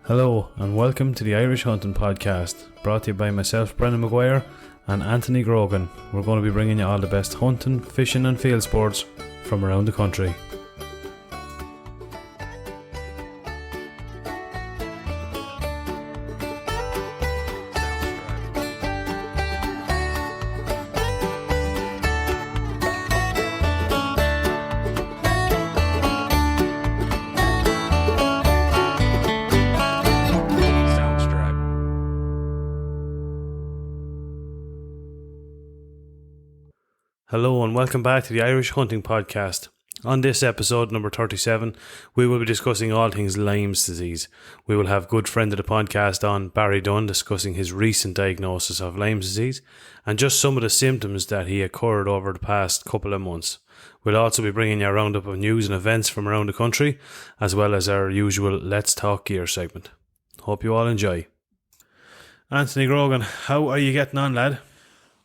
Hello and welcome to the Irish Hunting Podcast, brought to you by myself, Brendan Maguire, and Anthony Grogan. We're going to be bringing you all the best hunting, fishing and field sports from around the country. Hello and welcome back to the Irish Hunting Podcast. On this episode, number 37, we will be discussing all things Lyme disease. We will have good friend of the podcast on, Barry Dunne, discussing his recent diagnosis of Lyme disease and just some of the symptoms that he occurred over the past couple of months. We'll also be bringing you a roundup of news and events from around the country, as well as our usual Let's Talk Gear segment. Hope you all enjoy. Anthony Grogan, how are you getting on, lad?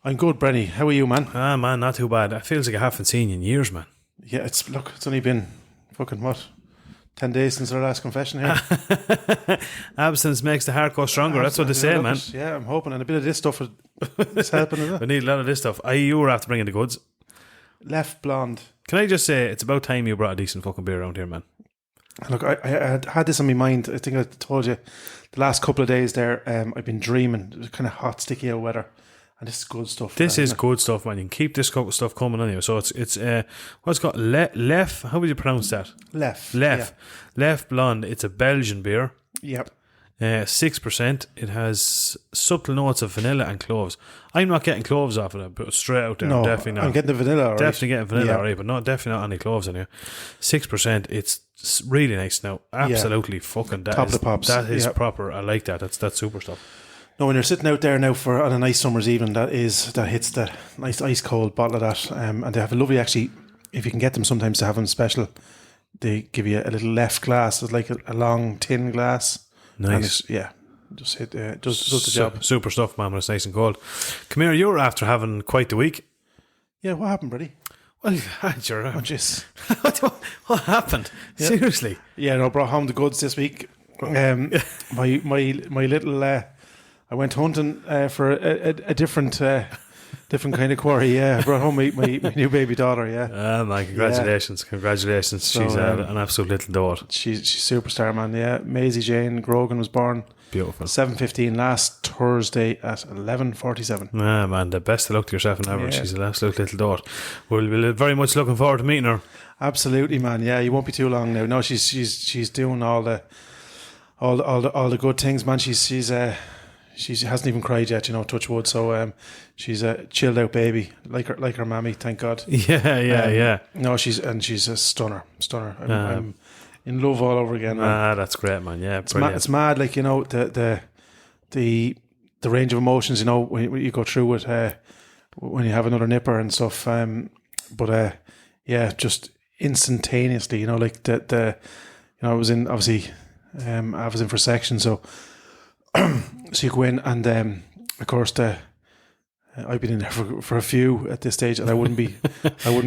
I'm good, Brenny. How are you, man? Man, not too bad. It feels like I haven't seen you in years, man. Yeah, it's only been fucking 10 days since our last confession here. Absence makes the heart go stronger. That's what they say, man. Yeah, I'm hoping, and a bit of this stuff is helping, isn't it? We need a lot of this stuff. You were after bringing the goods. Left blonde. Can I just say, it's about time you brought a decent fucking beer around here, man. Look, I had this on my mind. I think I told you the last couple of days there. I've been dreaming. It was kind of hot, sticky out weather. And this is good stuff. This is good stuff, man. You can keep this stuff coming on you. So it's what's it called? Lef. How would you pronounce that? Lef. Yeah. Lef Blonde. It's a Belgian beer. Yep. 6%. It has subtle notes of vanilla and cloves. I'm not getting cloves off of it, but straight out there. No, definitely not. I'm getting the vanilla. Right. Definitely getting vanilla, right, but definitely not any cloves in here. 6%. It's really nice now. Absolutely fucking that top is, of the pops. That is proper. I like that. That's super stuff. No, when you're sitting out there now on a nice summer's evening, that hits the nice ice cold bottle of that, and they have a lovely, actually, if you can get them sometimes to have them special, they give you a little left glass. It's like a long tin glass. Nice. Does the job. Super stuff, man, when it's nice and cold. Come here, you're after having quite the week. Yeah, what happened, buddy? Well, you're Oh, jeez. what happened? Yeah. Seriously? Yeah, no, brought home the goods this week. My little... I went hunting for a different kind of quarry. Yeah, I brought home my new baby daughter. Yeah. Man, congratulations! Congratulations! So, she's an absolute little dot. She's superstar, man. Yeah, Maisie Jane Grogan was born. Beautiful. 7:15 last Thursday at 11:47. Man, the best of luck to yourself and ever. Yeah. She's an absolute little dot. We'll be very much looking forward to meeting her. Absolutely, man. Yeah, you won't be too long now. No, she's doing all the good things, man. She hasn't even cried yet, touch wood. So she's a chilled out baby, like her mammy, thank God. Yeah. No, she's a stunner. I'm in love all over again, man. That's great, man. Yeah, it's mad, like the range of emotions, when you go through it when you have another nipper and stuff. Just instantaneously, like I was in for section, so. So you go in and of course I've been in there for a few at this stage, and I wouldn't be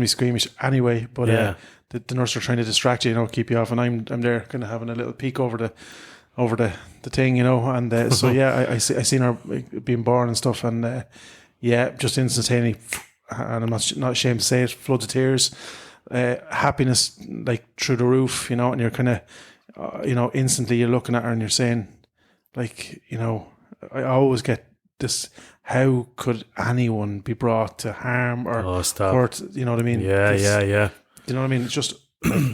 squeamish anyway, but the nurse are trying to distract you, keep you off, and I'm there kind of having a little peek over the thing, and so I seen her being born and stuff, and just instantaneously, and I'm not ashamed to say it, floods of tears, happiness like through the roof, and you're kind of instantly you're looking at her and you're saying, like, I always get this, how could anyone be brought to harm or hurt? You know what I mean? Yeah. You know what I mean? It's just,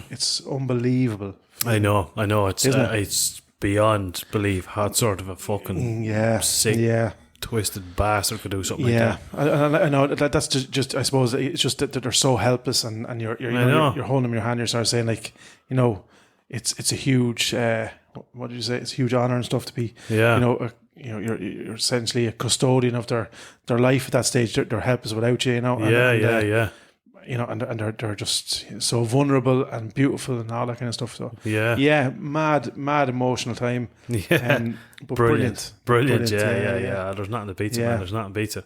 it's unbelievable. I know. It's beyond belief how sort of a fucking sick, twisted bastard could do something like that. I know that's just, I suppose, it's just that they're so helpless, and you're holding them in your hand, you're sort of saying, like, it's a huge... what did you say? It's a huge honor and stuff to be, you're essentially a custodian of their life at that stage. They're helpless without you, and they're just so vulnerable and beautiful and all that kind of stuff. So mad emotional time. but Brilliant. Yeah. There's nothing to beat it, man. There's nothing to beat it.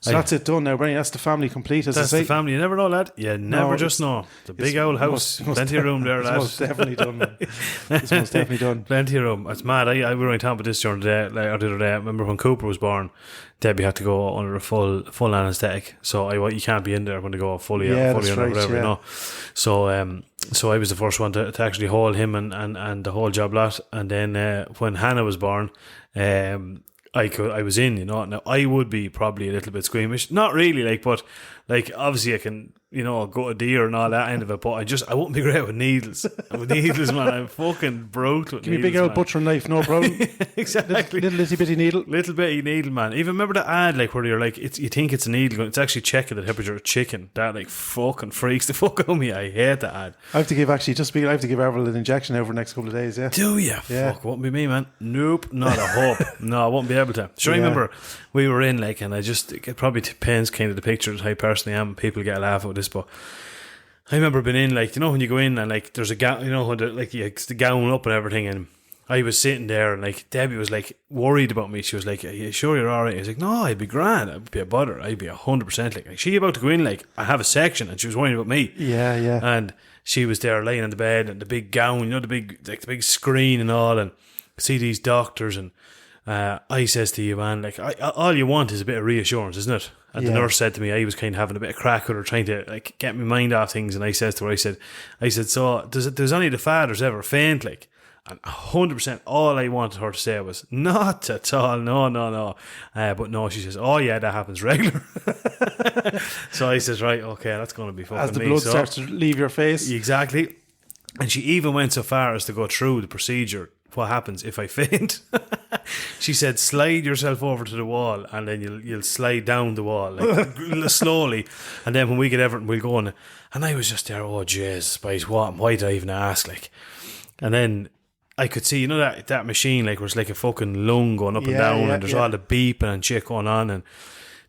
So that's it done now, Brenny. That's the family complete, as I say. That's the family. You never know, lad. You never just know. The big old house. Plenty of room there, lad. It's most definitely done, man. It's most definitely done. Plenty of room. It's mad. I was only talking about this during the day, the other day. I remember when Cooper was born, Debbie had to go under a full anaesthetic. So you can't be in there when they go fully under whatever, you know. So I was the first one to actually hold him and the whole job lot. And then when Hannah was born, I was in, you know. Now I would be probably a little bit squeamish, not really, like, but like obviously I can, you know, go a deer and all that end of it, but I wouldn't be great with needles. With needles, man, I'm fucking broke with Give me needles, a big old man. butcher knife, no problem. Exactly. Little bitty needle. Little bitty needle, man. Even remember the ad, like, where you're like, you think it's a needle, it's actually checking the temperature of chicken. That like fucking freaks the fuck out of me. I hate that ad. I have to give Avril an injection over the next couple of days. Yeah. Do you? Yeah. Fuck, won't be me, man. Nope, not a hope. No, I won't be able to. Sure, I remember we were in, like, and it probably paints kind of the picture of how I personally am. People get a laugh at this, but I remember being in, like, you know, when you go in and like there's a gown, you know, when the gown up and everything, and I was sitting there and like Debbie was like worried about me. She was like, "Are you sure you're alright?" I was like, "No, I'd be grand. I'd be a bother. I'd be 100%." Like she about to go in, like I have a section, and she was worrying about me. Yeah. And she was there laying on the bed and the big gown, you know, the big screen and all, and see these doctors, and I says to you, man, like all you want is a bit of reassurance, isn't it? And the nurse said to me, I was kind of having a bit of crack with her, trying to like get my mind off things, and I says to her, I said, so does any of the fathers ever faint, like? And 100% all I wanted her to say was, not at all, no. But no, she says, oh yeah, that happens regular. So I says, right, okay, that's going to be fucking me. As the blood starts to leave your face. Exactly. And she even went so far as to go through the procedure. What happens if I faint? She said, slide yourself over to the wall, and then you'll slide down the wall, like slowly, and then when we get everything, we'll go on. And I was just there, oh jeez, spice, why did I even ask, like? And then I could see, you know, that machine, like, where it's like a fucking lung going up and down, and there's all the beeping and shit going on, and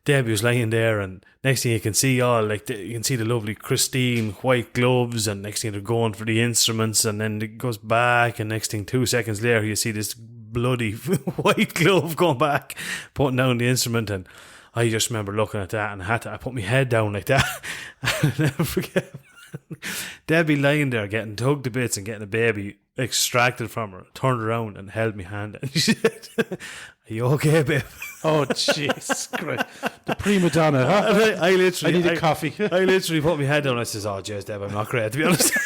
Debbie was laying there, and next thing you can see you can see the lovely Christine white gloves, and next thing they're going for the instruments, and then it goes back, and next thing 2 seconds later you see this bloody white glove going back, putting down the instrument, and I just remember looking at that, and I put my head down like that. I'll never forget Debbie lying there getting tugged to bits and getting a baby extracted from her, turned around and held my hand, and she said, "Are you okay, babe?" Oh Jesus Christ! The prima donna, huh? I literally, I need a coffee. I literally put my head down. I says, "Oh, jeez, Deb, I'm not great, to be honest."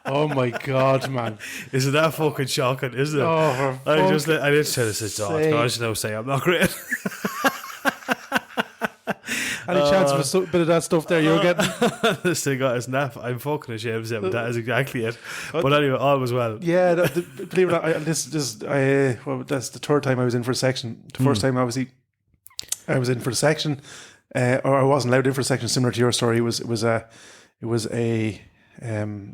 Oh my God, man! Isn't that fucking shocking? Isn't it? Oh, I literally said, "Oh, gosh, no, say I'm not great." Any chance of a bit of that stuff there you were getting? This thing got his nap. I'm fucking ashamed of it. That is exactly it. But anyway, all was well. Yeah, believe it or not, that's the third time I was in for a section. The first time, obviously, I was in for a section, or I wasn't allowed in for a section. Similar to your story, it was a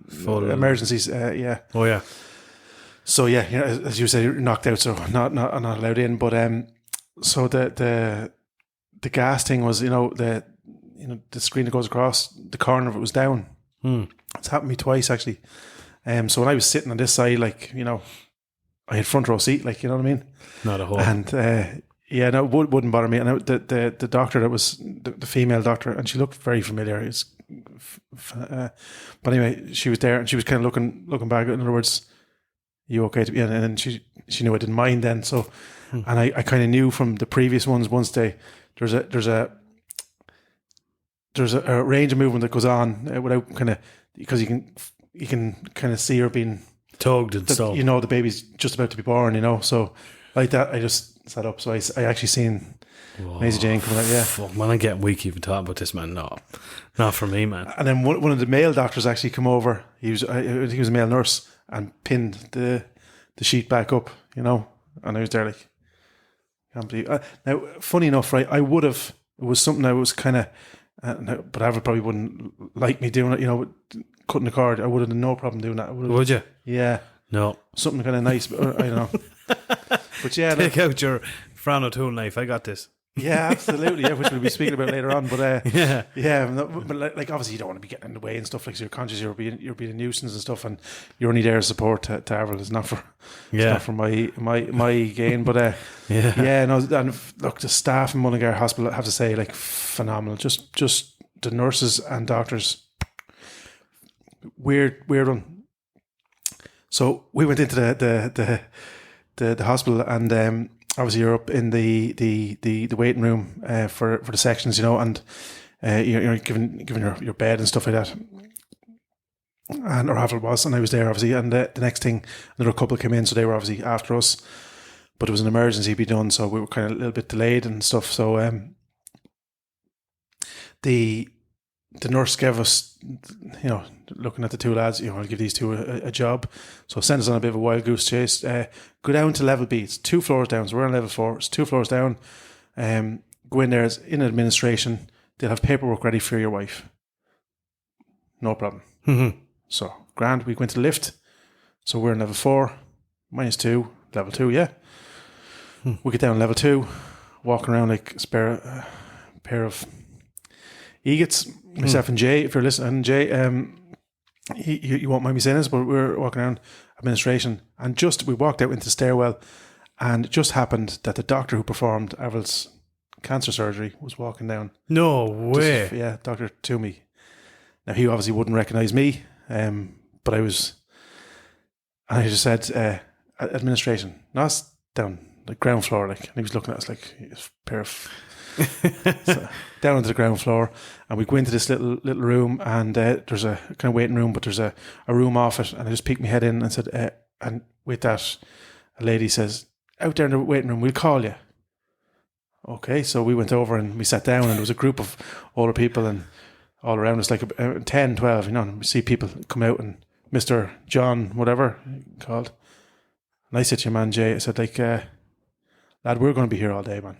full emergencies. Yeah. Oh yeah. So yeah, you know, as you said, you're knocked out, so not allowed in. But so the gas thing was, the screen that goes across the corner of it was down. It's happened to me twice actually. So when I was sitting on this side, like, I had front row seat, like, you know what I mean? Not a whole. And it wouldn't bother me. And the doctor that was the female doctor, and she looked very familiar. But anyway, she was there, and she was kind of looking back. In other words, you okay to be? And then she knew I didn't mind then. So, and I kind of knew from the previous ones, once there's a range of movement that goes on without kind of, because you can kind of see her being tugged and stuff. The baby's just about to be born. So like that, I just sat up. So I actually seen Maisie Jane coming out. Yeah, fuck, man, I'm getting weak even talking about this, man. No, not for me, man. And then one of the male doctors actually come over. He was a male nurse, and pinned the sheet back up. And I was there like, can't believe. Now, funny enough, right? I would have. It was something I was kind of, but Avril probably wouldn't like me doing it. Cutting the cord. I would have no problem doing that. Would you? Yeah. No. Something kind of nice. But I don't know. But yeah, take out your Fran O'Toole knife. I got this. Yeah, absolutely. Yeah, which we'll be speaking about later on. But Yeah. no, but like obviously you don't want to be getting in the way and stuff. Like, so you're conscious you're being a nuisance and stuff, and you're only there as support to Avril. It's not for my gain. But Yeah. no. And look, the staff in Mullingar Hospital, I have to say, like, phenomenal. Just the nurses and doctors. Weird one. So we went into the hospital, and obviously you're up in the waiting room for the sections, and you're given your bed and stuff like that. And or Avril was, and I was there obviously. And the next thing, another couple came in, so they were obviously after us. But it was an emergency to be done, so we were kind of a little bit delayed and stuff. So the nurse gave us, looking at the two lads, I'll give these two a job. So send us on a bit of a wild goose chase. Go down to level B. It's 2 floors down. So we're on level 4. It's 2 floors down. Go in there as in administration. They'll have paperwork ready for your wife. No problem. Mm-hmm. So grand. We went to the lift. So we're on level 4, -2, level 2. Yeah. We get down level 2, walking around like a pair of egots. Myself and Jay, if you're listening, Jay, you won't mind me saying this, but we were walking around administration, and we walked out into the stairwell, and it just happened that the doctor who performed Avril's cancer surgery was walking down. No way. Dr. Toomey. Now, he obviously wouldn't recognise me, but I just said, administration. No, it's down the ground floor, like, and he was looking at us like a pair of... So, down onto the ground floor, and we go into this little room, and there's a kind of waiting room, but there's a room off it, and I just peeked my head in and said, and with that, a lady says, out there in the waiting room, we'll call you. Okay, so we went over and we sat down, and there was a group of older people and all around us, like 10, 12, and we see people come out, and Mr. John, whatever called, and I said to your man Jay, I said, like, lad, we're going to be here all day, man.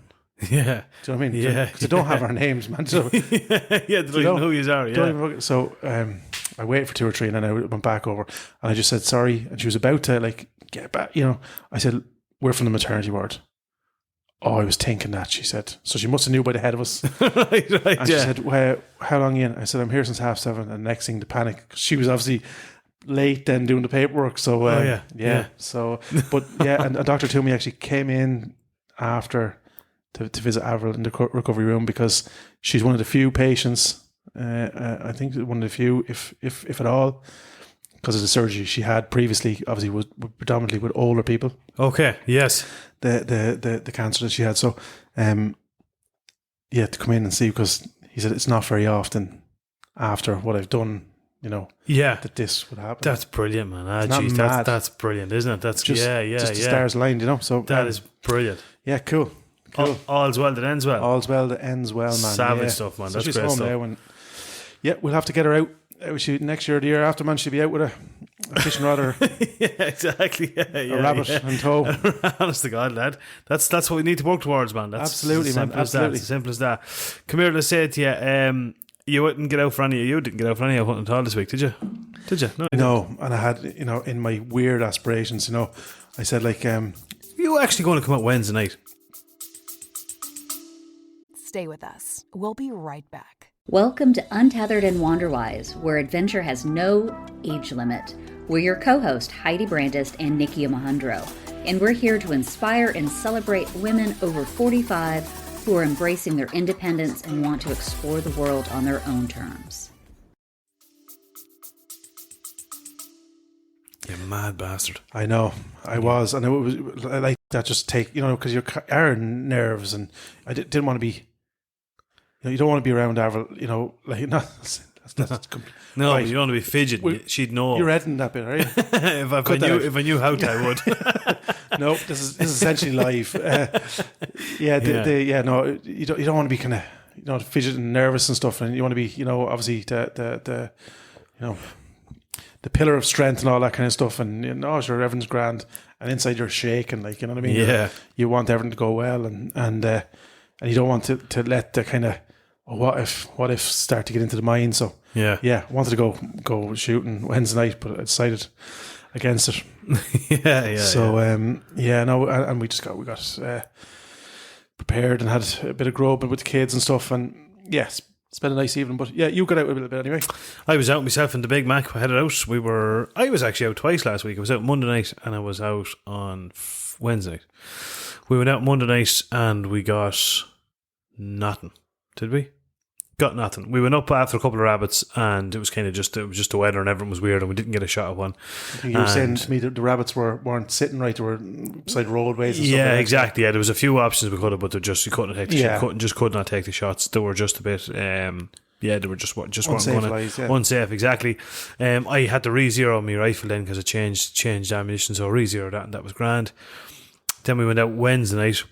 Yeah. Do you know what I mean? Yeah. Because they don't have our names, man. So, they don't even know who you are. Yeah. So I waited for 2 or 3, and then I went back over, and I just said sorry, and she was about to like get back. I said, we're from the maternity ward. Oh, I was thinking that, she said. So she must have knew by the head of us. right. And she said, well, how long are you in? I said, I'm here since 7:30. And next thing, the panic. She was obviously late then doing the paperwork. So yeah. So, but yeah, and Dr. Toomey actually came in after to visit Avril in the recovery room, because she's one of the few patients, I think one of the few, if at all, because of the surgery she had previously, obviously was predominantly with older people. Okay, yes. The cancer that she had. So, to come in and see, because he said it's not very often after what I've done, that this would happen. That's brilliant, man. That's brilliant, isn't it? That's just the stars aligned, So that is brilliant. Yeah, cool. All's well that ends well. All's well that ends well, man. Savage stuff, man. So that's great stuff. Now, and we'll have to get her out. Next year or the year after, man, she'll be out with a fishing rod or yeah, exactly. A rabbit and tow. Honest to God, lad. That's what we need to work towards, man. That's absolutely, man. Absolutely. As simple as that. Come here, let's say it to you. You wouldn't get out for any. You didn't get out for any of hunting at all this week, did you? Did you? No. And I had, in my weird aspirations, I said, like, you actually going to come out Wednesday night? Stay with us. We'll be right back. Welcome to Untethered and Wanderwise, where adventure has no age limit. We're your co-host, Heidi Brandis and Nikki Mahundro, and we're here to inspire and celebrate women over 45 who are embracing their independence and want to explore the world on their own terms. You mad bastard. I know. I was. And it was like that, just take, because you're iron nerves, and I didn't want to be, you don't want to be around Avril, like, no, that's no, right. You don't want to be fidgeting. She'd know. You're editing that bit, are you? if I knew how to, I would. No, this is essentially live. No, you don't want to be kind of, fidgeting and nervous and stuff, and you want to be, obviously the pillar of strength and all that kind of stuff, and sure, everything's grand, and inside you're shaking, like, you know what I mean? Yeah. You want everything to go well, and you don't want to let the kind of what if start to get into the mind. So I wanted to go shooting Wednesday night, but I decided against it. yeah. So and we got prepared and had a bit of grub with the kids and stuff, and yes, spent a nice evening. But yeah, you got out a little bit anyway. I was out myself in the Big Mac. I headed out. I was actually out twice last week. I was out Monday night and I was out on Wednesday night. We went out Monday night and we got nothing. Did we? Got nothing. We went up after a couple of rabbits and it was just the weather and everyone was weird and we didn't get a shot at one. You were saying to me that the rabbits weren't sitting right; they were beside roadways. And stuff Yeah, like exactly. Yeah, there was a few options we could have, but you couldn't take could not take the shots. They were just a bit. They were just unsafe weren't going lies, yeah. unsafe. Exactly. I had to re-zero my rifle then because I changed ammunition, so I re-zeroed that and that was grand. Then we went out Wednesday night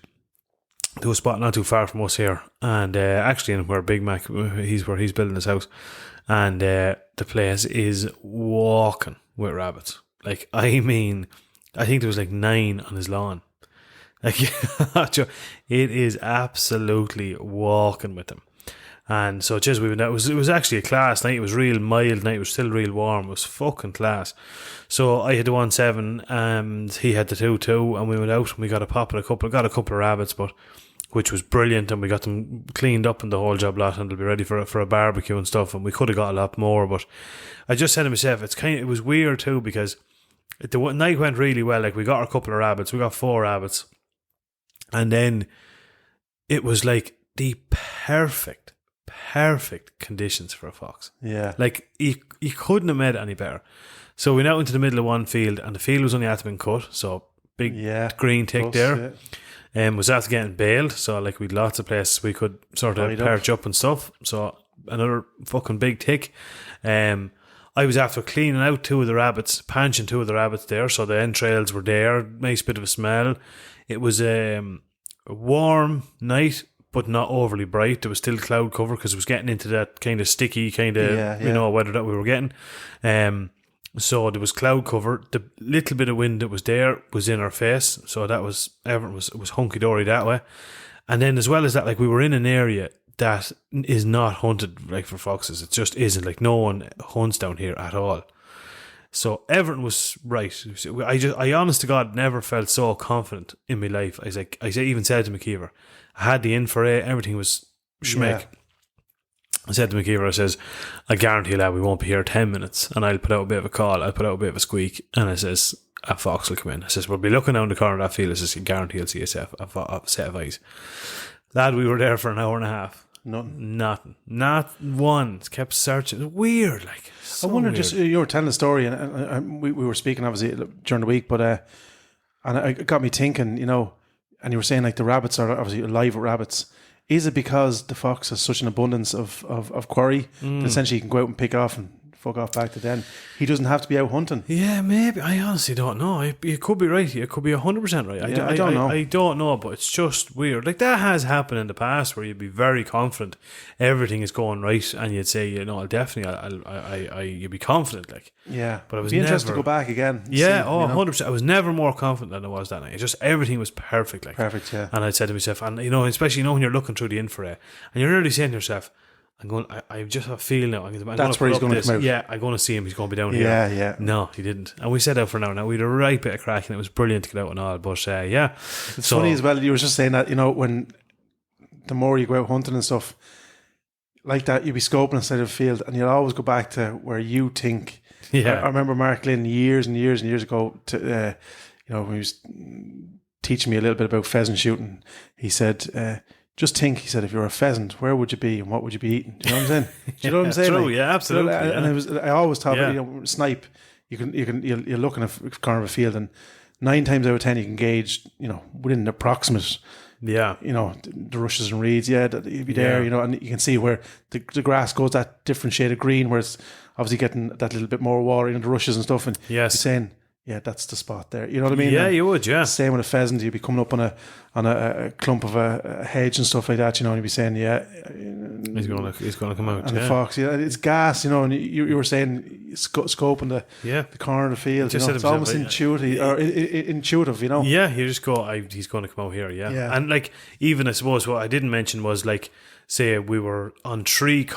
to a spot not too far from us here, and actually in where Big Mac, he's building his house, and the place is walking with rabbits. Like, I mean, I think there was like 9 on his lawn. Like, it is absolutely walking with them. And so just we went out. It was actually a class night. It was real mild night. It was still real warm. It was fucking class. So I had the 1.7 and he had the 2.2, and we went out and we got a couple of rabbits, which was brilliant, and we got them cleaned up and the whole job lot, and they'll be ready for a barbecue and stuff. And we could have got a lot more, but I just said to myself, it was weird too, because the night went really well. Like, we got a couple of rabbits, we got 4 rabbits, and then it was like the perfect conditions for a fox. Yeah, like you couldn't have made it any better. So we went out into the middle of one field, and the field was only had to been cut, so big green tick there. Was after getting bailed, so like we'd lots of places we could sort of perch up and stuff. So another fucking big tick. I was after cleaning out 2 of the rabbits, panching 2 of the rabbits there, so the entrails were there. Nice bit of a smell. It was a warm night, but not overly bright. There was still cloud cover because it was getting into that kind of sticky weather that we were getting. So there was cloud cover. The little bit of wind that was there was in our face, so that was everything was hunky dory that way. And then as well as that, like, we were in an area that is not hunted like for foxes. It just isn't. Like, no one hunts down here at all. So everything was right. I honest to God never felt so confident in my life. I even said to McKeever, I had the infrared, everything was schmick. Yeah. I said to McKeever, I says, I guarantee lad we won't be here 10 minutes and I'll put out a bit of a call, I'll put out a bit of a squeak, and I says, a fox will come in. I says, we'll be looking down the corner of that field. I says, I guarantee I'll see a set of eyes. Lad, we were there for an hour and a half. Nothing. Not one. Kept searching. It's weird. Like, so I wonder, just you were telling a story, and we were speaking obviously during the week, but and it got me thinking, you know, and you were saying like the rabbits are obviously alive with rabbits. Is it because the fox has such an abundance of quarry that essentially he can go out and pick off and fuck off back to den? He doesn't have to be out hunting. Yeah, maybe. I honestly don't know. You could be right. You could be 100% right. I don't know. I don't know, but it's just weird. Like, that has happened in the past where you'd be very confident everything is going right, and you'd say, you know, I'll definitely, you'd be confident. Like, yeah, but I was be interested to go back again. Yeah, 100%. I was never more confident than I was that night. It just, everything was perfect. Like, perfect, yeah. And I said to myself, and you know, especially, you know, when you're looking through the infrared, and you're really saying to yourself, I just have a feeling now. That's where he's going to come out. Yeah, I'm going to see him. He's going to be down here. Yeah. No, he didn't. And we set out for an hour. Now, we had a right bit of crack, and it was brilliant to get out and all. But yeah. It's funny as well. You were just saying that, you know, when the more you go out hunting and stuff like that, you'll be scoping inside of a field, and you'll always go back to where you think. Yeah. I remember Mark Lynn years and years and years ago, you know, when he was teaching me a little bit about pheasant shooting, he said, just think, he said, if you're a pheasant, where would you be and what would you be eating? Do you know what I'm saying? Do you know what I'm saying? True, like, yeah, absolutely. And I always thought, you know, snipe, you're looking at a corner of a field, and 9 times out of 10 you can gauge, you know, within the approximate, you know, the rushes and reeds, that you'd be there, you know, and you can see where the grass goes that different shade of green, where it's obviously getting that little bit more water in the rushes and stuff, and you're saying, yeah, that's the spot there. You know what I mean? Yeah, you would, yeah. Same with a pheasant, you'd be coming up on a clump of a hedge and stuff like that, you know, and you'd be saying, he's going to come out. And the fox, it's gas, you know, and you were saying scoping the corner of the field, you know, it's almost intuitive, you know. Yeah, you just go, he's going to come out here, yeah. And like, even I suppose what I didn't mention was, like, say we were on 3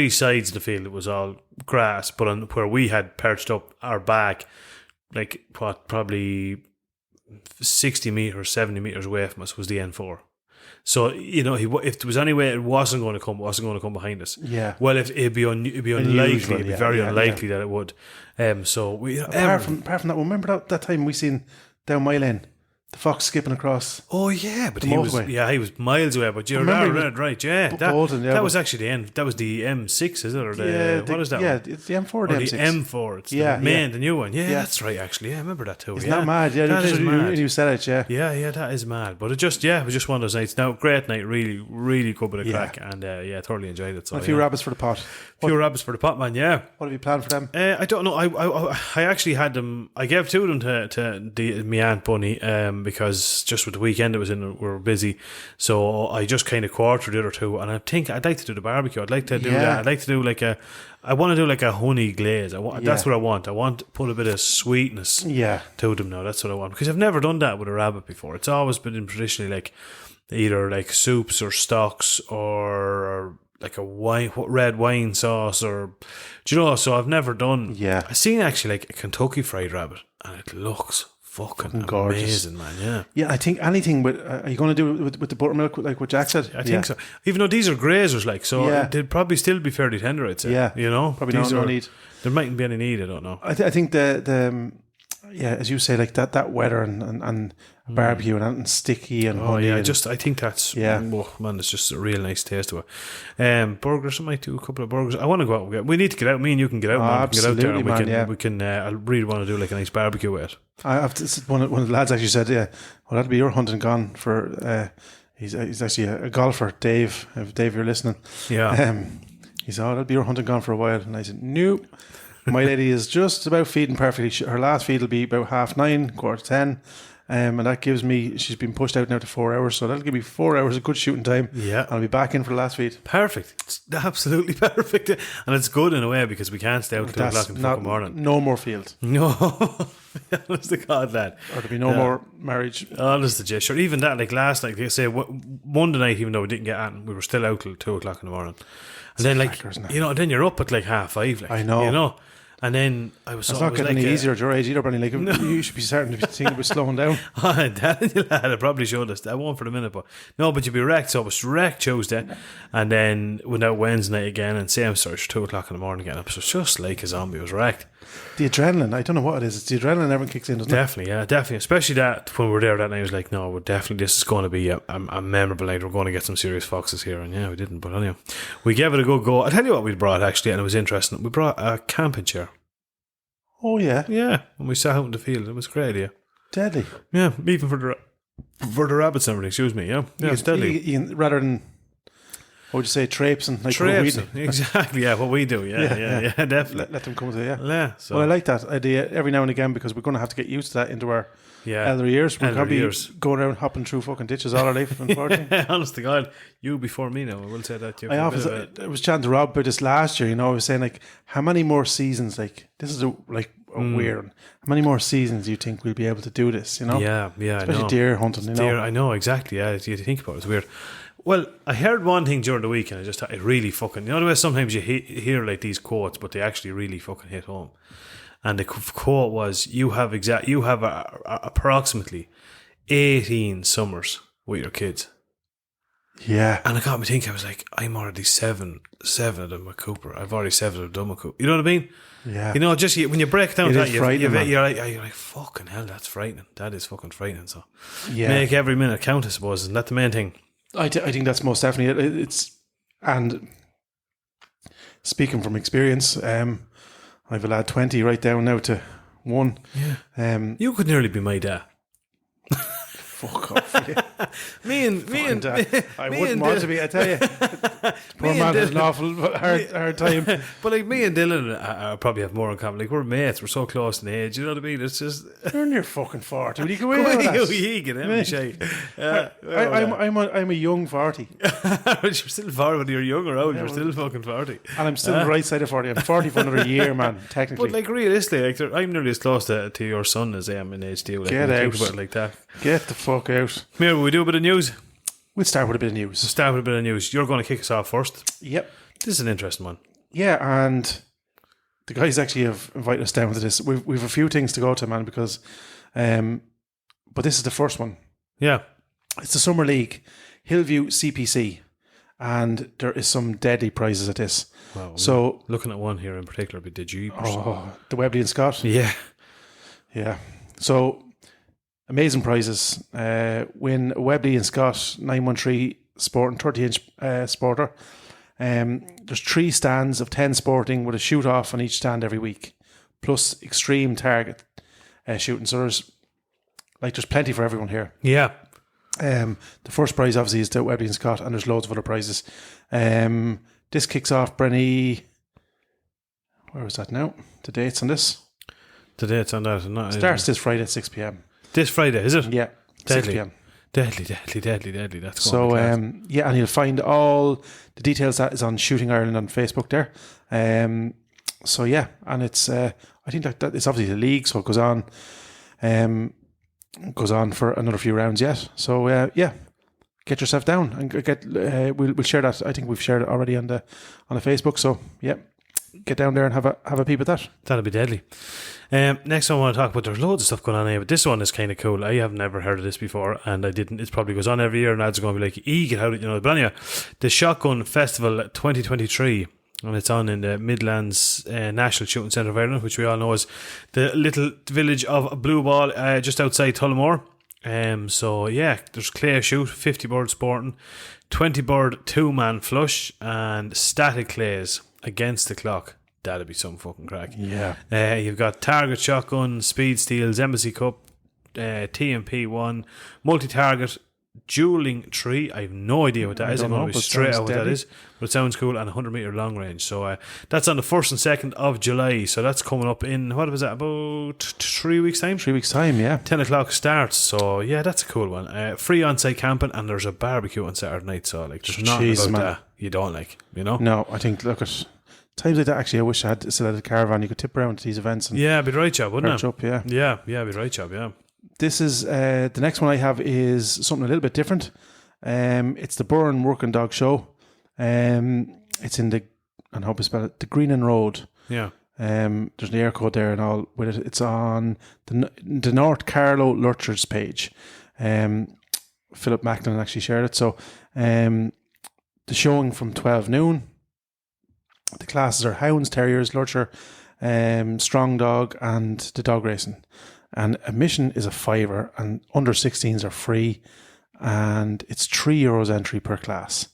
sides of the field, it was all grass, but on where we had perched up our back, like, probably 60 metres, 70 metres away from us was the N4. So, you know, if there was any way it wasn't going to come behind us. Yeah. Well, if it'd be unlikely, it'd be very unlikely that it would. So we apart from that, remember that time we seen down my lane, the fox skipping across. Oh yeah, but the he motorway. was miles away. But you're right, yeah. That was actually the end. That was the M6, is it, or what is that? Yeah, one? it's the M4. Or the M6. M4. It's the new one. Yeah, that's right. Actually, yeah, I remember that too. Isn't that mad? Yeah, that is mad. You said it. Yeah, yeah, that is mad. But it was just one of those nights. Now, great night, really, really good bit of crack, and thoroughly enjoyed it. So a few rabbits for the pot. Rabbits for the pot, man. Yeah. What have you planned for them? I don't know. I actually had them. I gave two of them to my Aunt Bunny because just with the weekend it was in, we were busy, so I just kind of quartered the other two. And I think I'd like to do the barbecue. I'd like to do that. I'd like to do I want to do like a honey glaze. That's what I want. I want to put a bit of sweetness to them now. That's what I want, because I've never done that with a rabbit before. It's always been traditionally like either like soups or stocks or like a red wine sauce, or do you know? So I've never done. Yeah, I've seen actually like a Kentucky fried rabbit, and it looks fucking gorgeous, amazing, man. Yeah, I think anything with. Are you going to do it with the buttermilk, like what Jack said? I think so. Even though these are grazers, like, so they'd probably still be fairly tender, I'd say. Yeah, you know, probably no need. There mightn't be any need. I don't know. I think the as you say, like that weather and barbecue and sticky and honey. I think that's oh man, it's just a real nice taste to it. Burgers, I might do a couple of burgers. I want to go out. We need to get out. Me and you can get out. Absolutely, man. We can. I really want to do like a nice barbecue with it. One of the lads actually said, well, that'll be your hunting gone for. He's actually a golfer, Dave. If Dave, you're listening. Yeah. He said, that'll be your hunting gone for a while, and I said, nope. My lady is just about feeding perfectly. Her last feed will be about 9:30, 10:15. And that gives me, she's been pushed out now to 4 hours, so that'll give me 4 hours of good shooting time. Yeah. And I'll be back in for the last feed. Perfect. It's absolutely perfect. And it's good in a way because we can't stay out till 2 o'clock in the fucking morning. No more field. No. Honest to God, lad. Or there'll be no more marriage. Honest to God. Sure, even that, like last night, they say Monday night, even though we didn't get at, we were still out till 2 o'clock in the morning. And then, like, you know, then you're up at like 5:30. Like, I know. You know? And then I was. It's not getting any easier at your age either, Bernie. Like, you should be starting to be thinking about slowing down. I'm telling you, lad, I probably should have. I won't for the minute, but you'd be wrecked. So I was wrecked Tuesday, and then went out Wednesday night again, and same search 2 o'clock in the morning again. So just like a zombie, I was wrecked. The adrenaline, I don't know what it is. It's the adrenaline everyone kicks in, doesn't it? Definitely. Especially that when we were there that night, I was like, no, we're definitely, this is going to be a memorable night. We're going to get some serious foxes here. And we didn't. But anyway, we gave it a good go. I'll tell you what we brought actually, and it was interesting. We brought a camping chair. Oh, yeah. Yeah. And we sat out in the field. It was a great idea. Deadly. Yeah. Even for the rabbits and everything, excuse me. Yeah. Yeah, it's deadly. Rather than, what would you say, traipsing? Like exactly, yeah, what we do, yeah, definitely. Let them come to Yeah. So. Well, I like that idea every now and again because we're going to have to get used to that into our elder years. We're going to be going around hopping through fucking ditches all our life, unfortunately. Honest to God, you before me now, I will say that. I was chatting to Rob about this last year, you know, I was saying, like, how many more seasons, like, this is a weird, how many more seasons do you think we'll be able to do this, you know? Yeah, especially I know. Deer hunting, you know? Deer, I know, exactly, yeah, you think about it, it's weird. Well, I heard one thing during the week, and it really fucking, you know the way sometimes you hear like these quotes, but they actually really fucking hit home. And the quote was, you have approximately 18 summers with your kids. Yeah. And it got me thinking, I was like, I'm already seven of them with Cooper. I've already 7 of them with Cooper. You know what I mean? Yeah. You know, just when you break down that, you're like, fucking hell, that's frightening. That is fucking frightening. So make every minute count, I suppose. Isn't that the main thing? I think that's most definitely it. It's, and speaking from experience, I've a lad 20 right down now to 1. Yeah. You could nearly be my dad. Fuck off. Yeah. me and I wouldn't want to be, I tell you. Poor man has an awful hard time. But like me and Dylan probably have more in common. Like, we're mates, we're so close in age, you know what I mean? It's just you're near fucking 40. Will you go away with that? I'm a young 40. You're still 40 when you're young or old, you're still fucking 40. And I'm still the right side of 40. I'm 40 for another year, man, technically. But like, realistically, like, I'm nearly as close to your son as I am in age to you. Like, get out. Think about it like that. Get the fuck out. Here, will we do a bit of news? We'll start with a bit of news. You're going to kick us off first. Yep. This is an interesting one. Yeah, and the guys actually have invited us down to this. We've a few things to go to, man, because but this is the first one. Yeah. It's the Summer League Hillview CPC, and there is some deadly prizes at this. Wow. So looking at one here in particular, but did you? The Webley and Scott. Yeah. So amazing prizes. Win a Webley and Scott 913 Sporting 30-inch sporter. There's 3 stands of 10 sporting with a shoot off on each stand every week, plus extreme target shooting. So there's plenty for everyone here. Yeah. The first prize obviously is the Webley and Scott, and there's loads of other prizes. This kicks off, Brenny. Where is that now? The dates on this? The dates on that. Starts this Friday at 6 p.m. This Friday, is it? Yeah, Deadly. 6 p.m. Deadly. That's So, and you'll find all the details that is on Shooting Ireland on Facebook there. So, yeah, and it's, I think that it's obviously the league, so it goes on for another few rounds yet. So, yeah, get yourself down and we'll share that. I think we've shared it already on the Facebook. So, yeah, get down there and have a peep at that. That'll be deadly. Next one I want to talk about, there's loads of stuff going on here, but this one is kind of cool. I have never heard of this before, and I didn't. It probably goes on every year, and ads are going to be like, get out, But anyway, the Shotgun Festival 2023, and it's on in the Midlands National Shooting Centre of Ireland, which we all know is the little village of Blue Ball, just outside Tullamore. So yeah, there's clay shoot, 50 bird sporting, 20 bird 2-man flush, and static clays against the clock. That'd be some fucking crack. Yeah. You've got target shotgun, speed steels, embassy cup, TMP 1, multi-target, dueling tree. I have no idea what that is. I'm going to be straight out what that is, but it sounds cool, and 100 metre long range. So that's on the 1st and 2nd of July. So that's coming up in, what was that, about 3 weeks' time? 3 weeks' time, yeah. 10 o'clock starts. So yeah, that's a cool one. Free on-site camping, and there's a barbecue on Saturday night. So there's nothing about that you don't like, No, I think, look at times like that, actually, I wish I still had a caravan. You could tip around to these events. And it'd be the right job, wouldn't it? Up, yeah. Yeah, it'd be the right job, yeah. This is, the next one I have is something a little bit different. It's the Burren Working Dog Show. It's in the Greenan Road. Yeah. There's an air code there and all with it. It's on the North Carlow Lurchers page. Philip Macklin actually shared it. So, the showing from 12 noon. The classes are Hounds, Terriers, Lurcher, Strong Dog, and the dog racing. And admission is a $5, and under 16s are free, and it's €3 entry per class.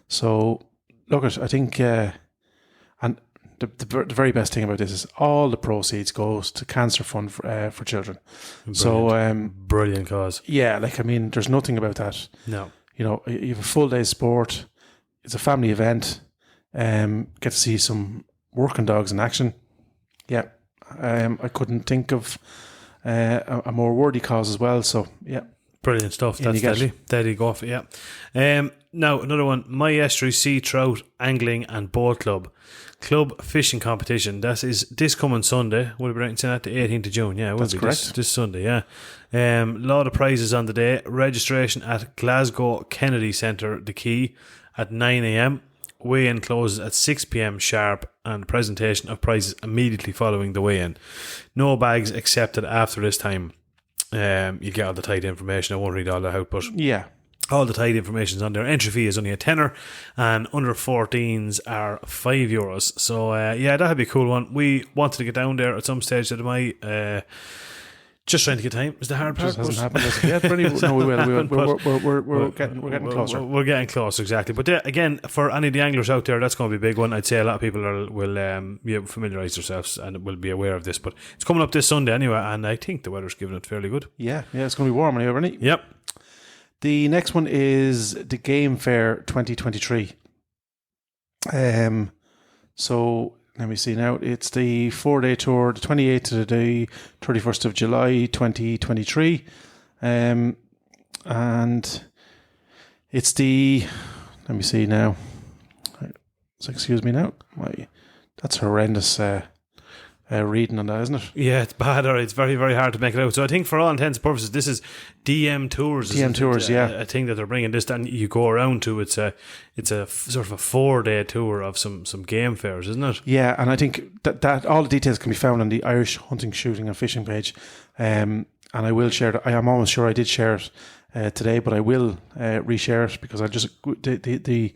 So, look, I think, and the very best thing about this is all the proceeds goes to Cancer Fund for Children. Brilliant. So, brilliant cause. Yeah, there's nothing about that. No. You have a full day's sport. It's a family event. Get to see some working dogs in action. Yeah, I couldn't think of a more worthy cause as well. So yeah, brilliant stuff. That's deadly. Deadly go for it. Yeah. Now another one. My Estuary Sea Trout Angling and Boat Club fishing competition. That is this coming Sunday. We'll be right saying that the 18th of June. Yeah, that's correct. This Sunday. Yeah. Lot of prizes on the day. Registration at Glasgow Kennedy Centre, the Quay, at 9 a.m. Weigh-in closes at 6 p.m. sharp, and presentation of prizes immediately following the weigh-in. No bags accepted after this time. You get all the tight information. I won't read all that out, but yeah, all the tight information is on there. Entry fee is only a tenner, and under 14s are €5. So yeah, that'd be a cool one. We wanted to get down there at some stage of my just trying to get time is the hard part. It just hasn't happened as of yet. No, we will. We're getting closer. We're getting close, exactly. But again, for any of the anglers out there, that's going to be a big one. I'd say a lot of people will familiarise themselves and will be aware of this. But it's coming up this Sunday anyway, and I think the weather's giving it fairly good. Yeah, it's going to be warm anyway, isn't it? Yep. The next one is the Game Fair 2023. So let me see now. It's the 4-day tour, the 28th to the 31st of July 2023. And it's the, let me see now. So excuse me now. That's horrendous reading on that, isn't it? Yeah, it's bad, or it's very, very hard to make it out. So I think for all intents and purposes, this is DM Tours. DM Tours, yeah. A thing that they're bringing this, and you go around to. It's a sort of a 4-day tour of some game fairs, isn't it? Yeah, and I think that all the details can be found on the Irish Hunting, Shooting and Fishing page. And I will share it. I am almost sure I did share it today, but I will reshare it because I just the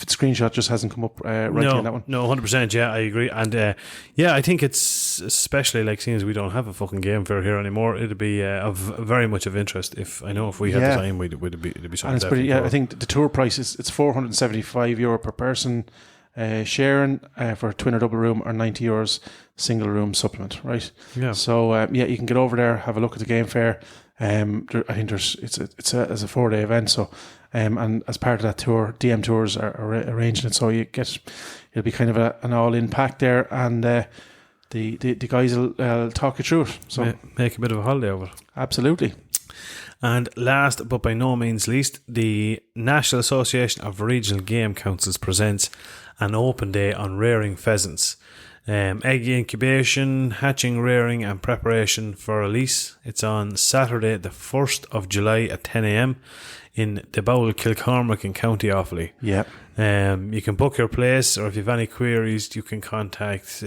screenshot just hasn't come up right on that one. No, 100%. Yeah, I agree. And I think it's especially like seeing as we don't have a fucking game fair here anymore. It'd be of very much of interest. If we had the time, it'd be something. And it's pretty. Yeah, I think the tour price is it's €475 per person. Sharing for twin or double room, or €90 single room supplement, right? Yeah. So you can get over there, have a look at the game fair. I think it's a 4-day event. So and as part of that tour, DM Tours are arranging it, so it'll be kind of an all-in pack there, and the guys will talk you through it. So make a bit of a holiday of it. Absolutely. And last but by no means least, the National Association of Regional Game Councils presents an open day on rearing pheasants. Egg incubation, hatching, rearing and preparation for release. It's on Saturday the 1st of July at 10 a.m. in the Bowl, Kilcormac in County Offaly. Yeah. You can book your place, or if you have any queries, you can contact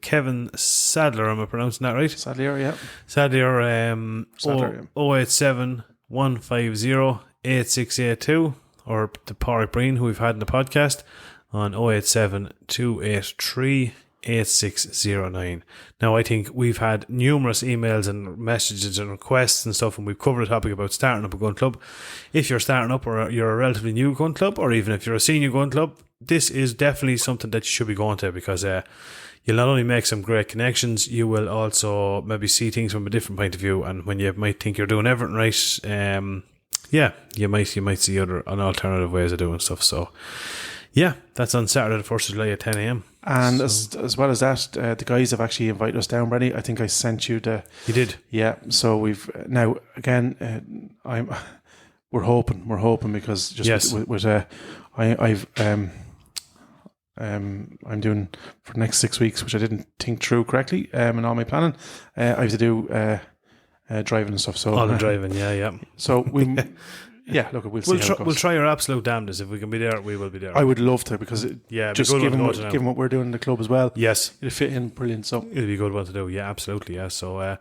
Kevin Sadler. Am I pronouncing that right? Sadler, yeah. Sadler, Sadler, 087 150 8682, or the Pádraig Breen, who we've had in the podcast, on 087 283 8609. Now, I think we've had numerous emails and messages and requests and stuff, and we've covered a topic about starting up a gun club. If you're starting up, or you're a relatively new gun club, or even if you're a senior gun club, this is definitely something that you should be going to, because you'll not only make some great connections, you will also maybe see things from a different point of view. And when you might think you're doing everything right, you might see an alternative ways of doing stuff. So yeah, that's on Saturday the 1st of July at 10 a.m. And as well as that, the guys have actually invited us down, Brenny. I think I sent you the... You did? Yeah. So we've... Now, again, we're hoping because just I'm doing for the next 6 weeks, which I didn't think through correctly in all my planning. I have to do driving and stuff. So all the driving, yeah. So we... Yeah, look, we'll see how it goes. We'll try our absolute damnedest. If we can be there, we will be there. I would love to, because just given what we're doing in the club as well. Yes, it'll fit in brilliant. So it'll be a good one to do. Yeah, absolutely. Yeah. So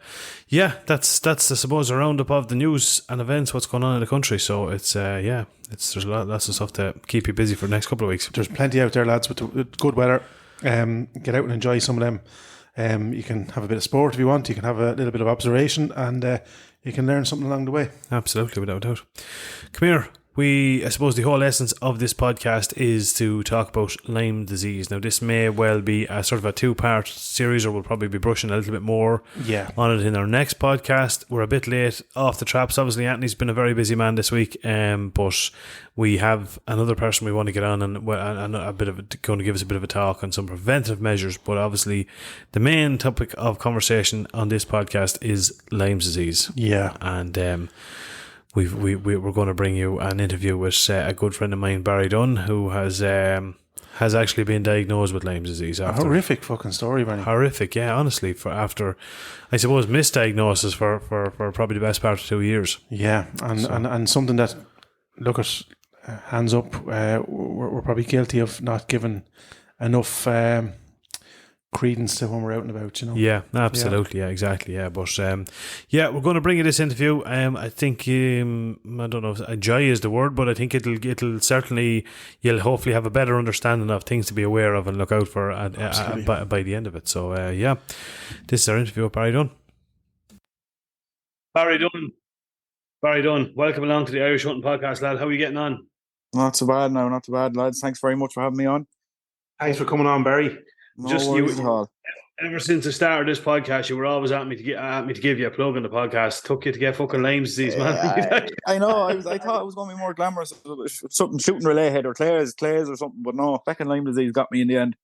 that's I suppose a roundup of the news and events, what's going on in the country. So it's there's lots of stuff to keep you busy for the next couple of weeks. There's plenty out there, lads, with good weather. Get out and enjoy some of them. You can have a bit of sport if you want. You can have a little bit of observation, and you can learn something along the way. Absolutely, without a doubt. Come here. I suppose the whole essence of this podcast is to talk about Lyme disease. Now, this may well be a sort of a 2-part series, or we'll probably be brushing a little bit more on it in our next podcast. We're a bit late off the traps. Obviously, Anthony's been a very busy man this week, but we have another person we want to get on and going to give us a bit of a talk on some preventive measures. But obviously, the main topic of conversation on this podcast is Lyme disease. Yeah. And we're going to bring you an interview with a good friend of mine, Barry Dunne, who has actually been diagnosed with Lyme disease. A horrific fucking story, Barry. Horrific, yeah, honestly, after, I suppose, misdiagnosis for probably the best part of 2 years. Yeah, and something that, look at, hands up, we're probably guilty of not giving enough credence to when we're out and about, you know. Yeah, absolutely. Yeah, exactly. Yeah, but we're going to bring you this interview. I think I don't know if joy is the word, but I think it'll certainly, you'll hopefully have a better understanding of things to be aware of and look out for by the end of it. So this is our interview with Barry Dunne. Barry Dunne, welcome along to the Irish Hunting Podcast, lad. How are you getting on? Not too bad, lads. Thanks very much for having me on. Thanks for coming on, Barry. No worries at all. Ever since the start of this podcast, you were always at me to give you a plug on the podcast. Took you to get fucking Lyme disease, man. I know. I thought it was going to be more glamorous, something shooting related or clays or something. But no, fucking Lyme disease got me in the end.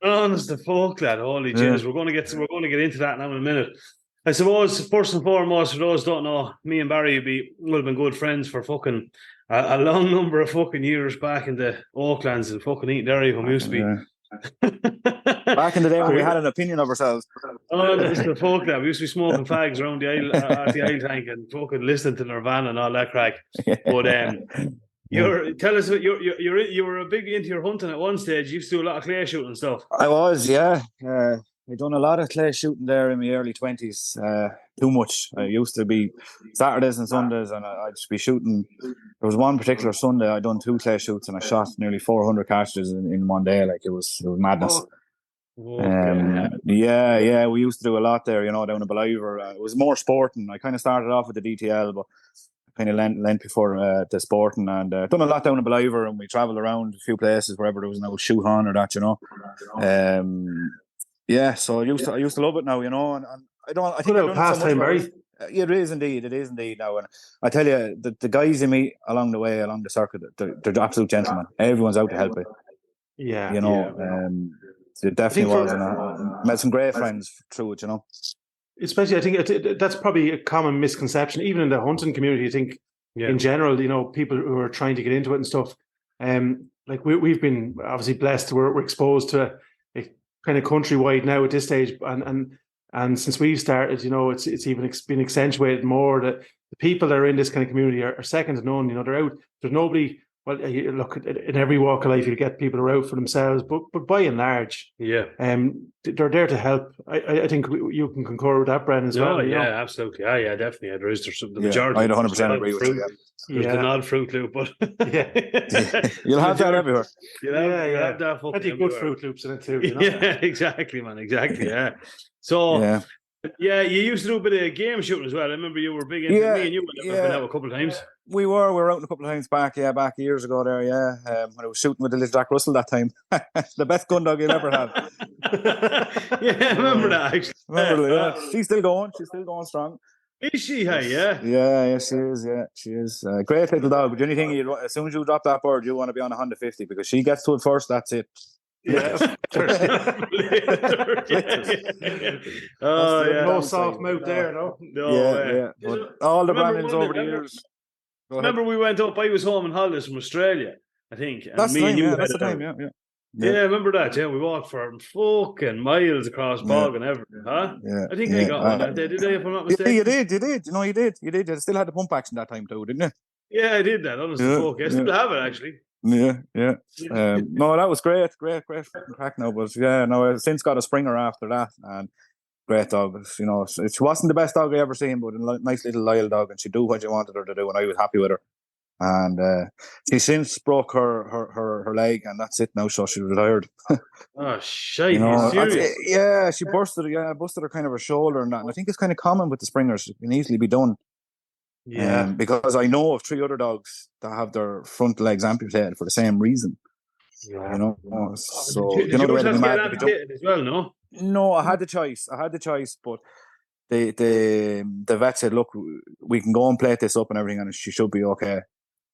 Honest to fuck, lad. Holy Jesus, we're going to get into that now in a minute. I suppose first and foremost, for those who don't know, me and Barry would have been good friends for fucking a long number of fucking years back in the Oaklands and fucking Eaton area when we used to be. Back in the day when we had an opinion of ourselves. Oh, that's the folk that we used to be smoking fags around the aisle at the aisle tank and fucking listening to Nirvana and all that crack. But tell us, you were a big into your hunting at one stage. You used to do a lot of clay shooting and stuff. I was, yeah. I done a lot of clay shooting there in my early 20s. too much. I used to be Saturdays and Sundays, and I'd just be shooting. There was one particular Sunday I done 2 clay shoots, and I shot nearly 400 cartridges in one day. Like it was madness. Yeah, we used to do a lot there, down in Believer. It was more sporting. I kind of started off with the DTL, but kind of lent before the sporting, and done a lot down in Believer, and we travelled around a few places wherever there was no shoot on or that, so I used to love it now, and I think I've done so much more. It is indeed now, and I tell you, the guys you meet along the way, along the circuit, they're absolute gentlemen. Everyone's out to help you. It definitely was, and I met some great friends through it, Especially, I think that's probably a common misconception, even in the hunting community. I think in general, people who are trying to get into it and stuff, like we've been obviously blessed. We're exposed to a kind of countrywide now at this stage, and since we've started, it's even been accentuated more that the people that are in this kind of community are second to none. They're out. There's nobody. Well, look, in every walk of life, you get people who are out for themselves, but by and large, they're there to help. I think you can concur with that, Brendan, as well. Yeah, absolutely. Yeah, definitely. There's the majority. I 100% agree with you. There's the odd Fruit Loop, but you'll have that everywhere. You'll have that fucking plenty good Fruit Loops in it too. Yeah, exactly, man. Exactly. Yeah. So. Yeah, you used to do a bit of game shooting as well. I remember you were big into me, and you went out a couple of times. We were out a couple of times back years ago there, when I was shooting with the little Jack Russell that time. The best gun dog you'll ever have. I remember that, actually. She's still going strong. Is she, hey, yeah? Yeah, she is. Great little dog, but the only thing, as soon as you drop that bird, you want to be on a Honda 50, because she gets to it first, that's it. No soft mouth there, no. But all the brandings over the years. Remember, we went up. I was home on holidays from Australia, I think. And that's me and you. That's the time. Yeah, remember that? Yeah, we walked for fucking miles across bog and everything, huh? Yeah. I think I got one that day, did I, if I'm not mistaken? You did. You did. You still had the pump action that time too, didn't you? Yeah, I did that. Honestly, I still have it actually. Yeah. No, that was great crack now. But I've since got a Springer after that, and great dog. She wasn't the best dog I ever seen, but a nice little loyal dog, and she'd do what you wanted her to do, and I was happy with her. And she since broke her leg, and that's it now. So she retired. Oh shit! She busted her kind of her shoulder and that. And I think it's kind of common with the Springers. It can easily be done. Yeah, because I know of 3 other dogs that have their front legs amputated for the same reason. Yeah. So did you always have to get amputated as well? No, I had the choice, but the vet said, "Look, we can go and plate this up and everything, and she should be okay."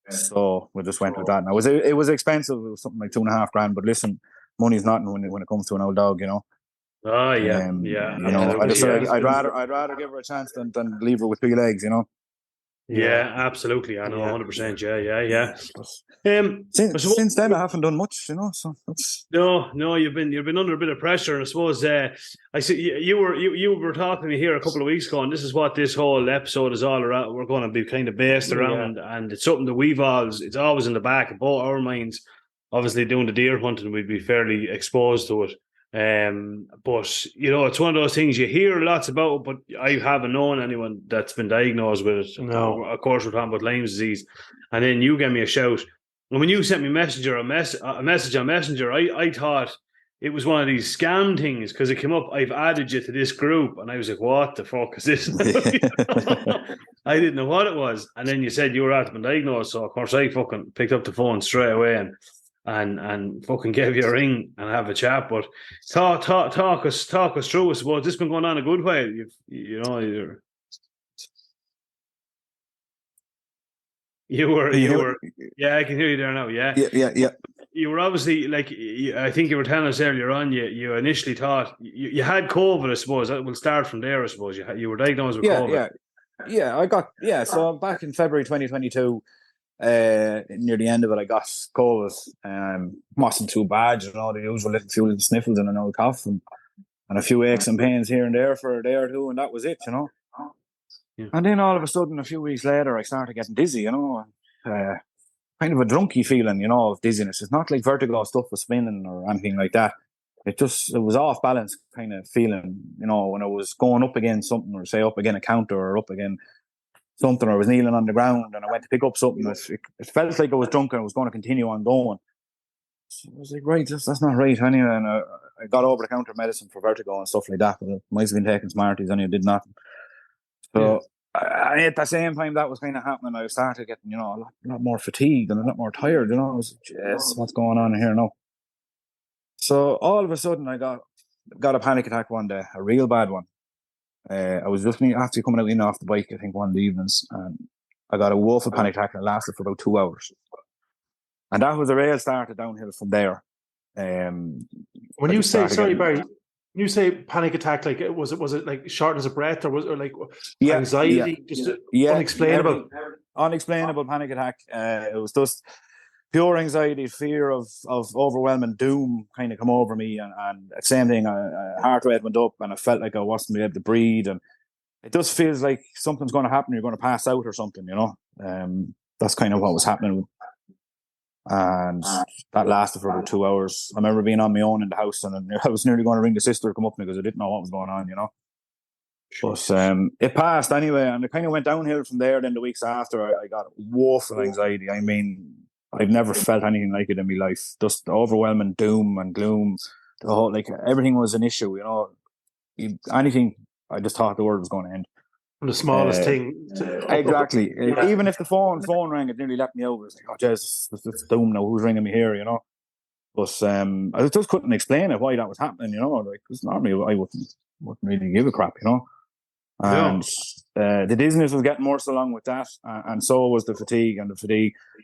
So we just went with that. Now it was expensive. It was something like $2,500. But listen, money's nothing when it comes to an old dog, Oh yeah, I'd rather give her a chance than leave her with 3 legs, Yeah, absolutely. I know, 100%. Yeah. Since then, I haven't done much, So that's no. You've been under a bit of pressure, and I suppose I see you were talking to me here a couple of weeks ago, and this is what this whole episode is all around. We're going to be kind of based around, and it's something that it's always in the back of both our minds. Obviously, doing the deer hunting, we'd be fairly exposed to it. But it's one of those things you hear lots about, but I haven't known anyone that's been diagnosed with it. No. Of course, we're talking about Lyme disease, and then you gave me a shout. And when you sent me a message on Messenger, I thought it was one of these scam things because it came up. I've added you to this group, and I was like, "What the fuck is this?" I didn't know what it was, and then you said you were been diagnosed. So of course, I fucking picked up the phone straight away and fucking gave you a ring and have a chat. But talk us through. I suppose this has been going on a good while. You were. Yeah, I can hear you there now. Yeah. You were obviously I think you were telling us earlier on. You initially thought you had COVID. I suppose that will start from there. I suppose you were diagnosed with COVID. I got So back in February 2022. Near the end of it, I got COVID. Wasn't too bad, the usual few little sniffles and an old cough and a few aches and pains here and there for a day or two, and that was it, Yeah. And then all of a sudden, a few weeks later, I started getting dizzy, kind of a drunky feeling, of dizziness. It's not like vertigo stuff with spinning or anything like that. it was off balance kind of feeling, you know, when I was going up against something, or say up against a counter, or up against something, or I was kneeling on the ground and I went to pick up something. It felt like I was drunk and I was going to continue on going. So I was like, right, that's not right anyway. And I got over the counter medicine for vertigo and stuff like that, but I might have been taking Smarties and I did nothing. So at the same time that was kind of happening, I started getting, you know, a lot more fatigued and a lot more tired. You know, I was like, yes, what's going on here now? So all of a sudden I got a panic attack one day, a real bad one. I was just after coming out in off the bike, I think one of the evenings, and I got a woeful panic attack and it lasted for about 2 hours. And that was a real start of downhill from there. When you say, sorry, Barry, when you say panic attack, like was it like shortness of breath, or was it like anxiety? Unexplainable. Unexplainable panic attack. It was just pure anxiety, fear of overwhelming doom kind of come over me, and same thing. Heart rate went up, and I felt like I wasn't able to breathe, and it just feels like something's going to happen. You're going to pass out or something, you know. That's kind of what was happening. And that lasted for about 2 hours. I remember being on my own in the house, and I was nearly going to ring the sister to come up because I didn't know what was going on, you know. But it passed anyway, and it kind of went downhill from there. Then the weeks after, I got woeful anxiety. I mean, I've never felt anything like it in my life. Just overwhelming doom and gloom. The whole, like, everything was an issue, you know. Anything, I just thought the world was going to end. From the smallest thing. Exactly. Even if the phone rang, it nearly let me out. I was like, oh, Jesus, it's doom now. Who's ringing me here, you know? But I just couldn't explain it, why that was happening, you know? Like, because normally I wouldn't really give a crap, you know? And the dizziness was getting worse along with that, and so was the fatigue. And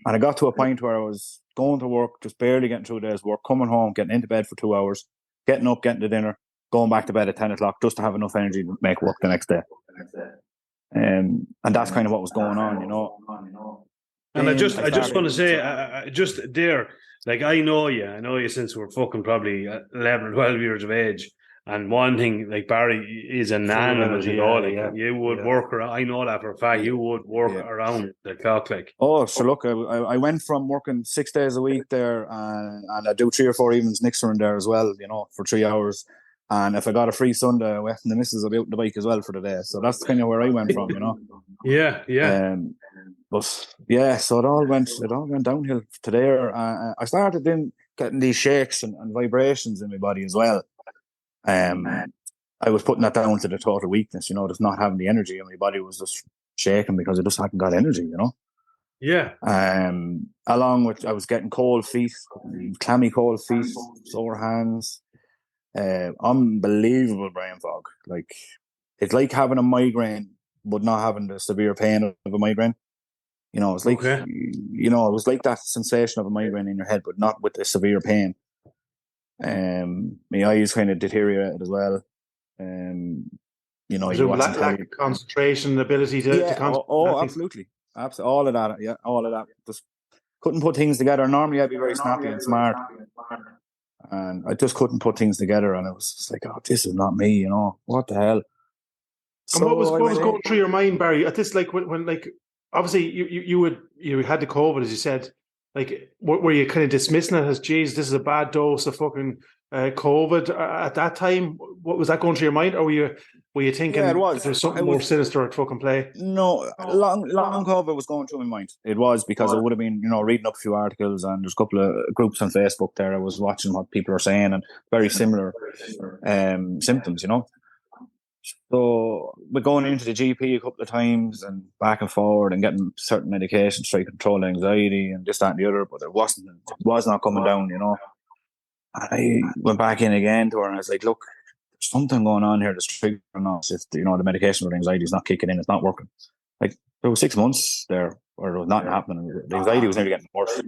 I got to a point where I was going to work, just barely getting through a day's work, coming home, getting into bed for 2 hours, getting up, getting to dinner, going back to bed at 10 o'clock just to have enough energy to make work the next day. And that's kind of what was going on, you know. And I just want to say, just there, like, I know you since we're fucking probably 11 or 12 years of age. And one thing, like, Barry is an animal, you would work around. I know that for a fact. You would work around the clock, like. Oh, so look, I went from working 6 days a week there, and I do 3 or 4 evenings Nixon there as well, you know, for 3 hours. And if I got a free Sunday away from the missus, I'll be out on the bike as well for the day. So that's kind of where I went from, you know. Yeah. But yeah, so it all went downhill to there. I started then getting these shakes and vibrations in my body as well. I was putting that down to the total weakness, you know, just not having the energy, and my body was just shaking because I just hadn't got energy, you know. Yeah. Along with, I was getting cold feet, clammy cold feet, sore hands, unbelievable brain fog. Like, it's like having a migraine but not having the severe pain of a migraine. You know, it's like you know, it was like that sensation of a migraine in your head, but not with the severe pain. My eyes kind of deteriorated as well. You know, you lack of concentration, ability to concentrate. Absolutely, all of that. Yeah, all of that. Just couldn't put things together. Normally, I'd be very snappy and smart, and I just couldn't put things together. And it was just like, oh, this is not me. You know, what the hell? And what was going through your mind, Barry, at this, like, when like, obviously you had the COVID, as you said. Like, were you kind of dismissing it as, geez, this is a bad dose of fucking COVID at that time? What was that going through your mind, or were you thinking there's something more sinister at fucking play? No, long COVID was going through my mind. It was, because I would have been, you know, reading up a few articles, and there's a couple of groups on Facebook there. I was watching what people are saying, and very similar symptoms, you know. So we're going into the GP a couple of times and back and forward and getting certain medications to try to control anxiety and this, that, and the other, but it was not coming down, you know. And I went back in again to her and I was like, look, there's something going on here that's triggering us. If, you know, the medication for anxiety is not kicking in, it's not working. Like, there was 6 months there where there was nothing happening. The anxiety was nearly getting worse.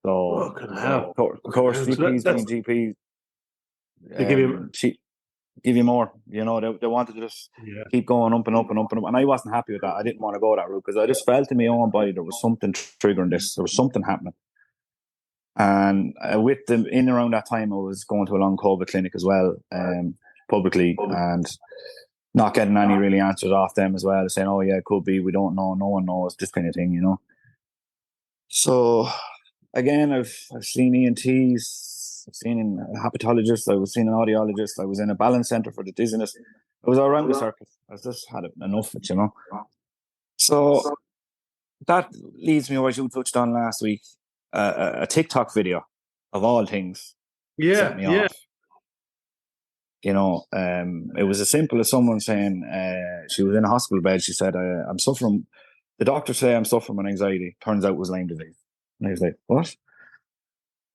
So, of course, GPs, they give you... give you more, you know. They wanted to just keep going up and up and up and up, and I wasn't happy with that. I didn't want to go that route because I just felt in my own body there was something triggering this. There was something happening, and with them in around that time, I was going to a long COVID clinic as well, publicly, and not getting any really answers off them as well, saying, "Oh yeah, it could be. We don't know. No one knows." This kind of thing, you know. So again, I've seen ENTs. I've seen a hepatologist, I was seeing an audiologist, I was in a balance centre for the dizziness. I was all around the circuit. I just had enough of it, you know. So that leads me what you touched on last week, a TikTok video of all things set me off. You know, it was as simple as someone saying she was in a hospital bed. She said, I'm suffering, the doctors say I'm suffering with anxiety. Turns out it was Lyme disease. And I was like, what?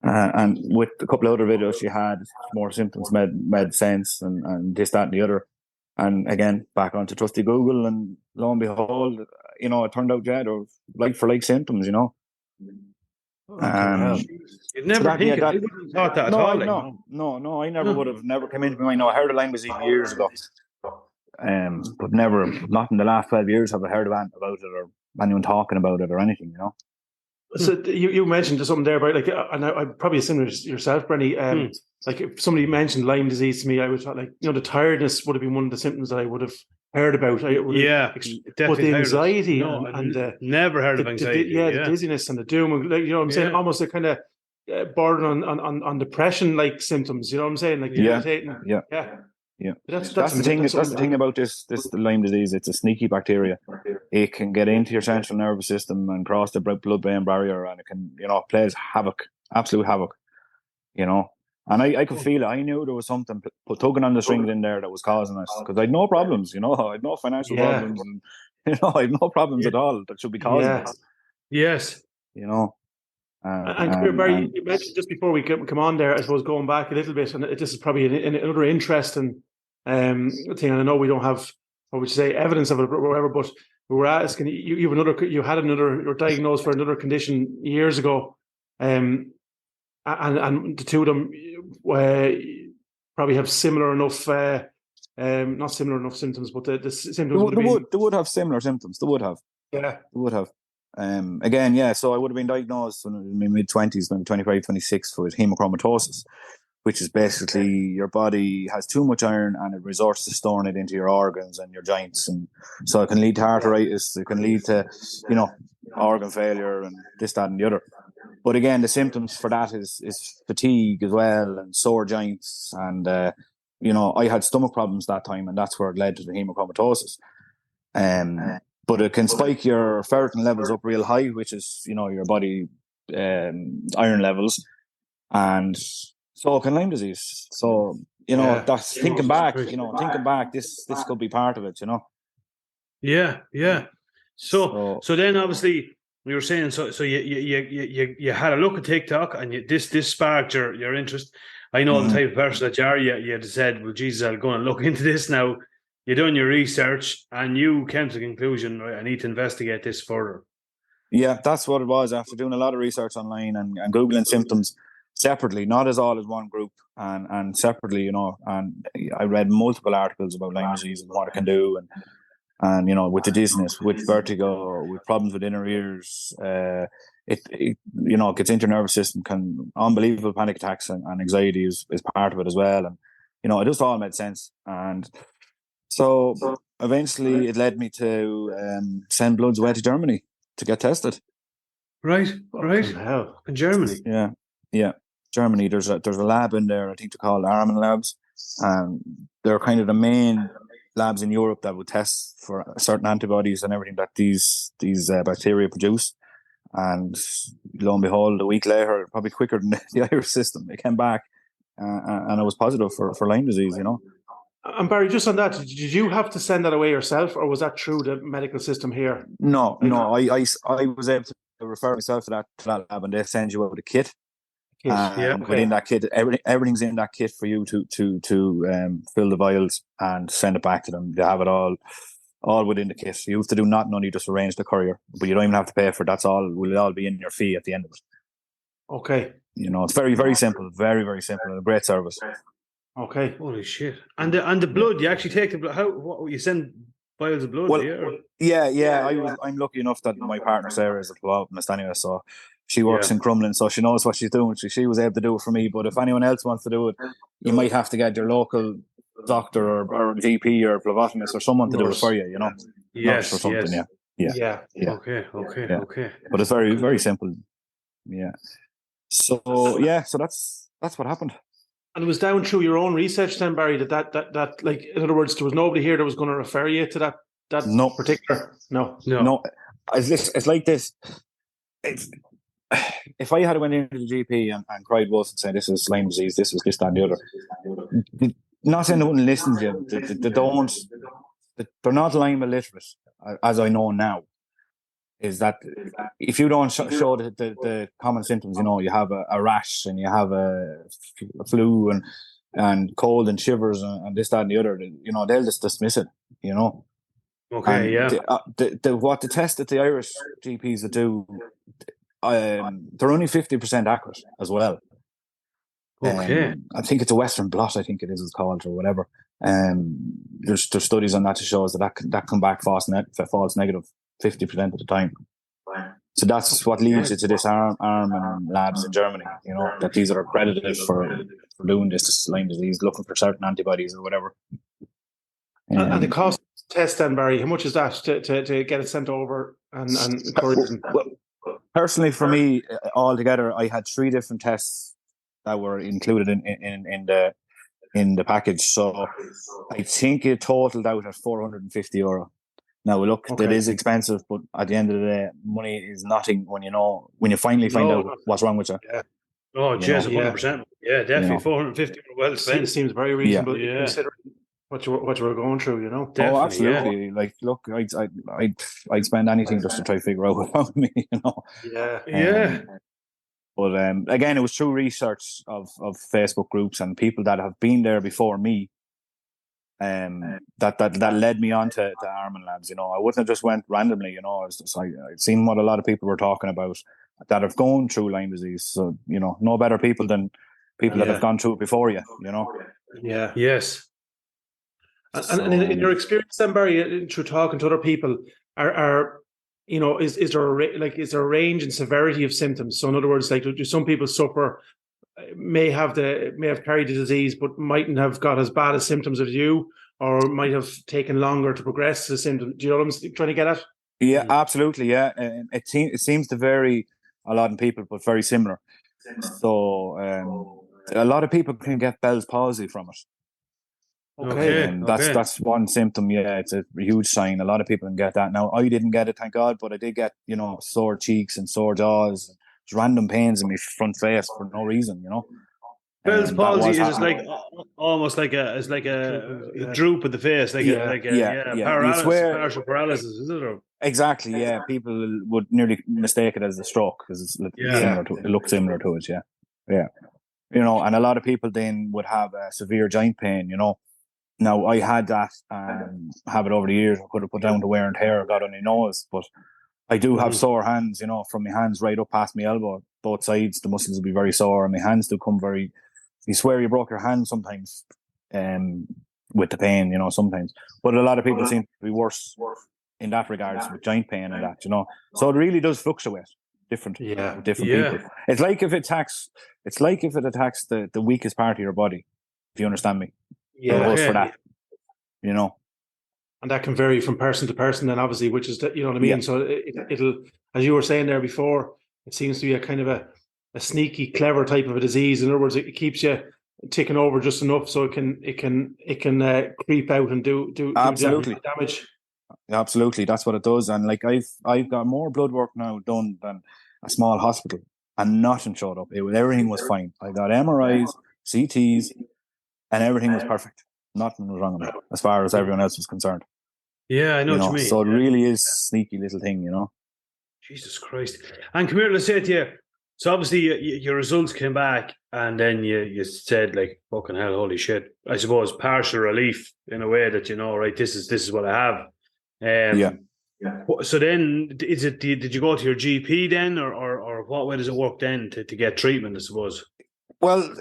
And with a couple of other videos she had, more symptoms made sense, and this, that and the other. And again, back onto trusty Google, and lo and behold, you know, it turned out, yeah, there were like for like symptoms, you know. You'd never I wouldn't have thought that at all. No, I never would have, never came into my mind. I heard of Lyme disease years ago, but never, not in the last 12 years have I heard about it or anyone talking about it or anything, you know. So you mentioned something there about, like, and I probably similar to yourself, Brenny. Like, if somebody mentioned Lyme disease to me, I would thought, like, you know, the tiredness would have been one of the symptoms that I would have heard about. But the anxiety and the never heard of anxiety. The dizziness and the doom, like, you know what I'm saying, almost a kind of bordering on depression like symptoms. You know what I'm saying, like irritating. Yeah. That's the thing. That's the thing about this Lyme disease. It's a sneaky bacteria. It can get into your central nervous system and cross the blood-brain barrier, and it can, you know, plays havoc, absolute havoc. You know, and I could feel it. I knew there was something tugging on the strings in there that was causing us, because I had no problems. You know, I had no financial problems, and, you know, I had no problems at all that should be causing this. Yes. You know. And Barry, you mentioned just before we come on there, I suppose, going back a little bit, and this is probably another interesting thing. And I know we don't have, what would you say, evidence of it or whatever, but we were asking you were diagnosed for another condition years ago, and the two of them probably have similar enough, not similar enough symptoms, but the symptoms they would have similar symptoms. They would have. Again, yeah. So I would have been diagnosed in my mid-20s, maybe 25, 26, with hemochromatosis, which is basically your body has too much iron and it resorts to storing it into your organs and your joints, and so it can lead to arthritis. It can lead to, you know, organ failure and this, that, and the other. But again, the symptoms for that is fatigue as well, and sore joints, and you know, I had stomach problems that time, and that's where it led to the hemochromatosis. But it can spike your ferritin levels up real high, which is, you know, your body iron levels, and so can Lyme disease. So, you know, that's thinking back. This could be part of it. You know. Yeah. So then, obviously, we were saying, so you had a look at TikTok, and this sparked your interest. I know the type of person that you are. You had said, well, Jesus, I'll go and look into this now. You done your research and you came to the conclusion, right, I need to investigate this further. Yeah, that's what it was. After doing a lot of research online and Googling symptoms separately, not as all as one group, and separately, you know, and I read multiple articles about Lyme disease and what it can do, and you know, with the dizziness, with vertigo, with problems with inner ears, it you know, gets into your nervous system, can unbelievable panic attacks, and anxiety is part of it as well, and you know, it just all made sense. And so eventually it led me to send bloods away to Germany to get tested. Right. In Germany. Yeah. Germany. There's a lab in there, I think they're called Armin labs, and they're kind of the main labs in Europe that would test for certain antibodies and everything that these bacteria produce. And lo and behold, a week later, probably quicker than the Irish system, it came back and it was positive for Lyme disease, you know. And Barry, just on that, did you have to send that away yourself, or was that through the medical system here? No. I was able to refer myself to that lab, and they send you out a kit. Within that kit, everything's in that kit for you to fill the vials and send it back to them. They have it all within the kit. You have to do nothing, only just arrange the courier, but you don't even have to pay for it. That's all. Will all be in your fee at the end of it. Okay. You know, it's very, very simple. Very, very simple, and a great service. Okay. Holy shit! And the blood, you actually take the blood. What you send vials of blood? I'm lucky enough that my partner Sarah is a phlebotomist anyway, so she works in Crumlin, so she knows what she's doing. She was able to do it for me. But if anyone else wants to do it, you might have to get your local doctor or GP or phlebotomist or someone to do it for you. You know, yes, or something. Yeah. Okay. But it's very, very simple. Yeah. So that's that's what happened. And it was down through your own research then, Barry, that like, in other words, there was nobody here that was going to refer you to that No. particular. No. It's like this. If I had went into the GP and cried wolf and said, this is Lyme disease, this is this, that, and the other, not saying they wouldn't listen to you, they're not Lyme illiterate, as I know now. Is that if you don't show the common symptoms, you have a rash and you have a flu and cold and shivers and this, that, and the other, they'll just dismiss it, Okay, and what the test that the Irish GPs that do, they're only 50% accurate as well. Okay. I think it's a Western blot, I think it's called, or whatever. There's studies on that to show us that come back false negative 50% of the time. So that's what leads you to this Arm labs in Germany, that these are accredited for doing this Lyme disease, looking for certain antibodies or whatever. And the cost test then, Barry, how much is that to get it sent over and well, personally, for me, altogether, I had 3 different tests that were included in the package. So I think it totaled out at €450. Now look, That is expensive, but at the end of the day, money is nothing when you finally find out what's wrong with you. Yeah. Oh, cheers, 100%. Yeah, definitely 450. Well spent. Seems very reasonable, considering what you were going through, Definitely, oh, absolutely. Yeah. Like, look, I'd spend anything just to try to figure out what about me, Yeah. But again, it was through research of Facebook groups and people that have been there before me. That led me on to Armin Labs. I wouldn't have just went randomly. I'd seen what a lot of people were talking about that have gone through Lyme disease. So no better people than people that have gone through it before you. Yeah. Yes. And in your experience, then, Barry, through talking to other people, is there a range in severity of symptoms? So in other words, like, do some people suffer, may have carried the disease, but mightn't have got as bad as symptoms as you, or might have taken longer to progress to the symptoms? Do you know what I'm trying to get at? Yeah, absolutely. Yeah, it seems to vary a lot in people, but very similar. So a lot of people can get Bell's palsy from it. Okay. That's one symptom. Yeah, it's a huge sign. A lot of people can get that. Now, I didn't get it, thank God, but I did get sore cheeks and sore jaws, random pains in my front face for no reason. Bell's palsy is just like almost like a droop of the face, paralysis, partial paralysis, is it? Or? Exactly. Yeah, people would nearly mistake it as a stroke because it looks similar to it. Yeah. And a lot of people then would have severe joint pain. Now, I had that have it over the years. I could have put down the wear and tear, got on my nose, but I do have sore hands, from my hands right up past my elbow, both sides. The muscles will be very sore, and my hands do come you swear you broke your hand sometimes with the pain, sometimes. But a lot of people seem to be worse in that regards with joint pain and that, So it really does fluctuate different people. It's like if it attacks the weakest part of your body, if you understand me. Yeah. It goes for that. And that can vary from person to person, then obviously, which is you know what I mean. Yeah. So it'll, as you were saying there before, it seems to be a kind of a sneaky, clever type of a disease. In other words, it keeps you ticking over just enough so it can creep out and do absolutely damage. Absolutely, that's what it does. And like I've got more blood work now done than a small hospital, and nothing showed up. Everything was fine. I got MRIs, CTs, and everything was perfect. Nothing was wrong with me as far as everyone else was concerned. Yeah, I know what you mean. So it really is a sneaky little thing, Jesus Christ. And come here, let's say to you, so obviously your results came back and then you said, like, fucking hell, holy shit. I suppose partial relief in a way that, right, this is what I have. Yeah. So then, did you go to your GP then, or what way does it work then to get treatment, I suppose? Well,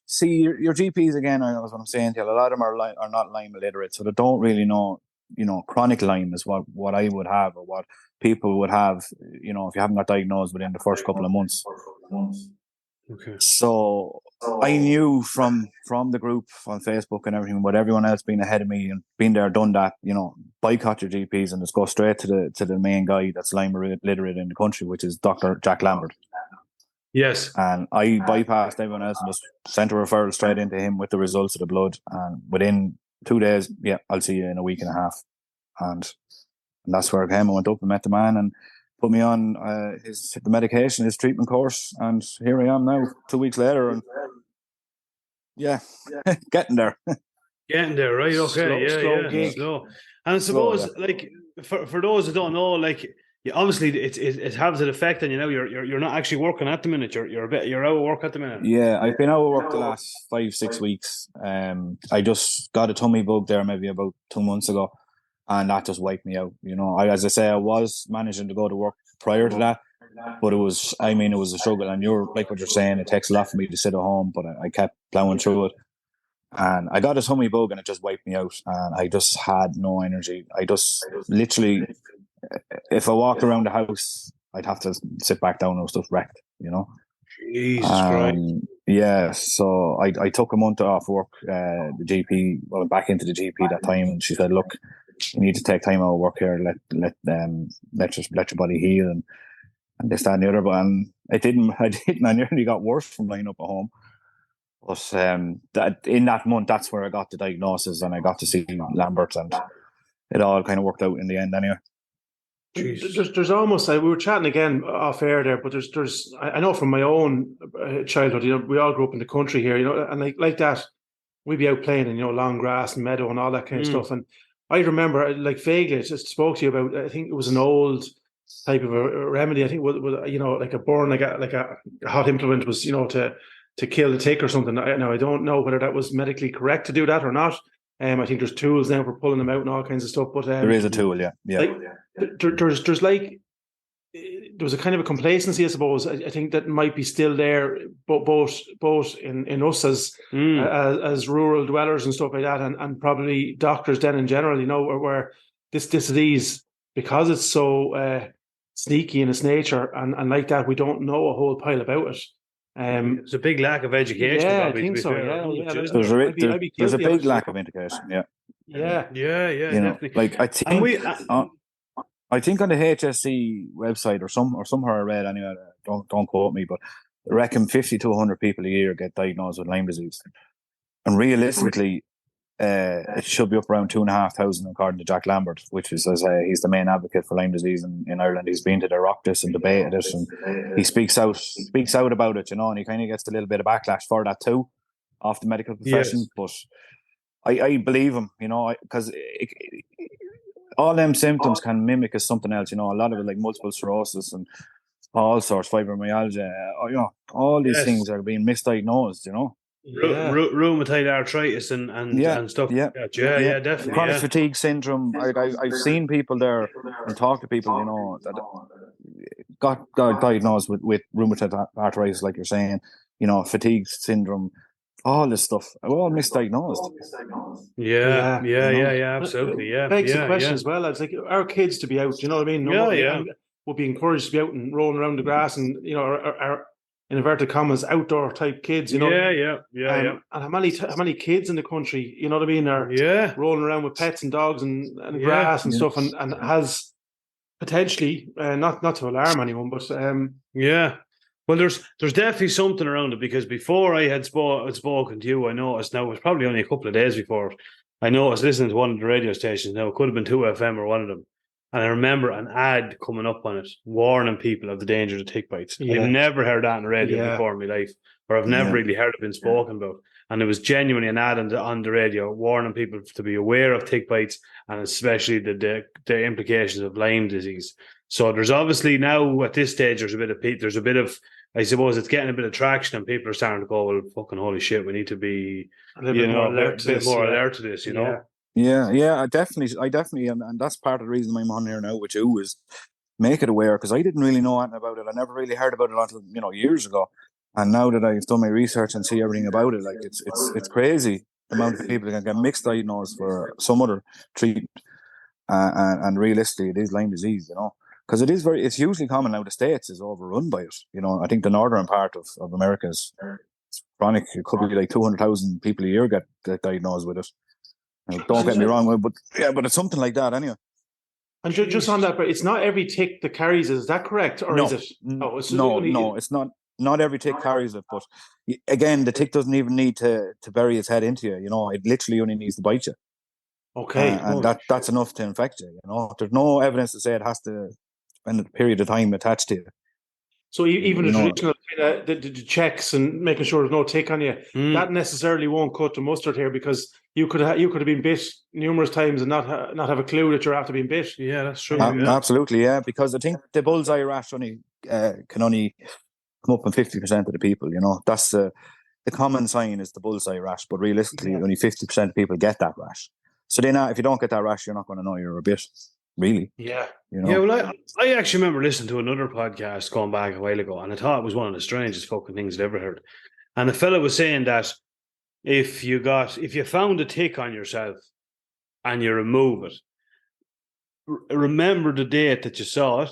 see, your GPs, again, that's what I'm saying to you, a lot of them are not Lyme illiterate, so they don't really know, chronic Lyme is what I would have, or what people would have, if you haven't got diagnosed within the first couple of months. Okay. So I knew from the group on Facebook and everything, but everyone else being ahead of me and been there, done that, boycott your GPs and just go straight to the main guy that's Lyme illiterate in the country, which is Dr. Jack Lambert. Yes. And I bypassed everyone else and just sent a referral straight into him with the results of the blood. And within 2 days, yeah, I'll see you in a week and a half. And that's where I came. I went up and met the man and put me on the medication, his treatment course. And here I am now, 2 weeks later. And yeah, getting there. Getting there, right? Okay, Slow gig. slow. And I suppose, Slow, like, for those who don't know, like, obviously it has an effect on you now. You're not actually working at the minute. You're out of work at the minute. Yeah, I've been out of work the last 5-6 weeks. I just got a tummy bug there maybe about 2 months ago, and that just wiped me out. You know, as I say, I was managing to go to work prior to that, but it was a struggle. And you're like what you're saying, it takes a lot for me to sit at home, but I kept plowing through it. And I got a tummy bug and it just wiped me out. And I just had no energy. I just literally, if I walked around the house, I'd have to sit back down and I was just wrecked, you know. Jesus Christ. Yeah, so I took a month off work. The GP, well, back into the GP that time, and she said, "Look, you need to take time out of work here. Let your body heal and this, that, and the other." But I didn't. I nearly got worse from lying up at home. But that in that month, that's where I got the diagnosis and I got to see Lambert, and it all kind of worked out in the end anyway. There's almost like we were chatting again off air there, but there's I know from my own childhood, you know, we all grew up in the country here, you know, and like that, we'd be out playing in, you know, long grass and meadow and all that kind of stuff. And I remember, like vaguely, I just spoke to you about, I think it was an old type of a remedy. I think with you know, like a burn, like a hot implement was, you know, to kill the tick or something. Now I don't know whether that was medically correct to do that or not. I think there's tools now for pulling them out and all kinds of stuff. But there is a tool, yeah. Like, there's like, there was a kind of a complacency, I suppose. I think that might be still there, but both in us as rural dwellers and stuff like that, and probably doctors then in general, you know, where this disease, because it's so sneaky in its nature and like that, we don't know a whole pile about it. There's a big lack of education. Yeah, probably, I think so. There's a big lack of education. Yeah. Yeah, you know, definitely. like I think, I think on the HSC website or somewhere I read anyway. Don't quote me, but I reckon 50 to 100 people a year get diagnosed with Lyme disease, and realistically, it should be up around 2,500 according to Jack Lambert, which is, as he's the main advocate for Lyme disease in Ireland. He's been to the Oireachtas and debated it, and he speaks out about it, you know, and he kind of gets a little bit of backlash for that too, off the medical profession. Yes. But I believe him, you know, because all them symptoms can mimic as something else, you know. A lot of it, like multiple sclerosis and all sorts, fibromyalgia, you know, all these things are being misdiagnosed, you know. Rheumatoid arthritis and stuff. Yeah, definitely. Chronic fatigue syndrome. I've seen people there and talked to people, you know, that got diagnosed with rheumatoid arthritis, like you're saying, you know, fatigue syndrome, all this stuff. We're all misdiagnosed. Yeah, absolutely. Yeah, begs the question as well. It's like our kids to be out. You know what I mean? We'll be encouraged to be out and rolling around the grass, and you know, our in inverted commas, outdoor type kids, you know. And how many kids in the country, you know what I mean, are rolling around with pets and dogs and grass and stuff, and has potentially not to alarm anyone, but well, there's definitely something around it, because before I had spoken to you, I noticed, now it was probably only a couple of days before, I noticed listening to one of the radio stations. Now it could have been 2FM or one of them. And I remember an ad coming up on it, warning people of the dangers of tick bites. I've never heard that on the radio before in my life, or I've never really heard it been spoken about. And it was genuinely an ad on the radio warning people to be aware of tick bites, and especially the implications of Lyme disease. So there's obviously now at this stage, there's a bit of, I suppose it's getting a bit of traction, and people are starting to go, well, fucking holy shit, we need to be a bit more alert to this, you know? Yeah, I definitely, and that's part of the reason I'm on here now with you, is make it aware, because I didn't really know anything about it. I never really heard about it until, you know, years ago. And now that I've done my research and see everything about it, like it's crazy the amount of people that can get mixed diagnosed for some other treatment, and realistically, it is Lyme disease, you know, because it's hugely common now. The States is overrun by it, you know. I think the northern part of America is chronic. It could be like 200,000 people a year get diagnosed with it. Don't get me wrong, but it's something like that anyway. And just on that, but it's not every tick that carries it. Is that correct, or is it? No, it's not. not every tick carries it, but again, the tick doesn't even need to bury its head into you. You know, it literally only needs to bite you. Okay. And that's enough to infect you. You know, there's no evidence to say it has to spend a period of time attached to you. So even the You know, traditional the checks and making sure there's no tick on you, that necessarily won't cut the mustard here, because you could have been bit numerous times and not have a clue that you're after being bit. Yeah, that's true. Absolutely, yeah. Because I think the bullseye rash can only come up in 50% of the people. You know, that's the common sign is the bullseye rash, but realistically, only 50% of people get that rash. So then, if you don't get that rash, you're not going to know you're a bit. Really? Yeah. You know? Yeah, well, I actually remember listening to another podcast going back a while ago, and I thought it was one of the strangest fucking things I'd ever heard. And the fella was saying that if you found a tick on yourself and you remove it, remember the date that you saw it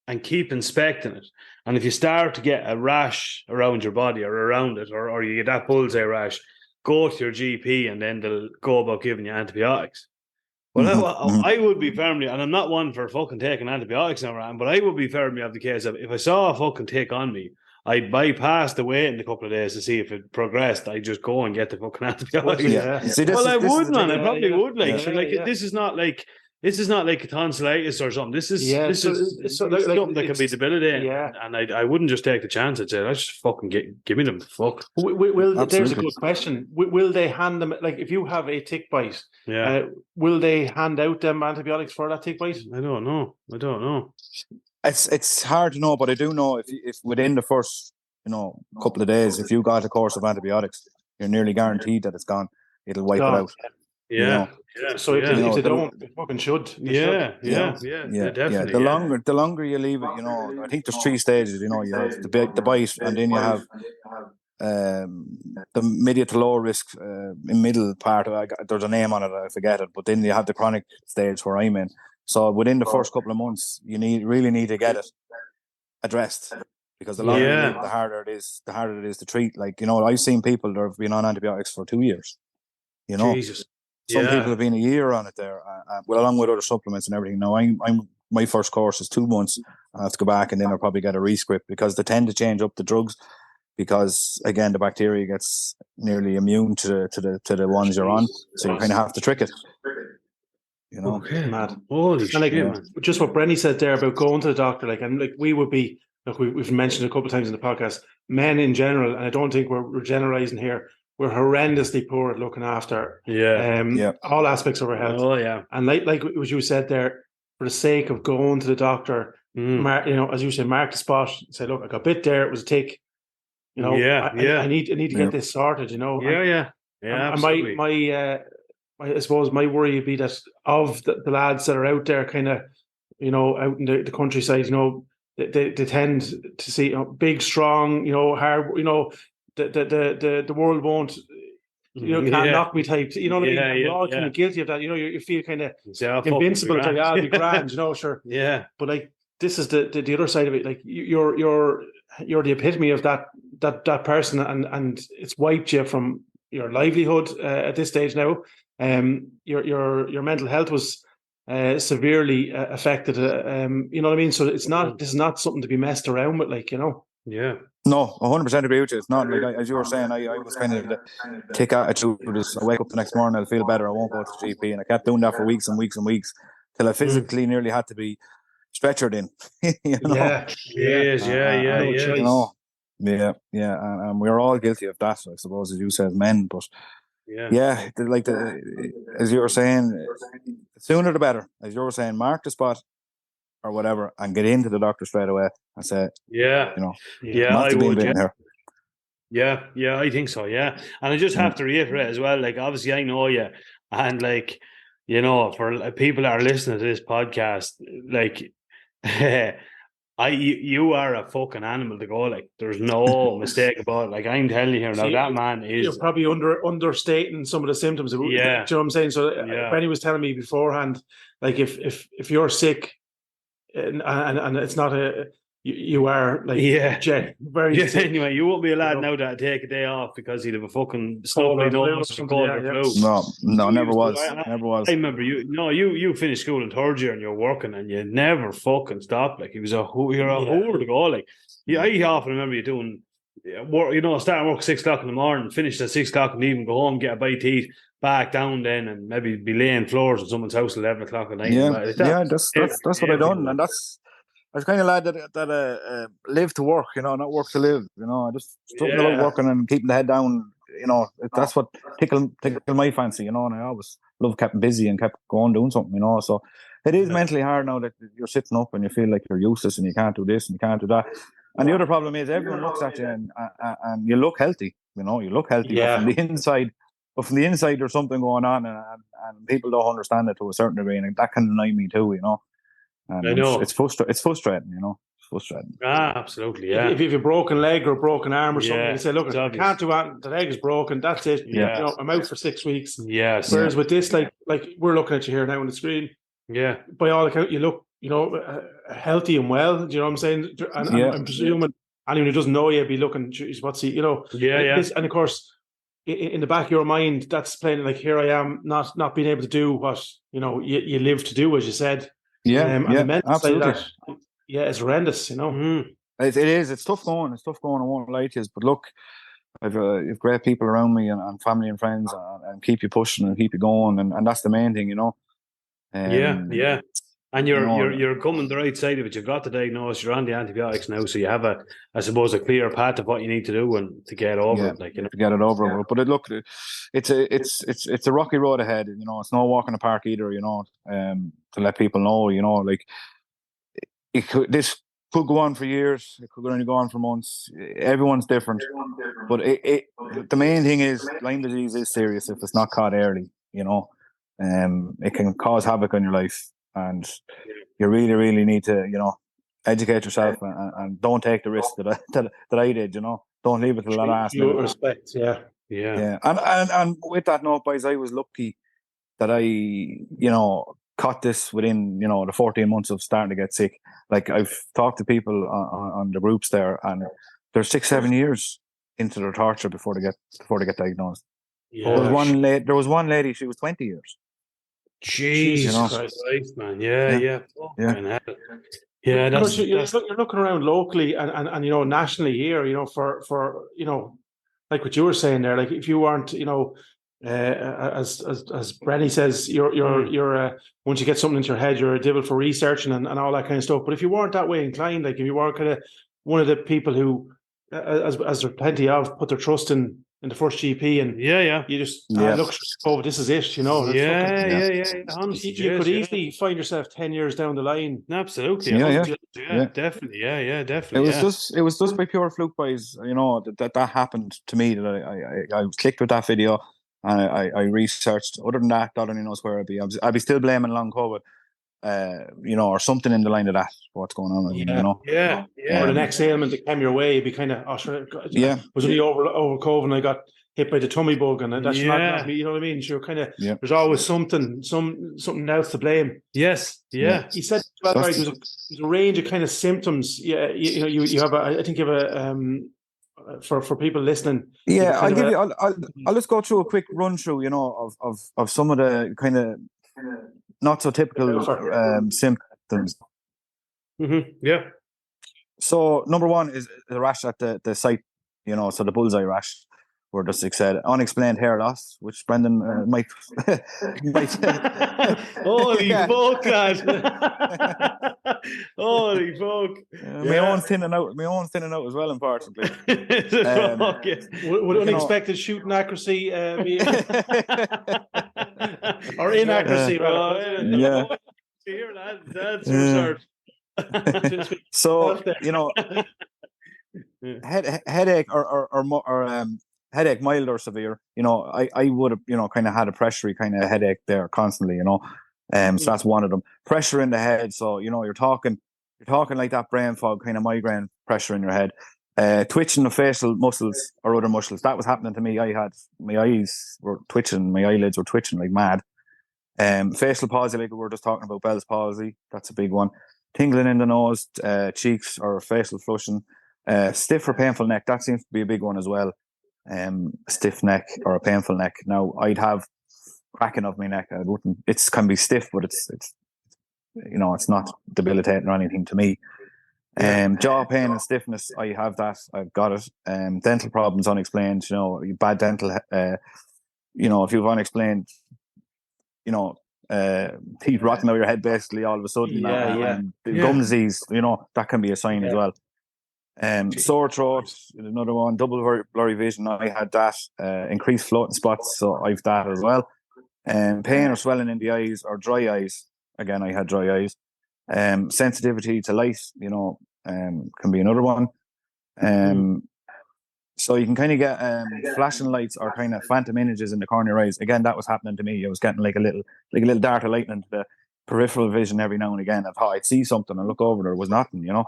and keep inspecting it. And if you start to get a rash around your body or around it, or you get that bullseye rash, go to your GP and then they'll go about giving you antibiotics. Well, I would be firmly, and I'm not one for fucking taking antibiotics now, but I would be firmly of the case of if I saw a fucking tick on me, I'd bypass the wait in a couple of days to see if it progressed. I'd just go and get the fucking antibiotics. Yeah. See, I would, man. I probably would. This is not like a tonsillitis or something. This is something that could be debilitating. Yeah. And I wouldn't just take the chance. I'd say, let's just fucking give me them. Fuck. There's a good question. Will they hand them, like if you have a tick bite, will they hand out them antibiotics for that tick bite? I don't know. It's hard to know, but I do know if within the first couple of days, if you got a course of antibiotics, you're nearly guaranteed that it's gone. It'll wipe it out. Yeah. So if they don't, they fucking should. Yeah, definitely. The longer you leave it, I think there's 3 stages. You have the bite, and then you have the medium to low risk in middle part of it. There's a name on it, I forget it, but then you have the chronic stage where I'm in. So within the first couple of months, you really need to get it addressed, because the longer you leave it, the harder it is to treat. Like, I've seen people that have been on antibiotics for 2 years. Jesus. Some people have been a year on it there, along with other supplements and everything. Now, my first course is 2 months. I have to go back, and then I'll probably get a rescript, because they tend to change up the drugs, because again, the bacteria gets nearly immune to the ones you're on, so you kind of have to trick it. Okay. Mad. Holy shit. Just what Brenny said there about going to the doctor, we would be, we've mentioned a couple of times in the podcast, men in general, and I don't think we're generalizing here, we're horrendously poor at looking after all aspects of our health. Oh yeah. And like what you said there, for the sake of going to the doctor, as you said, mark the spot, say, look, I got bit there, it was a tick. I need to get this sorted. Yeah. And I suppose my worry would be that of the lads that are out there, kind of, out in the countryside, they tend to see big, strong, hard, the world won't, can't knock me type. You know what I mean? We're all kind of guilty of that. You feel kind of invincible. I'll be grand. Sure. Yeah. But this is the other side of it. Like you're the epitome of that person, and it's wiped you from your livelihood at this stage now. Your mental health was severely affected. You know what I mean? So this is not something to be messed around with. Yeah. No, 100% agree with you. It's not like, as you were saying, I was kind of the tick attitude. I wake up the next morning, I'll feel better, I won't go to the GP. And I kept doing that for weeks and weeks and weeks, till I physically nearly had to be stretchered in. Yeah. And we're all guilty of that, I suppose, as you said, men. But as you were saying, the sooner the better. As you were saying, mark the spot or whatever, and get into the doctor straight away and say, I would. Yeah, I think so. Yeah, and I just have to reiterate as well. Like, obviously, I know you, and for people that are listening to this podcast, you are a fucking animal to go. Like, there's no mistake about it. Like, I'm telling you here now, that man is. You're probably understating some of the symptoms. Yeah, do you know what I'm saying? So Benny was telling me beforehand, like if you're sick. And it's not you are like very Yeah, sick. anyway, you won't be allowed You know? now to take a day off because he'd have a fucking Cold or snuffly flu or nose or something, cold yeah, or yeah. flu. No, You never used to- was. Never was. I remember you finished school in third year and you're working and you never fucking stopped. Like, you're a whore to go. Like, I often remember you doing work, starting work at 6 o'clock in the morning, finish at 6 o'clock in the evening, go home, get a bite to eat, back down then, and maybe be laying floors in someone's house at 11 o'clock at night. That's what I done, and that's. I was kind of lad that live to work, not work to live. I just something about working and keeping the head down. That's what tickled my fancy. And I always loved kept busy and kept going doing something. So it is mentally hard now that you're sitting up and you feel like you're useless and you can't do this and you can't do that. And the other problem is everyone looks at you and you look healthy. You look healthy, but from the inside. But from the inside, there's something going on, and people don't understand it to a certain degree, and that can annoy me too. And I know. it's frustrating. It's frustrating. It's frustrating. Absolutely, yeah. If you have a broken leg or a broken arm or something, you say, "Look, I obvious. can't do that. The leg is broken. That's it. Yeah. I'm out for 6 weeks." Yes. Whereas with this, like we're looking at you here now on the screen. Yeah. By all accounts, you look, healthy and well. Do you know what I'm saying? And I'm presuming anyone who doesn't know you be looking, geez, what's he? This, and of course, in the back of your mind, that's playing like, here I am, not being able to do what you live to do, as you said. And the mental side of that, it's horrendous. It is. It's tough going. I won't lie to you. But look, I've great people around me and family and friends, and keep you pushing and keep you going, and that's the main thing. Yeah. And you're coming the right side of it. You've got the diagnosis. You're on the antibiotics now, so you have a clear path of what you need to do and to get over it. To get it over. But it's a rocky road ahead. It's no walk in the park either. To let people know. This could go on for years. It could only go on for months. Everyone's different. But the main thing is Lyme disease is serious if it's not caught early. It can cause havoc on your life. And you really, really need to, educate yourself and don't take the risk that I did. Don't leave it to the last minute. Respect, yeah. And with that note, boys, I was lucky that I, caught this within, the 14 months of starting to get sick. Like, I've talked to people on the groups there, and they're 6-7 years into their torture before they get diagnosed. Yeah. There was one lady. She was 20 years. Jesus Christ, man! Yeah. That's you're looking around locally and nationally here. For like what you were saying there. Like, if you aren't, as Brenny says, you're once you get something into your head, you're a devil for researching and all that kind of stuff. But if you weren't that way inclined, like if you were kind of one of the people who, as there's plenty of, put their trust in the first GP, and you just look, this is it, Honestly, you could easily find yourself 10 years down the line. Absolutely, definitely, definitely. It was just by pure fluke, boys. That happened to me. That I clicked with that video, and I researched. Other than that, God only knows where I'd be still blaming long COVID. Or something in the line of that. What's going on? Or the next ailment that came your way, you'd be kind of, was only over COVID, and I got hit by the tummy bug, and that's not me. You know what I mean? So kind of, there's always something else to blame. Yes, yeah. He said there's a range of kind of symptoms. Yeah, you have I think you have a for people listening. Yeah, I'll just go through a quick run through, of some of the kind of not so typical symptoms. Mm-hmm. Yeah. So number one is the rash at the site, so the bullseye rash, where just said unexplained hair loss, which Brendan might. Holy fuck, lad! Holy fuck! My own thinning out as well, unfortunately. Would unexpected shooting accuracy be or inaccuracy? Here, that's absurd. So headache or headache, mild or severe. I would have kind of had a pressury kind of headache there constantly. So that's one of them. Pressure in the head. So you're talking like that brain fog kind of migraine pressure in your head. Twitching of facial muscles or other muscles. That was happening to me. My eyes were twitching, my eyelids were twitching like mad. Facial palsy, like we were just talking about, Bell's palsy, that's a big one. tingling in the nose, cheeks or facial flushing, stiff or painful neck. That seems to be a big one as well. Stiff neck or a painful neck. Now I'd have cracking of my neck. I wouldn't. It can be stiff, but it's it's not debilitating or anything to me. Jaw pain and stiffness, I have that. I've got it. Dental problems unexplained. Bad dental. If you've unexplained, teeth rotting out of your head basically all of a sudden. Gum disease. That can be a sign as well. Sore throat, another one. Double blurry vision. I had that. Increased floating spots, so I've that as well. Pain or swelling in the eyes or dry eyes. Again, I had dry eyes. Sensitivity to light, can be another one. So you can kind of get flashing lights or kind of phantom images in the corner of your eyes. Again, that was happening to me. I was getting like a little dart of lightning to the peripheral vision every now and again. I thought I'd see something and look over there. It was nothing, So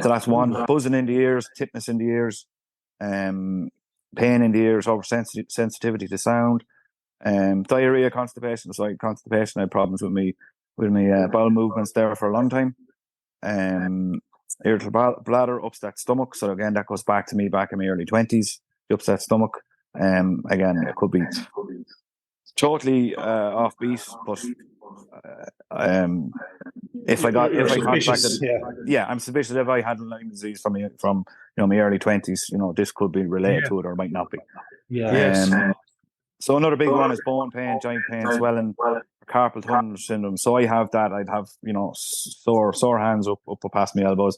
that's one. Buzzing in the ears, tickness in the ears, pain in the ears, sensitivity to sound. Diarrhea, constipation. So I had problems with me bowel movements there for a long time. Irritable bladder, upset stomach. So again, that goes back to me back in my early 20s. The upset stomach. Again, it could be totally offbeat, but if I contacted, I'm suspicious if I had Lyme disease from my early 20s. This could be related to it or might not be. So another big one is bone pain, joint pain, swelling, carpal tunnel syndrome. So I have that. I'd have sore hands up past my elbows,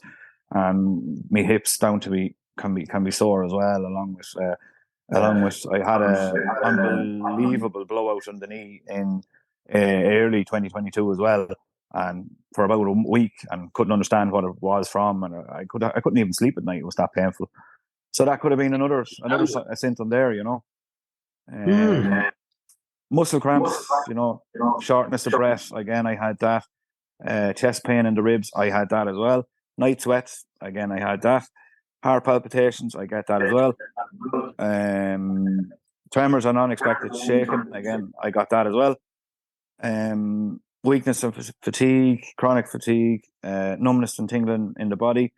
and my hips down to can be sore as well. Along with I had a unbelievable blowout on the knee in early 2022 as well, and for about a week, and couldn't understand what it was from, and I couldn't even sleep at night. It was that painful. So that could have been another symptom there, muscle cramps, shortness of breath. Again, I had that. Chest pain in the ribs, I had that as well. Night sweats, again, I had that. Heart palpitations, I get that as well. Tremors and unexpected shaking, again, I got that as well. Weakness and fatigue, chronic fatigue, numbness and tingling in the body.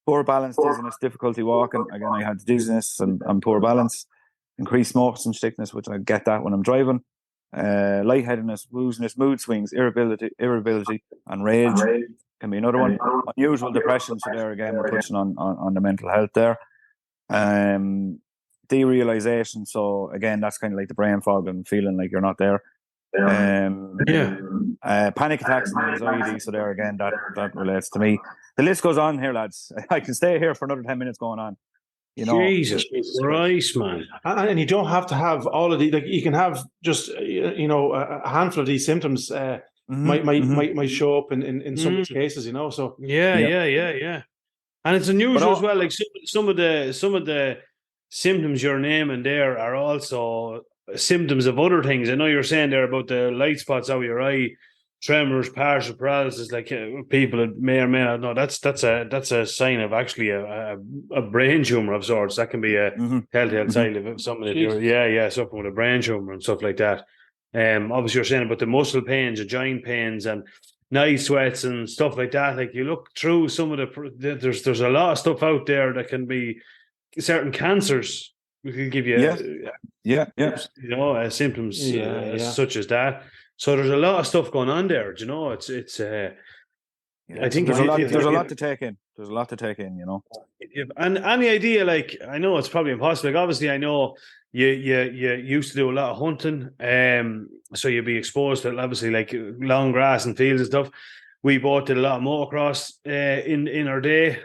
Poor balance, dizziness, difficulty walking. Again, I had dizziness and poor balance. Increased motion sickness, which I get that when I'm driving. Lightheadedness, wooziness, mood swings, irritability, and rage can be another one. Unusual depression, so there again we're touching on the mental health there. Derealization, so again that's kind of like the brain fog and feeling like you're not there. Panic attacks and anxiety, so there again that relates to me. The list goes on here, lads. I can stay here for another 10 minutes going on. Jesus Christ, man! And you don't have to have all of these. Like you can have just a handful of these symptoms might show up in some of these cases. So yeah. And it's unusual as well. Like some of the symptoms you're naming there are also symptoms of other things. I know you're saying there about the light spots out of your eye, tremors, partial paralysis. Like people that may or may not know, that's a sign of actually a brain tumor of sorts. That can be a telltale sign of something that you're suffering with a brain tumor and stuff like that. Obviously you're saying about the muscle pains, the joint pains, and night sweats and stuff like that. Like you look through some of there's a lot of stuff out there that can be certain cancers. We can give you symptoms such as that. So there's a lot of stuff going on there. It's I think there's a lot to take in. There's a lot to take in, And any idea, like I know it's probably impossible. Like obviously I know you used to do a lot of hunting, so you'd be exposed to obviously like long grass and fields and stuff. We both did a lot of motocross in our day,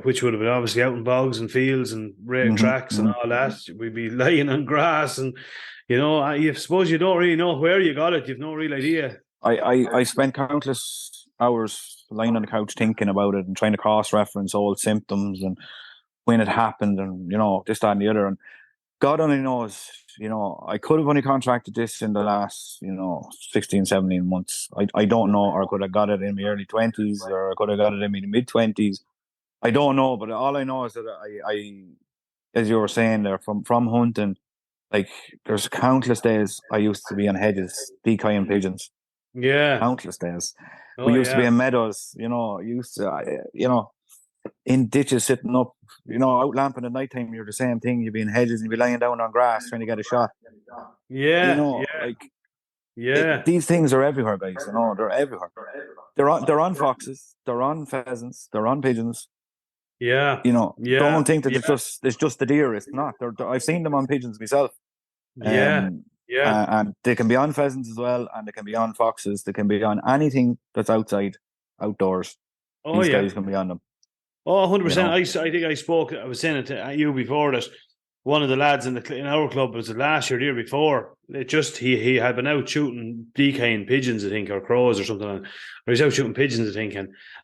which would have been obviously out in bogs and fields and tracks and all that. We'd be lying on grass and I suppose you don't really know where you got it. You've no real idea. I spent countless hours lying on the couch thinking about it and trying to cross-reference old symptoms and when it happened and this, that and the other, and God only knows, I could have only contracted this in the last 16, 17 months. I don't know, or I could have got it in my early 20s, or I could have got it in my mid-20s. I don't know, but all I know is that I as you were saying there, from hunting, like there's countless days I used to be on hedges decoying pigeons. Yeah, countless days. We used to be in meadows, in ditches sitting up, out lamping at night time. You're the same thing. You'd be in hedges and you'd be lying down on grass trying to get a shot. These things are everywhere, guys. They're everywhere. They're on foxes, they're on pheasants, they're on pigeons. Don't think that it's just the deer. It's not. I've seen them on pigeons myself. And they can be on pheasants as well, and they can be on foxes. They can be on anything that's outdoors. These guys can be on them. 100%. I think I was saying it to you before that one of the lads in our club, was it last year, the year before, he had been out shooting decaying pigeons, I think, or crows or something, or he was out shooting pigeons, I think,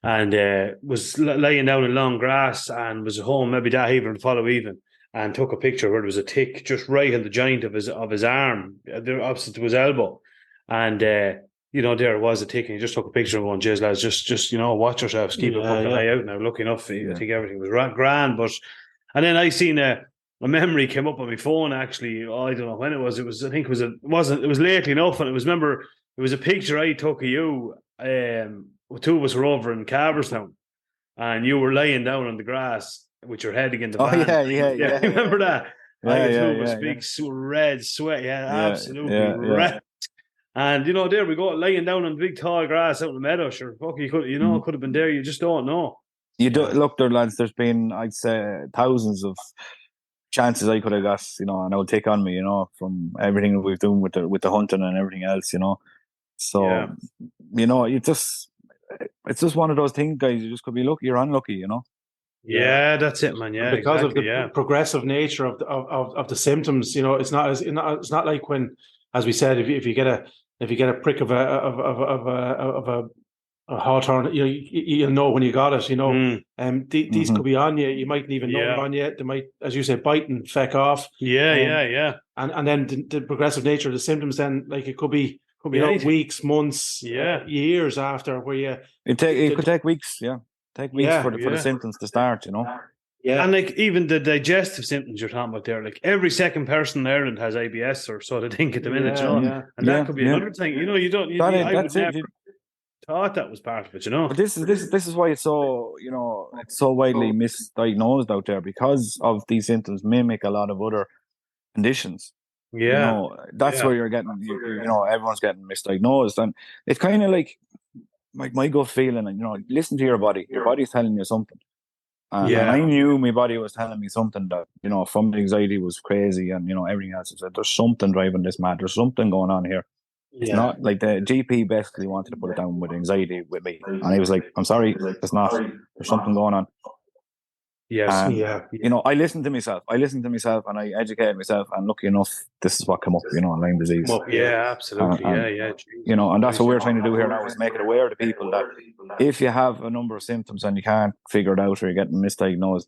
and was laying down in long grass and was home maybe that evening, the following evening, and took a picture where there was a tick just right in the joint of his arm, opposite to his elbow, and there was a tick, and he just took a picture of one. Jeez, lads, just watch yourselves, keep a fucking eye out now. Lucky enough, I think everything was grand, and then I seen a memory came up on my phone. Actually, I don't know when it was. It was lately enough, and it was a picture I took of you. Two of us were over in Caverstown, and you were laying down on the grass with your head against the fan. Yeah. Remember that? Big red sweat. Absolutely red. And there we go, laying down on big tall grass out in the meadow. Sure, fuck, you could have been there. You just don't know. You do look there, lads. There's been, I'd say, thousands of chances I could have got, and I would take on me, from everything that we've done with the hunting and everything else, So, it's just one of those things, guys. You just could be lucky or unlucky, Yeah, that's it, man. Yeah, because of the progressive nature of the symptoms, it's not like when, as we said, if you get a prick of a hawthorn, you'll know when you got it. These could be on you. You mightn't even know they're on you. They might, as you say, bite and feck off. And then the progressive nature of the symptoms, then like it could be weeks, months, years after where it could take weeks. Take weeks for the symptoms to start. Yeah, and like even the digestive symptoms you're talking about there, like every second person in Ireland has IBS or so they think at the minute, and that could be another thing. I would never thought that was part of it, But this is why it's so it's so widely misdiagnosed out there, because of these symptoms mimic a lot of other conditions. That's where you're getting everyone's getting misdiagnosed, and it's kind of like my gut feeling, and listen to your body. Your body's telling you something. And I knew my body was telling me something that, from the anxiety was crazy and, everything else. I said, there's something driving this mad. There's something going on here. It's not like the GP basically wanted to put it down with anxiety with me. And he was like, I'm sorry, it's not. There's something going on. Yes. And, I listened to myself. And I educated myself. And lucky enough, this is what came up, Lyme disease. Yeah, absolutely. And that's what we're trying to do here now, is make it aware to people that if you have a number of symptoms and you can't figure it out or you're getting misdiagnosed,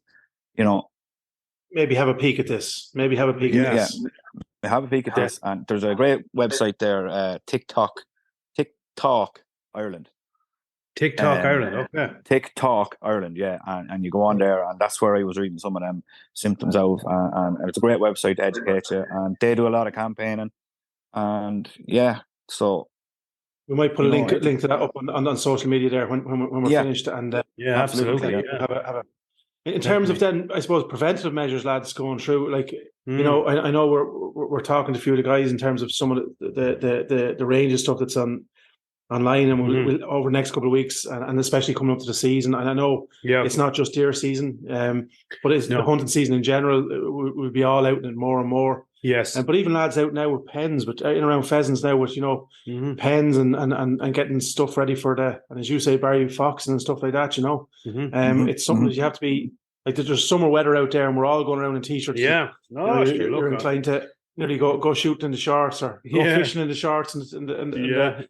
maybe have a peek at this. Have a peek at this. And there's a great website there, TikTok Ireland. TikTok Ireland, okay. TikTok Ireland, and you go on there, and that's where I was reading some of them symptoms out, and it's a great website to educate you, and they do a lot of campaigning, and so we might put a link to that up on social media there when we're finished, and absolutely. Have a in terms of then, I suppose, preventative measures, lads, going through, like I know we're talking to a few of the guys in terms of some of the range of stuff that's online, and we'll over the next couple of weeks, and especially coming up to the season. And I know it's not just deer season, but it's the hunting season in general. We'll be all out in it more and more. Yes, but even lads out now with pens, but in around pheasants now with pens and getting stuff ready for and as you say, Barry, foxing and stuff like that. It's something that you have to be like. There's summer weather out there, and we're all going around in t-shirts. You're inclined to nearly go shooting in the shorts or go fishing in the shorts and the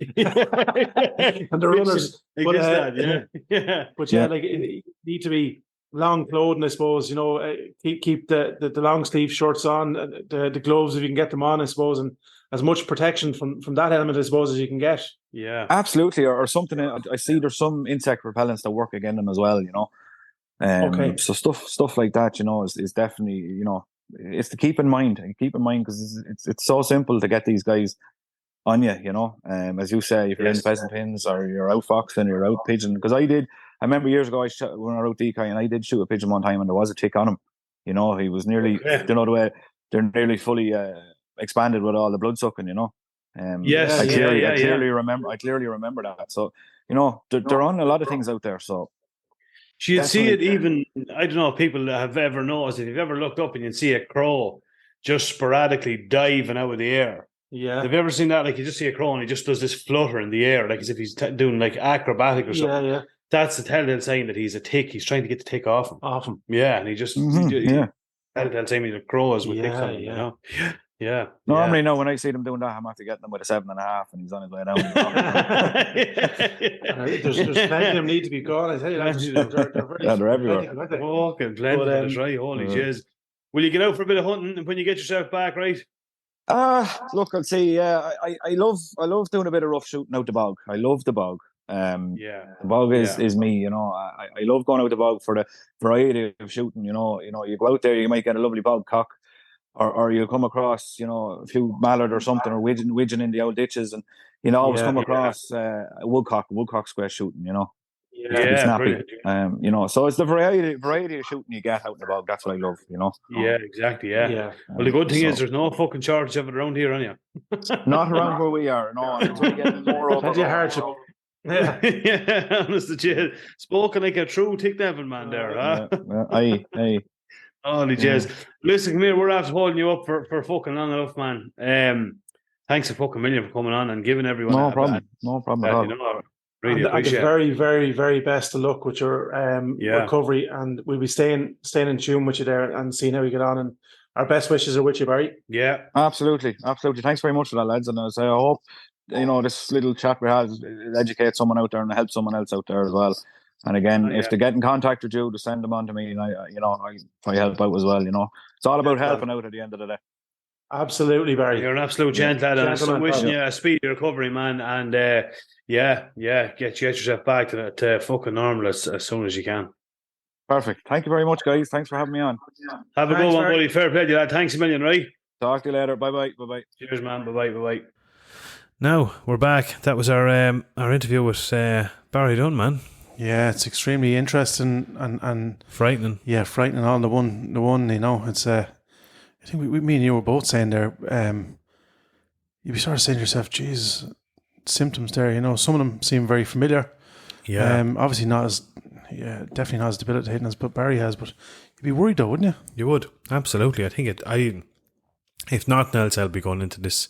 runners. But like it need to be long clothing, I suppose. Keep the long sleeve shirts on, the gloves if you can get them on, I suppose, and as much protection from that element, I suppose, as you can get. Yeah, absolutely, or something. I see there's some insect repellents that work against them as well. So stuff like that, is definitely it's to keep in mind because it's so simple to get these guys on you, you know. As you say, if you're in pheasant pins or you're out foxing or you're out pigeon, because I remember years ago when I wrote decoy, and I did shoot a pigeon one time, and there was a tick on him. You know, he was nearly, you know, the way they're nearly fully expanded with all the blood sucking. You know, I clearly remember that. So, you know, they're on a lot of things out there. So you'd see it even. I don't know if people have ever noticed. If you've ever looked up and you see a crow just sporadically diving out of the air. Yeah. Have you ever seen that? Like, you just see a crow and he just does this flutter in the air, like as if he's doing like acrobatic or something. Yeah. That's the telltale sign that he's a tick. He's trying to get the tick off him. Yeah, and he just telltale sign the crow is with ticks on him. You know. Yeah. Normally, no. When I see them doing that, I'm after getting them with a 7.5, and he's on his way down. There's plenty of them need to be gone. I tell you, they're everywhere. Fucking plenty. That's right. Holy jizz. Will you get out for a bit of hunting when you get yourself back, right? Look, I'll say, I love doing a bit of rough shooting out the bog. I love the bog. The bog is me, you know. I love going out the bog for the variety of shooting. You know, you go out there, you might get a lovely bog cock, or you come across, you know, a few mallard or something, or widgeon in the old ditches, and you know, always come across a woodcock square shooting. You know. Snappy. You know, so it's the variety of shooting you get out in the bog. That's what I love, you know. Yeah, exactly. Yeah. Well, the good thing is there's no fucking shortage of it around here, aren't you? Not around where we are. No, and it's only getting more over. Plenty of hardship. Yeah, honest to you, spoken like a true tick devil man there, huh? Aye. Holy jizz. Listen, come here. We're after holding you up for fucking long enough, man. Thanks a fucking million for coming on and giving everyone. No problem at all. You know, really and the very, very, very best of luck with your recovery, and we'll be staying in tune with you there and seeing how you get on. And our best wishes are with you, Barry. Yeah, absolutely. Thanks very much for that, lads. And as I hope, you know, this little chat we had educates someone out there and helps someone else out there as well. And again, if they get in contact with you, to send them on to me, and I help out as well. You know, it's all about helping out at the end of the day. Absolutely, Barry. You're an absolute gent lad, and I'm wishing you a speedy recovery, man. And get yourself back to fucking normal as soon as you can. Perfect. Thank you very much, guys. Thanks for having me on. Have a good one, buddy. Fair play to you, lad. Thanks a million, right? Talk to you later. Bye. Cheers, man. Bye. Now we're back. That was our interview with Barry Dunne, man. Yeah, it's extremely interesting and frightening. Yeah, frightening. All the one. You know, it's I think me and you were both saying there. You'd be sort of saying to yourself, "Jesus, symptoms there." You know, some of them seem very familiar. Yeah. Obviously not as, definitely not as debilitating as Barry has. But you'd be worried though, wouldn't you? You would, absolutely. I think if nothing else, I'll be going into this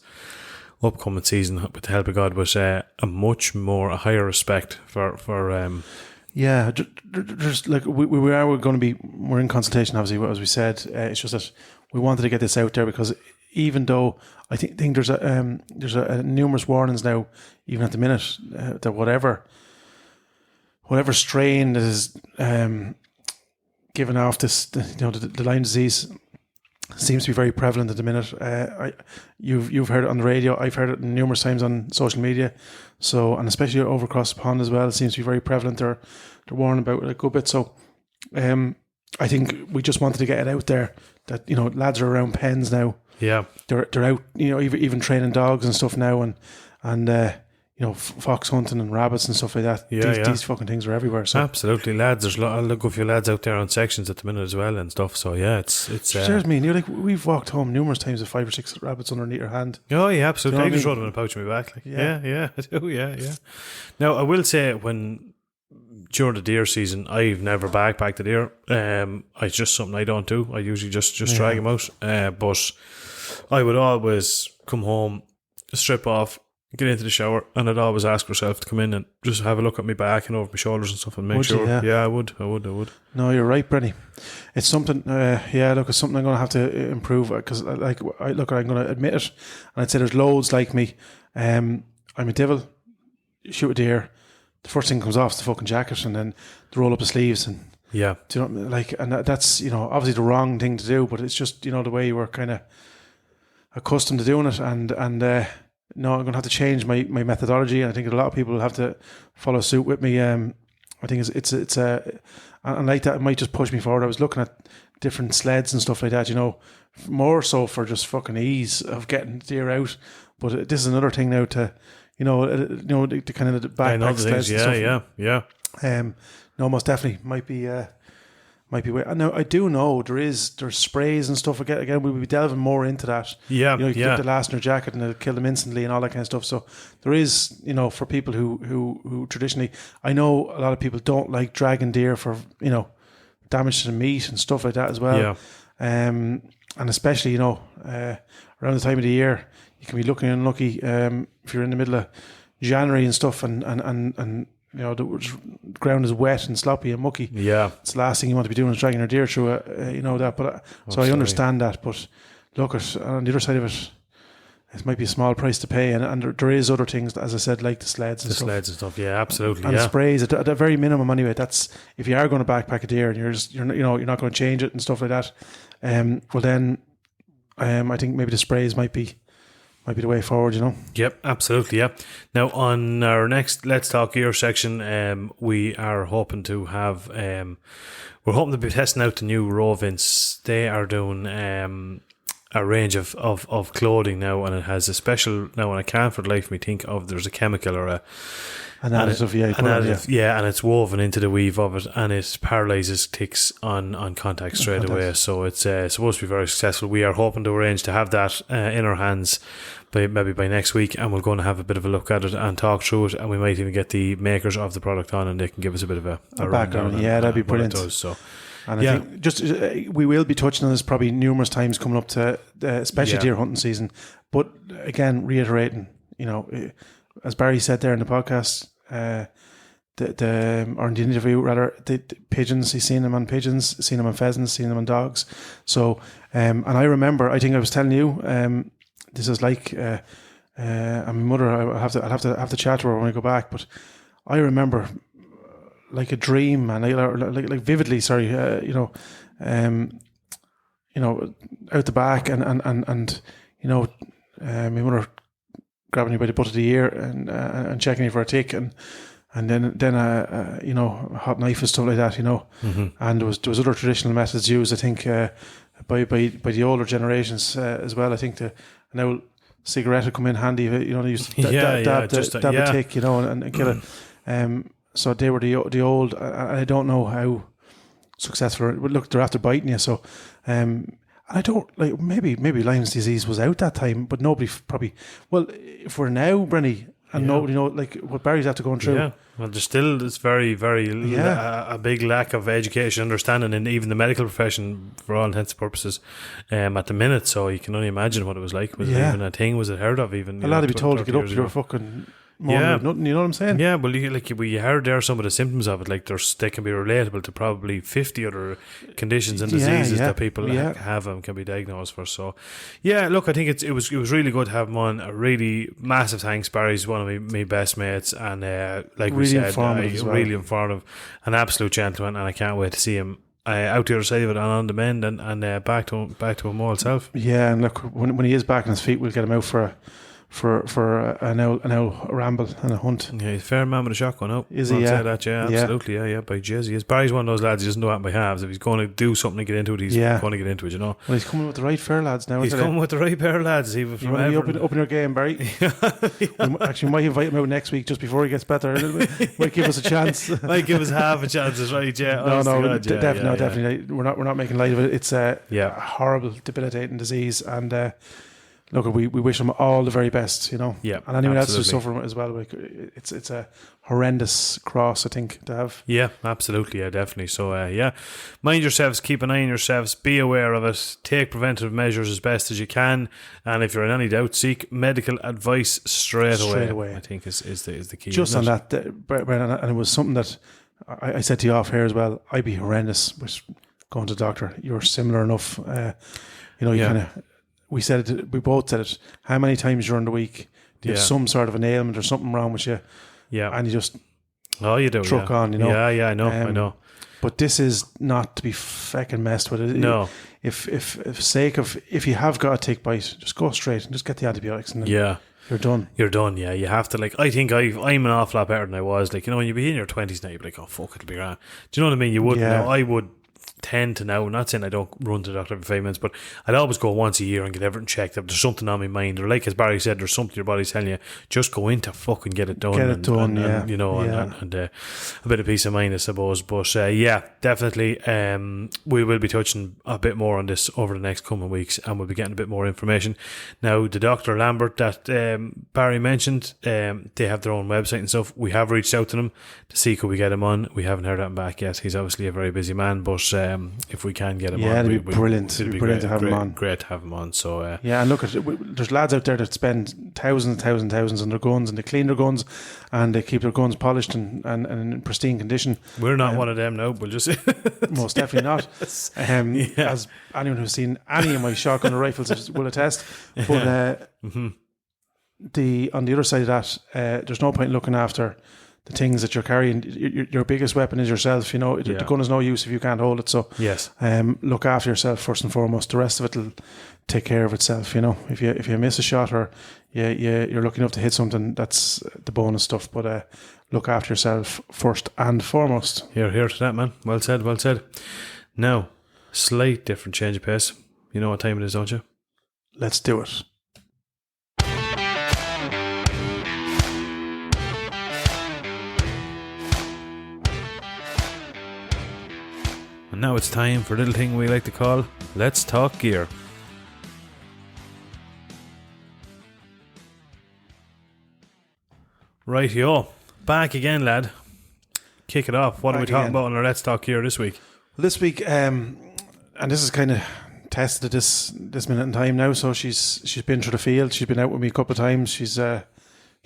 upcoming season with the help of God with a higher respect for just like we're in consultation, obviously, as we said. It's just that we wanted to get this out there because even though I think there's a numerous warnings now, even at the minute, that whatever strain that is given off this, the Lyme disease seems to be very prevalent at the minute. You've heard it on the radio. I've heard it numerous times on social media. So, and especially over across the pond as well, it seems to be very prevalent. They're warning about it a good bit. So, I think we just wanted to get it out there that, you know, lads are around pens now. Yeah, they're out, you know, even training dogs and stuff now, and you know, fox hunting and rabbits and stuff like that. These fucking things are everywhere. So absolutely, lads. There's a good few lads out there on sections at the minute as well and stuff. So yeah, it's. Scares me. And you're like, we've walked home numerous times with 5 or 6 rabbits underneath your hand. Oh yeah, absolutely. You know I just rode them in a pouch on my back. Like, yeah, I do. Yeah. Now I will say during the deer season, I've never backpacked a deer. It's just something I don't do. I usually just drag them out. But I would always come home, strip off, get into the shower, and I'd always ask myself to come in and just have a look at my back and over my shoulders and stuff and make sure. I would. No, you're right, Brenny. It's something. It's something I'm going to have to improve because, I'm going to admit it, and I'd say there's loads like me. I'm a devil. Shoot a deer. The first thing comes off is the fucking jacket, and then the roll up the sleeves, and do you know, like, and that's, you know, obviously the wrong thing to do, but it's just, you know, the way you were kind of accustomed to doing it, and no, I'm going to have to change my methodology, and I think a lot of people will have to follow suit with me. I think it's and like that, it might just push me forward. I was looking at different sleds and stuff like that, you know, more so for just fucking ease of getting deer out. But this is another thing now to, the kind of the backpack sleds and stuff. Yeah. No, most definitely might be. Now I do know there's sprays and stuff. Again, we'll be delving more into that. Yeah, you can get the last in your jacket and it'll kill them instantly and all that kind of stuff. So there is, for people who traditionally, I know a lot of people don't like dragging deer for damage to the meat and stuff like that as well. Yeah. And especially around the time of the year, you can be looking unlucky if you're in the middle of January and stuff, and the ground is wet and sloppy and mucky. Yeah, it's the last thing you want to be doing is dragging your deer through that. But so I understand that. But look, on the other side of it, it might be a small price to pay, and there is other things, as I said, like the sleds and stuff. Yeah, absolutely. And the sprays at a very minimum anyway. That's if you are going to backpack a deer and you're not going to change it and stuff like that. Well then, I think maybe the sprays might be the way forward, Yep, absolutely, yeah. Now, on our next Let's Talk Gear section, we are hoping to have... we're hoping to be testing out the new Rovins. They are doing a range of clothing now, and it has a special... Now, and I can't for the life of me think of... There's a chemical or an additive, and it's woven into the weave of it, and it paralyzes ticks on contact straight away. So it's supposed to be very successful. We are hoping to arrange to have that in our hands maybe by next week, and we're going to have a bit of a look at it and talk through it, and we might even get the makers of the product on, and they can give us a bit of a background. That'd be brilliant. And I think just we will be touching on this probably numerous times coming up to especially deer hunting season. But again, reiterating, as Barry said there in the podcast, or in the interview rather, the pigeons, he's seen them on pigeons, seen them on pheasants, seen them on dogs. So, and I remember, I think I was telling you, this is like, and my mother, I'll have to chat to her when I go back, but I remember like a dream, and like vividly, sorry, out the back, and my mother grabbing you by the butt of the ear and checking you for a tick, and then a hot knife and stuff like that, Mm-hmm. and there was other traditional methods used, I think, by the older generations as well. I think an old cigarette would come in handy, they used to dab a tick, and kill it. So they were the old, I don't know how successful. Look, they're after biting you, so. I don't like maybe Lyme disease was out that time, but nobody probably. Well, if we're now, Brenny, and nobody know like what Barry's after going through. Yeah, well, there's still this very, very a big lack of education, understanding in even the medical profession for all intents and purposes at the minute. So you can only imagine what it was like. Was it even a thing? Was it heard of even? A lot to be told to get up to your fucking. Nothing, you know what I'm saying? Yeah, well, you heard there some of the symptoms of it, like they can be relatable to probably 50 other conditions and diseases that people have and can be diagnosed for. So, yeah, look, I think it was really good to have him on. A really massive thanks, Barry's one of my best mates, and like we said, really informative, an absolute gentleman, and I can't wait to see him out the other side of it and on the mend and back to him all self. Yeah, and look, when he is back on his feet, we'll get him out for an owl ramble and a hunt. Yeah, he's a fair man with a shotgun out. Is he? Yeah. That, absolutely. Yeah. By jizz, he is. Barry's one of those lads, he doesn't know that by halves. If he's going to do something to get into it, he's going to get into it, Well, he's coming with the right fair lads now. He's coming with the right pair of lads. You want to be up in your game, Barry? Actually, we might invite him out next week just before he gets better a little bit. Might give us a chance. Might give us half a chance, is right, yeah. Definitely. We're not making light of it. It's a horrible, debilitating disease, and look, we wish them all the very best, Yeah, and anyone else who's suffering as well. Like, it's a horrendous cross, I think, to have. Yeah, absolutely, yeah, definitely. So, mind yourselves, keep an eye on yourselves, be aware of it, take preventative measures as best as you can, and if you're in any doubt, seek medical advice straight away. I think is the key. Just on that, Brennan, and it was something that I said to you off here as well. I'd be horrendous with going to the doctor. You're similar enough, you kind of. We both said it. How many times during the week do you have some sort of an ailment or something wrong with you? Yeah. And you just truck on, Yeah, I know. But this is not to be fucking messed with. No. If you have got a tick bite, just go straight and just get the antibiotics and then you're done. You're done, yeah. You have to, I think I'm an awful lot better than I was. When you be in your 20s now, you'd be like, oh, fuck, it'll be grand. Do you know what I mean? You wouldn't. I would tend to now, not saying I don't run to the doctor every 5 minutes, but I'd always go once a year and get everything checked. If there's something on my mind, or like as Barry said, there's something your body's telling you, just go in to fucking get it done. And, you know, and a bit of peace of mind, I suppose. But yeah, definitely, we will be touching a bit more on this over the next coming weeks, and we'll be getting a bit more information. Now, the Dr. Lambert that Barry mentioned, they have their own website and stuff. We have reached out to them to see could we get him on. We haven't heard that back yet. He's obviously a very busy man, but if we can get him on, it'd be brilliant. It'd be brilliant to have him on. Great to have him on. So yeah, and look, there's lads out there that spend thousands on their guns, and they clean their guns, and they keep their guns polished and in pristine condition. We're not one of them now. We'll just most definitely not. As anyone who's seen any of my shotgun rifles will attest. But on the other side of that, there's no point looking after the things that you're carrying. Your biggest weapon is yourself. You know, the gun is no use if you can't hold it. So yes, look after yourself first and foremost. The rest of it will take care of itself. You know, if you miss a shot or you're lucky enough to hit something, that's the bonus stuff. But look after yourself first and foremost. Here to that, man. Well said. Now, slight different change of pace. You know what time it is, don't you? Let's do it. And now it's time for a little thing we like to call Let's Talk Gear. Right, back again, lad. Kick it off. What are we talking about on our Let's Talk Gear this week? Well, this week, and this is kind of tested at this minute in time now. So she's been through the field. She's been out with me a couple of times. She's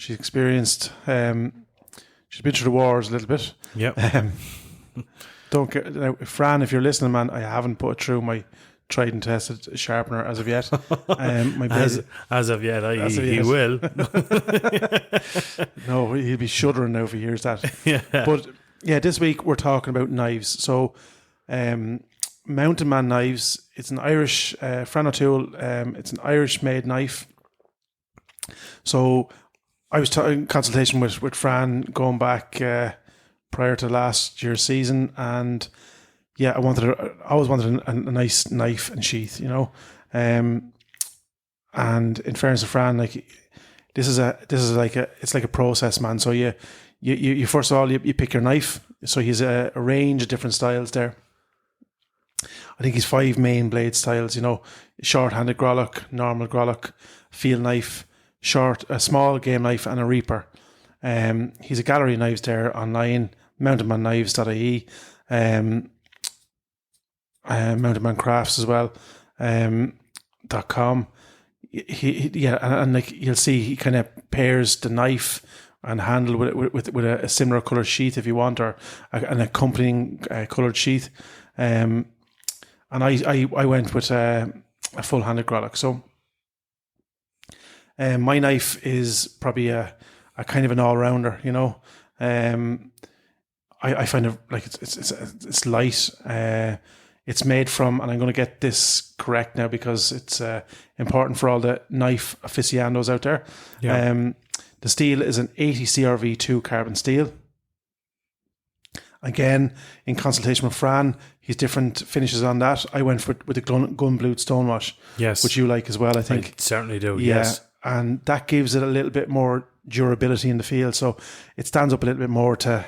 experienced. She's been through the wars a little bit. Yep. Don't get now, Fran, if you're listening, man. I haven't put it through my tried and tested sharpener as of yet. My as of yet, he will. No, he'll be shuddering now if he hears that. Yeah. But yeah, this week we're talking about knives. So, Mountain Man Knives. It's an Irish Fran O'Toole. It's an Irish-made knife. So, I was in consultation with Fran going back prior to last year's season, and yeah, I always wanted a nice knife and sheath, you know. And in fairness to Fran, like this is like a process, man. So you first of all you pick your knife. So he's a range of different styles there. I think he's 5 main blade styles, you know: short-handed grollock, normal grollock, field knife, a small game knife, and a reaper. He's a gallery of knives there online, mountainmanknives.ie, Mountain Crafts as well, .com. And like you'll see, he kind of pairs the knife and handle with a similar colored sheath if you want, or an accompanying colored sheath. And I went with a full-handed grollock. So my knife is probably a kind of an all-rounder, you know. I find it like it's light. It's made from, and I'm going to get this correct now because it's important for all the knife aficionados out there. Yeah. The steel is an 80 CRV2 carbon steel. Again, in consultation with Fran, he's different finishes on that. I went with the gun-blued stonewash, yes, which you like as well, I think. I certainly do, yeah. Yes. And that gives it a little bit more durability in the field, so it stands up a little bit more to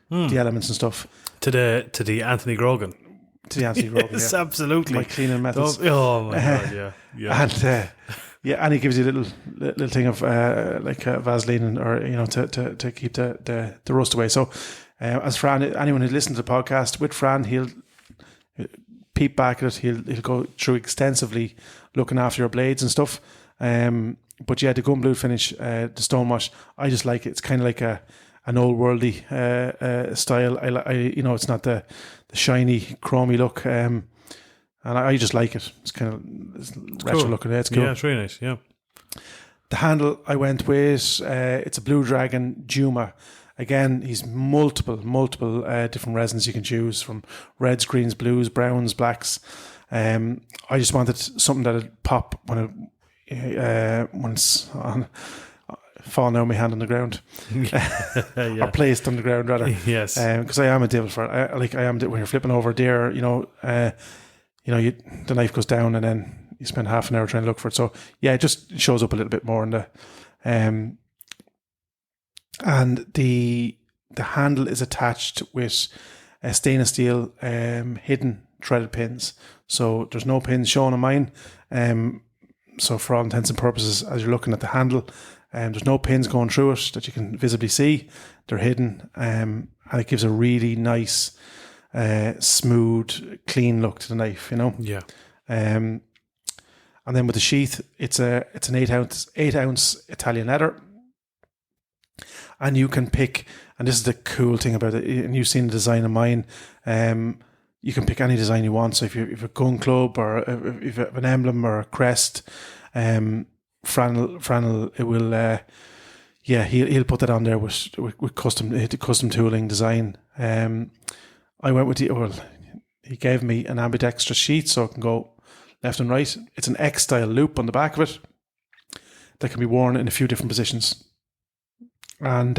the elements and stuff. To the Anthony Grogan. To the Anthony Grogan, yes, yeah. absolutely. My cleaning methods. Oh my God, yeah. And and he gives you a little thing of like Vaseline, or you know, to keep the rust away. So as Fran, anyone who listens to the podcast with Fran, he'll peep back at it. He'll go through extensively looking after your blades and stuff. But yeah, the gun blue finish, the stonewash, I just like it. It's kind of like an old worldy style. I you know, it's not the shiny chromy look, and I just like it. It's kind of retro cool. looking. It's cool. Yeah, it's really nice. Yeah. The handle I went with, it's a Blue Dragon Juma. Again, he's multiple different resins you can choose from: reds, greens, blues, browns, blacks. I just wanted something that'd pop when it's on. fallen out of my hand on the ground, or placed on the ground rather. Yes, because I am a devil for it. I am when you're flipping over a deer. The knife goes down and then you spend half an hour trying to look for it. So yeah, it just shows up a little bit more in the, and the handle is attached with stainless steel hidden threaded pins. So there's no pins shown on mine. So for all intents and purposes, as you're looking at the handle, there's no pins going through it that you can visibly see. They're hidden, and it gives a really nice, smooth, clean look to the knife. Yeah. And then with the sheath, it's an 8 ounce Italian leather, and you can pick. And this is the cool thing about it. And you've seen the design of mine. You can pick any design you want. So if you've a gun club or if you have an emblem or a crest, Franel, it will. He'll put that on there with custom tooling design. I went with he gave me an ambidextrous sheath so it can go left and right. It's an X style loop on the back of it that can be worn in a few different positions, and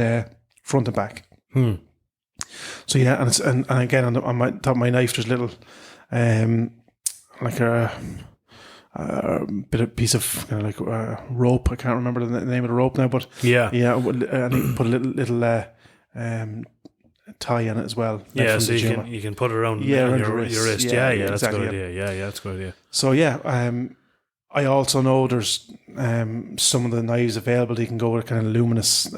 front and back. So yeah, and it's and again on my top of my knife there's little like a piece of kind of like rope. I can't remember the name of the rope now, but and you put a little tie on it as well. Yeah, so you can put it around your wrist. Yeah, that's exactly, a good idea. Yeah, that's a good idea. So I also know there's some of the knives available that you can go with kind of luminous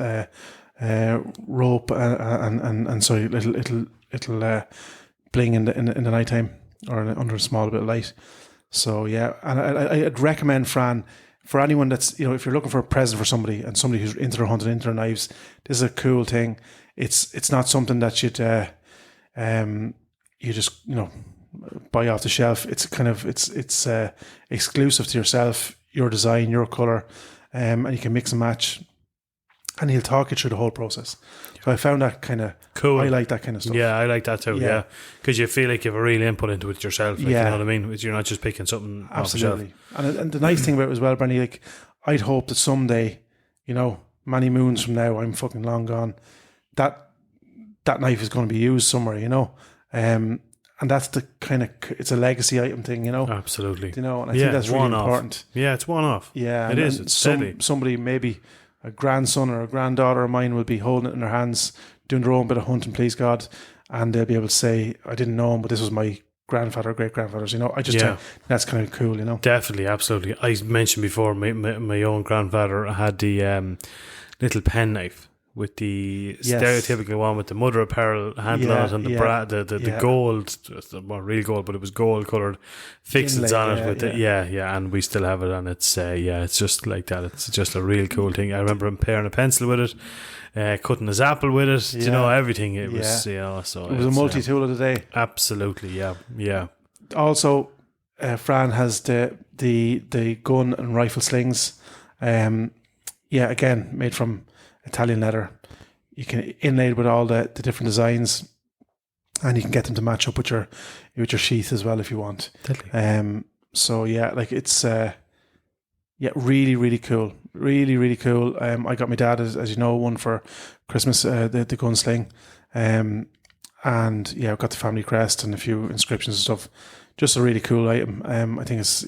rope and so it'll bling in the nighttime or under a small bit of light. So yeah, and I'd recommend Fran for anyone that's if you're looking for a present for somebody and somebody who's into their hunting, into their knives. This is a cool thing. It's not something that you'd you just buy off the shelf. It's kind of it's exclusive to yourself, your design, your color, and you can mix and match. And he'll talk you through the whole process. So I found that kind of cool. I like that kind of stuff. Yeah, I like that too. Yeah, because you feel like you have a real input into it yourself. Like, you know what I mean? You're not just picking something Absolutely. off the shelf. And the nice thing about it as well, Bernie, like I'd hope that someday, many moons from now, I'm fucking long gone, that knife is going to be used somewhere, and that's the kind of, it's a legacy item thing, Absolutely. And I think that's really important. Yeah, it's one off. Yeah, it is. It's somebody maybe a grandson or a granddaughter of mine will be holding it in their hands, doing their own bit of hunting, please God, and they'll be able to say, I didn't know him, but this was my grandfather, great grandfather's. I just think that's kind of cool. Definitely, absolutely. I mentioned before my own grandfather had the little pen knife with the stereotypical one with the mother of pearl handle on it and the gold, well, real gold, but it was gold coloured fixings on it with and we still have it, and it's it's just like that. It's just a real cool thing. I remember him pairing a pencil with it, cutting his apple with it, everything. It was so it was a multi-tool of the day. Absolutely, yeah. Also, Fran has the gun and rifle slings. Again, made from Italian leather. You can inlay with all the different designs, and you can get them to match up with your sheath as well if you want. So yeah, like it's really, really cool. Really, really cool. I got my dad, as you know, one for Christmas, the gunsling. And I've got the family crest and a few inscriptions and stuff. Just a really cool item. I think it's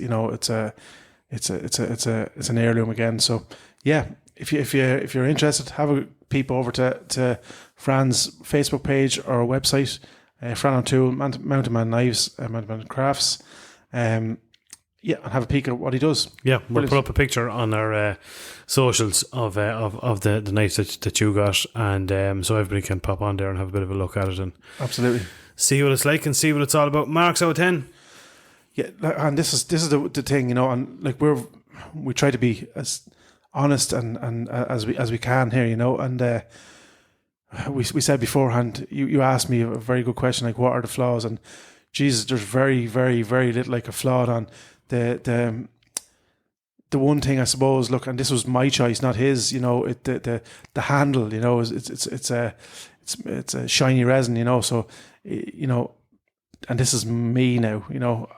it's an heirloom again. So yeah, if you're interested, have a peep over to Fran's Facebook page or website, Fran O'Toole, Mountain Man Knives, Mountain Man Crafts. And have a peek at what he does. Yeah, we'll put up a picture on our socials of the knife that you got, and so everybody can pop on there and have a bit of a look at it and absolutely see what it's like and see what it's all about. Marks out of 10. Yeah, and this is the thing, and like we try to be as honest and as we can here, and we said beforehand. You asked me a very good question, like what are the flaws, and Jesus, there's very, very, very little like a flaw on the one thing, I suppose. Look, and this was my choice, not his. The handle, it's a shiny resin, so and this is me now.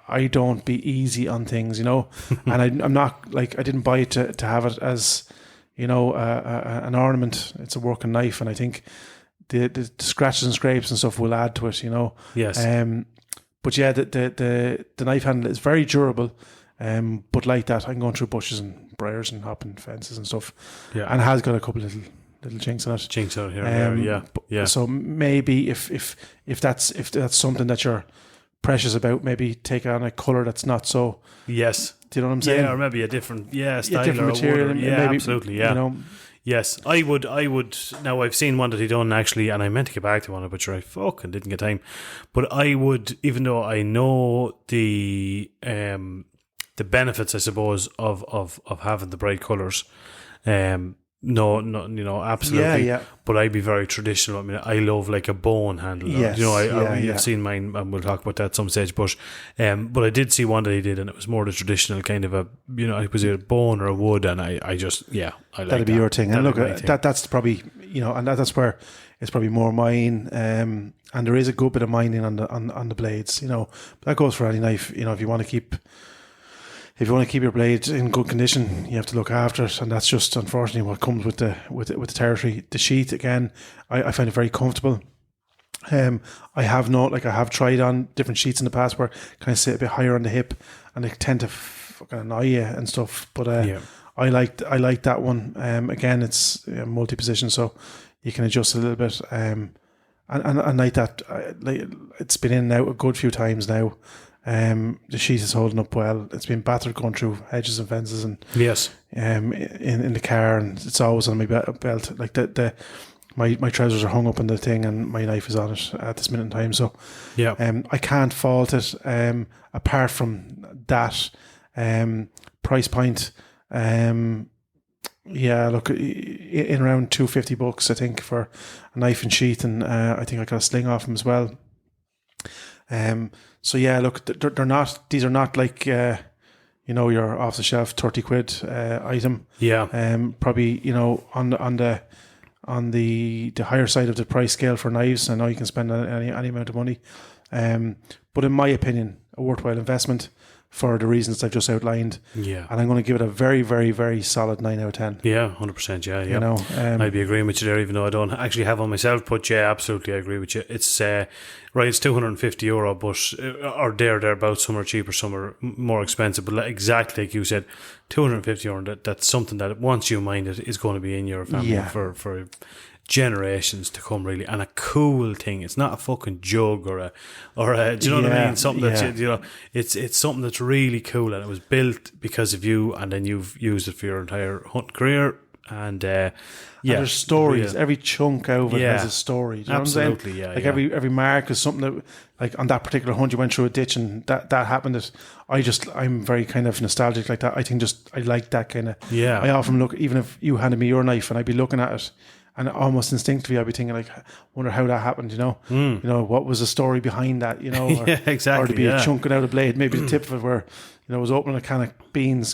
I don't be easy on things, and I'm not like, I didn't buy it to have it as you know, an ornament. It's a working knife, and I think the scratches and scrapes and stuff will add to it, you know. Yes. But yeah, the knife handle is very durable. But like that, I'm going through bushes and briars and hopping fences and stuff. Yeah. And it has got a couple little chinks in it. Chinks out here and there, yeah. So maybe if that's something that you're precious about, maybe take on a colour that's not so. Yes. Do you know what I'm saying? Yeah, or maybe a different style different or material. wood, yeah, maybe, absolutely, yeah. You know, yes, I would. Now I've seen one that he done actually, and I meant to get back to one, but sure, I fucking didn't get time. But I would, even though I know the benefits, I suppose, of having the bright colours. No, you know, absolutely. Yeah. But I'd be very traditional. I mean, I love like a bone handle. Yes, you know, I've seen mine, and we'll talk about that at some stage. But I did see one that he did, and it was more the traditional kind of a, you know, it was a bone or a wood, and I like that'd be your thing. And look, that's probably, you know, and that's where it's probably more mine. And there is a good bit of mining on the blades, you know. But that goes for any knife. You know, if you want to keep your blade in good condition, you have to look after it, and that's just unfortunately what comes with the territory. The sheath, again, I find it very comfortable. I have tried on different sheets in the past where kind of sit a bit higher on the hip, and they tend to fucking annoy you and stuff. But I like that one. Again, it's multi-position, so you can adjust a little bit. And like that, it's been in and out a good few times now. The sheet is holding up well. It's been battered going through hedges and fences, and yes, in the car, and it's always on my belt. Like my trousers are hung up on the thing, and my knife is on it at this minute in time. So I can't fault it. Apart from that, price point. Look, in around $250, I think, for a knife and sheath, and I think I got a sling off them as well. So yeah, look, they're not. These are not like you know, your off the shelf £30 item. Yeah. Probably, you know, on the higher side of the price scale for knives. I know you can spend any amount of money, but in my opinion, a worthwhile investment for the reasons I've just outlined. Yeah. And I'm going to give it a very, very, very solid 9 out of 10. Yeah, 100%. Yeah. You know, I'd be agreeing with you there, even though I don't actually have one myself. But yeah, absolutely, I agree with you. It's right. It's €250, but or thereabouts. Some are cheaper, some are more expensive. But exactly like you said, €250. That's something that once you mind it is going to be in your family for generations to come, really. And a cool thing. It's not a fucking jug or a do you know what I mean? Something that's, you know, it's something that's really cool, and it was built because of you, and then you've used it for your entire hunting career. And there's stories. Every chunk out of it has a story. Do you know absolutely, what I'm saying? Like every mark is something that, like on that particular hunt, you went through a ditch and that happened. I'm very kind of nostalgic like that. I think I like that kind of. Yeah. I often look, even if you handed me your knife and I'd be looking at it, and almost instinctively I'd be thinking, like, wonder how that happened, you know? You know, what was the story behind that, you know? Or, exactly. Or to be a chunking out a blade, maybe the tip of it where, you know, was opening a can of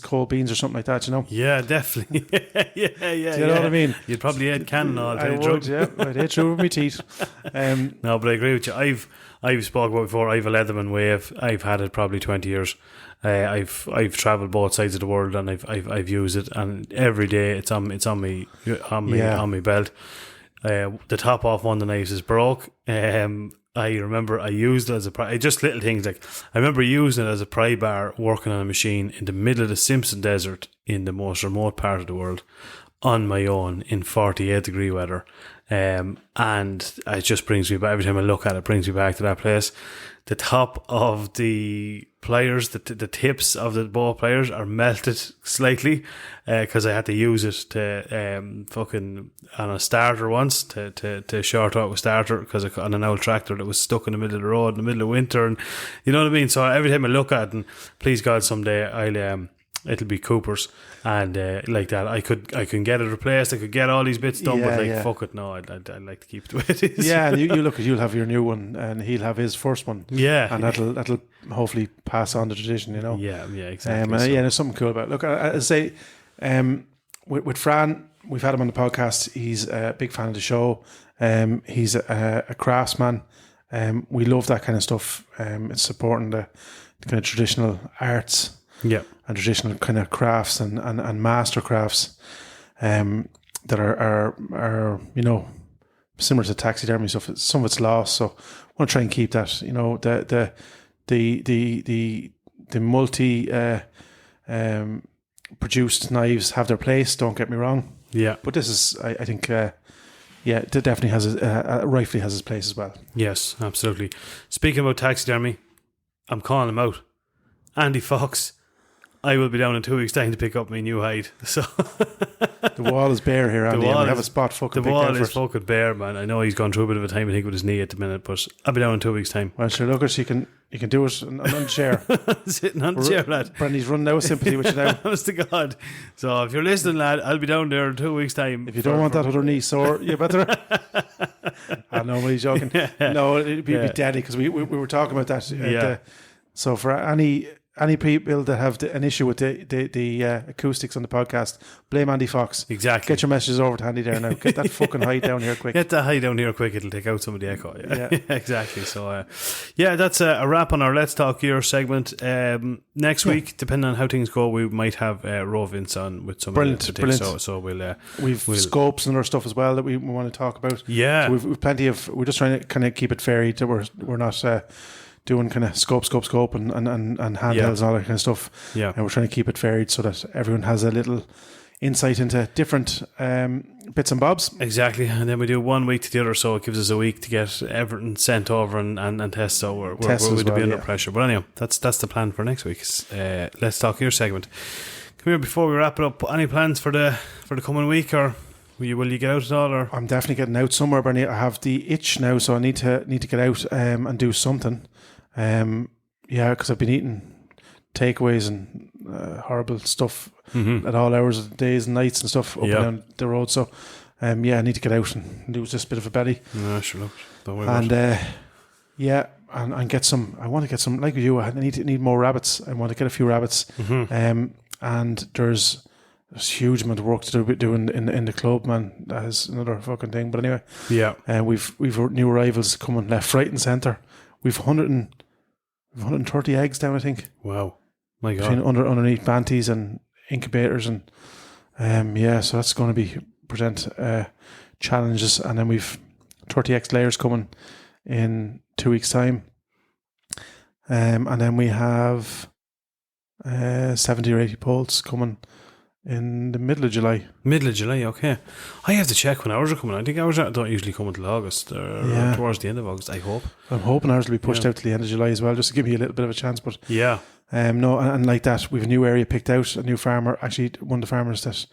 cold beans or something like that, you know? Yeah, definitely. yeah. Do you know what I mean? You'd probably had cannon all day. I would, yeah. I'd hit through with my teeth. No, but I agree with you. I've spoken about before. I've a Leatherman Wave. I've had it probably 20 years. I've travelled both sides of the world, and I've used it, and every day it's on my belt. The top off one of the knives is broke. I remember I used it as just little things, like I remember using it as a pry bar, working on a machine in the middle of the Simpson Desert in the most remote part of the world on my own in 48-degree weather. And it just brings me back, every time I look at it, it brings me back to that place. The top of the pliers, the tips of the bow pliers are melted slightly because I had to use it to fucking on a starter once to short out a starter because on an old tractor that was stuck in the middle of the road in the middle of winter, and you know what I mean. So every time I look at it, and please God, someday it'll be Cooper's, and like that I can get it replaced. I could get all these bits done, but fuck it, no, I'd like to keep it the way it is. Yeah, you look, you'll have your new one, and he'll have his first one. Yeah, and that'll hopefully pass on the tradition. You know. Yeah, exactly. Yeah, there's something cool about it. Look, I say, with Fran, we've had him on the podcast. He's a big fan of the show. He's a craftsman. We love that kind of stuff. It's supporting the kind of traditional arts. Yeah, and traditional kind of crafts and master crafts. that are similar to taxidermy stuff. Some of it's lost, so I want to try and keep that. The multi produced knives have their place. Don't get me wrong. Yeah, but this is, I think, it definitely has rightfully has its place as well. Yes, absolutely. Speaking about taxidermy, I'm calling him out. Andy Fox. I will be down in 2 weeks' time to pick up my new hide. So the wall is bare here, Andy. We have a spot fucking. The wall is fucking bare, man. I know he's gone through a bit of a time, I think, with his knee at the minute, but I'll be down in 2 weeks' time. Well, sure, look, you can do it on the chair. Sitting on the chair, lad. Brandy's running out of sympathy with you now. Honest to God. So if you're listening, lad, I'll be down there in 2 weeks' time. If you don't want that other knee sore, you better. I know, but he's joking. No, it'd be deadly, because we were talking about that. So for any people that have an issue with the acoustics on the podcast, blame Andy Fox. Exactly. Get your messages over to Andy there now. Get that fucking hide down here quick. Get that hide down here quick. It'll take out some of the echo. Yeah. Exactly. So, that's a wrap on our Let's Talk Gear segment. Next week, depending on how things go, we might have Ro Vince on with some brilliant. So we've scopes and other stuff as well that we want to talk about. Yeah. So we've plenty of. We're just trying to kind of keep it varied. That we're not. Doing kind of scope and handhelds and all that kind of stuff. Yeah. And we're trying to keep it varied so that everyone has a little insight into different bits and bobs. Exactly. And then we do 1 week to the other, so it gives us a week to get everything sent over and test. So we're going to be under pressure. But anyhow, that's the plan for next week's Let's Talk Here segment. Come here, before we wrap it up, any plans for the coming week, or will you get out at all? Or I'm definitely getting out somewhere, Bernie. I have the itch now, so I need to get out and do something. Because I've been eating takeaways and horrible stuff at all hours of the days and nights and stuff up and down the road. So, I need to get out and lose this bit of a belly. No, sure, look, don't worry about it. And get some. I want to get some, like you. I need more rabbits. I want to get a few rabbits. And there's a huge amount of work to do in the club, man. That is another fucking thing. But anyway, we've new arrivals coming left, right, and centre. We've 130 eggs down, I think. Wow. My God. Underneath banties and incubators and so that's going to present challenges. And then we've 30 egg layers coming in 2 weeks' time. And then we have 70 or 80 poults coming in the middle of July. Middle of July, okay. I have to check when ours are coming. I think ours don't usually come until August or towards the end of August, I hope. I'm hoping ours will be pushed out to the end of July as well, just to give me a little bit of a chance. But and like that, we've a new area picked out, a new farmer. Actually, one of the farmers that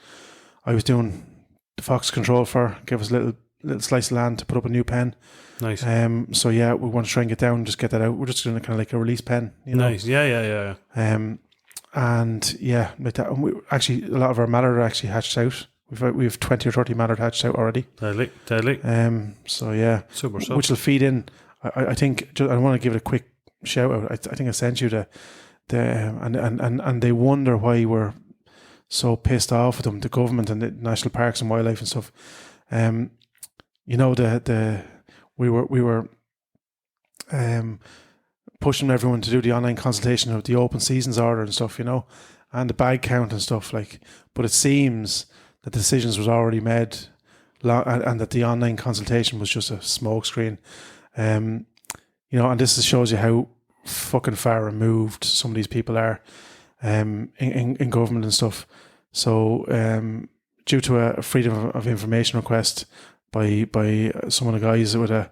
I was doing the fox control for gave us a little slice of land to put up a new pen. Nice. So we want to try and get down and just get that out. We're just doing kind of like a release pen. Nice. Yeah. And like that. And a lot of our mallard are actually hatched out. We have 20 or 30 mallard hatched out already. Deadly. Super stuff. Which will feed in. I think I want to give it a quick shout out. I think I sent you and they wonder why we're so pissed off with them, the government and the national parks and wildlife and stuff. We were pushing everyone to do the online consultation of the open seasons order and stuff, and the bag count and stuff but it seems that the decisions was already made and that the online consultation was just a smokescreen. And this shows you how fucking far removed some of these people are in government and stuff. So due to a freedom of information request by some of the guys with a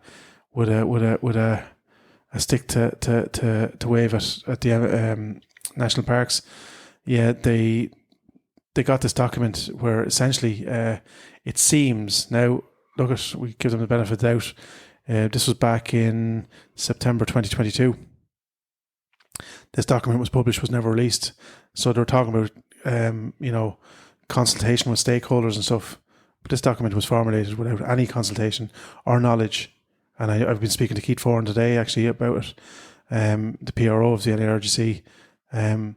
stick to wave at the national parks, they got this document where essentially it seems, now look we give them the benefit of the doubt. This was back in September 2022. This document was published, was never released. So they were talking about consultation with stakeholders and stuff. But this document was formulated without any consultation or knowledge. And I've been speaking to Keith Foran today actually about it, the PRO of the NARGC, and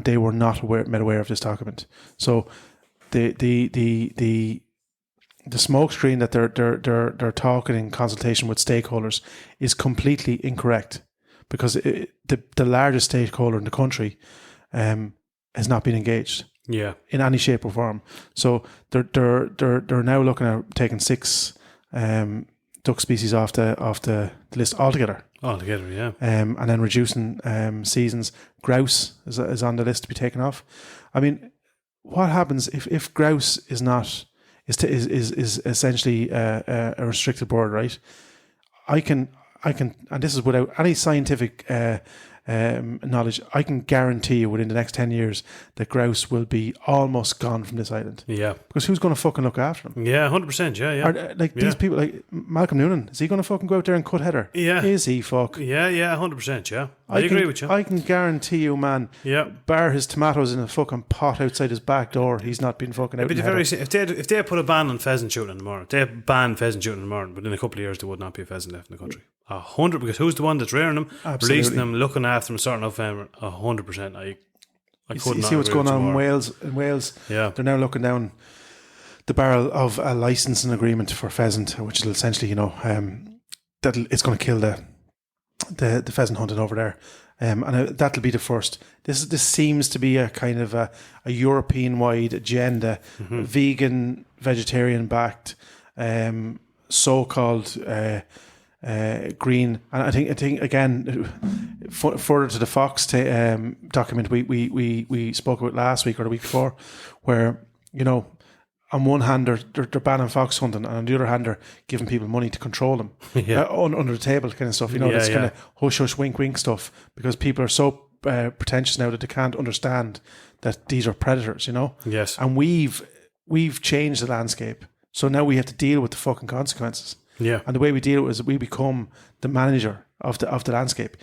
they were not made aware of this document. So the smokescreen that they're talking in consultation with stakeholders is completely incorrect, because the largest stakeholder in the country has not been engaged. Yeah. in any shape or form. So they're now looking at taking 6 duck species off the list altogether. Altogether, yeah. And then reducing seasons. Grouse is on the list to be taken off. I mean, what happens if grouse is not is essentially a restricted bird, right? I can, and this is without any scientific knowledge, I can guarantee you within the next 10 years that grouse will be almost gone from this island. Yeah. Because who's going to fucking look after them? Yeah, 100%. Yeah. These people, like Malcolm Noonan, is he going to fucking go out there and cut heather? Yeah. Is he, fuck? Yeah, 100%. Yeah. I agree with you. I can guarantee you, man. Yeah. Bar his tomatoes in a fucking pot outside his back door, he's not been fucking out. If they put a ban on pheasant shooting in the morning, they ban pheasant shooting in the morning, but in a couple of years there would not be a pheasant left in the country. 100%, because who's the one that's rearing them, Absolutely. releasing them, looking after them, starting off 100%. I You couldn't see what's agree going with on you in more. Wales. In Wales, Yeah. they're now looking down the barrel of a licensing agreement for pheasant, which will essentially, it's going to kill the pheasant hunting over there. And that'll be the first. This seems to be a kind of a European-wide agenda, vegan, vegetarian-backed, so-called green. And I think again, further to the Fox document we spoke about last week or the week before, where on one hand they're banning fox hunting, and on the other hand they're giving people money to control them under the table kind of stuff. This kind of hush hush wink wink stuff, because people are so pretentious now that they can't understand that these are predators. Yes. And we've changed the landscape, so now we have to deal with the fucking consequences. Yeah. And the way we deal with it is that we become the manager of the landscape.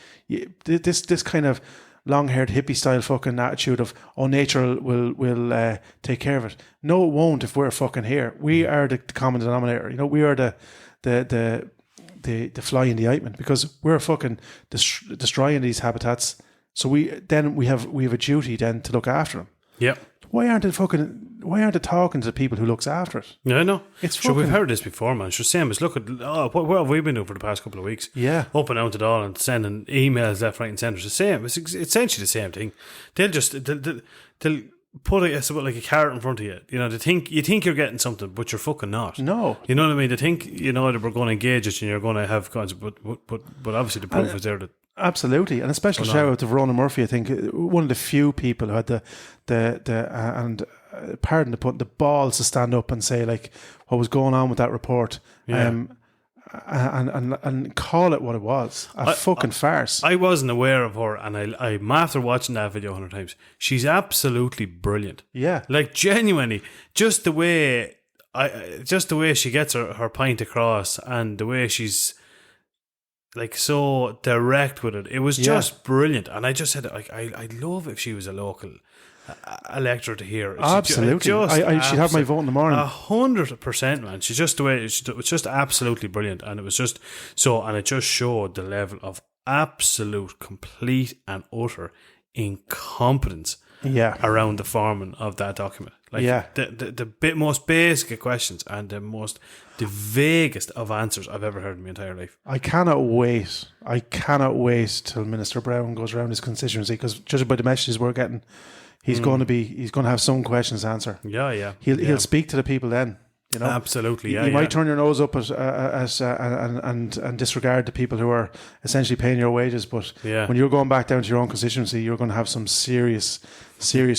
This kind of long-haired hippie style fucking attitude of nature will take care of it. No, it won't if we're fucking here. We are the common denominator. We are the fly in the ointment, because we're fucking destroying these habitats. So we have a duty then to look after them. Yeah. Why aren't they talking to the people who looks after it? Yeah, I know. It's sure, we've fucking- heard this before, man. It's the same as what have we been doing for the past couple of weeks? Yeah. Up and out it all and sending emails left, right, and centre. It's the same. It's essentially the same thing. They'll put like a carrot in front of you. They think you're getting something, but you're fucking not. No. You know what I mean? They think that we're going to engage it and you're going to have consequences, but obviously the proof is there that. Absolutely, and a special shout out to Verona Murphy. I think one of the few people who had pardon the pun, the balls to stand up and say like what was going on with that report, and call it what it was, a fucking farce. I wasn't aware of her, and I'm after watching that video 100 times. She's absolutely brilliant. Yeah, like genuinely, just the way she gets her point across, and the way she's like so direct with it. It was just brilliant. And I just said, like, I'd love if she was a local electorate here. Absolutely. She'd have my vote in the morning. 100%, man. She's just the way, it was just absolutely brilliant. And it was just so, and it just showed the level of absolute, complete and utter incompetence around the forming of that document. Like the most basic of questions and the vaguest of answers I've ever heard in my entire life. I cannot wait till Minister Brown goes around his constituency, because judging by the messages we're getting, he's going to have some questions to answer. He'll speak to the people then. Absolutely. You might turn your nose up and disregard the people who are essentially paying your wages, but when you're going back down to your own constituency, you're going to have some serious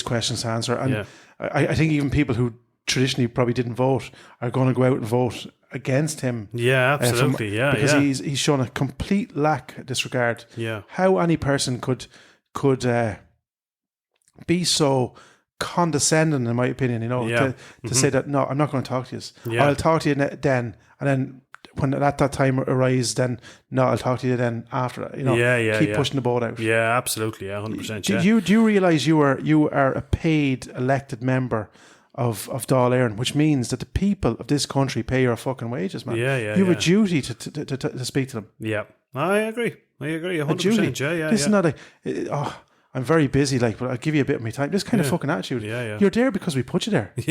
questions to answer. And I think even people who traditionally probably didn't vote are going to go out and vote against him. Yeah, absolutely. Because he's shown a complete lack of disregard. Yeah. How any person could be so condescending, in my opinion, to say that, no, I'm not going to talk to you. I'll talk to you then, and then when that time arises, then no, I'll talk to you then after that. Keep pushing the boat out. Yeah, absolutely. 100%. Do you realise you are a paid elected member of Dáil Éireann, which means that the people of this country pay your fucking wages, man. You have a duty to speak to them. Yeah, I agree. 100%. A duty. This is not I'm very busy, but I'll give you a bit of my time. This kind of fucking attitude. You're there because we put you there. I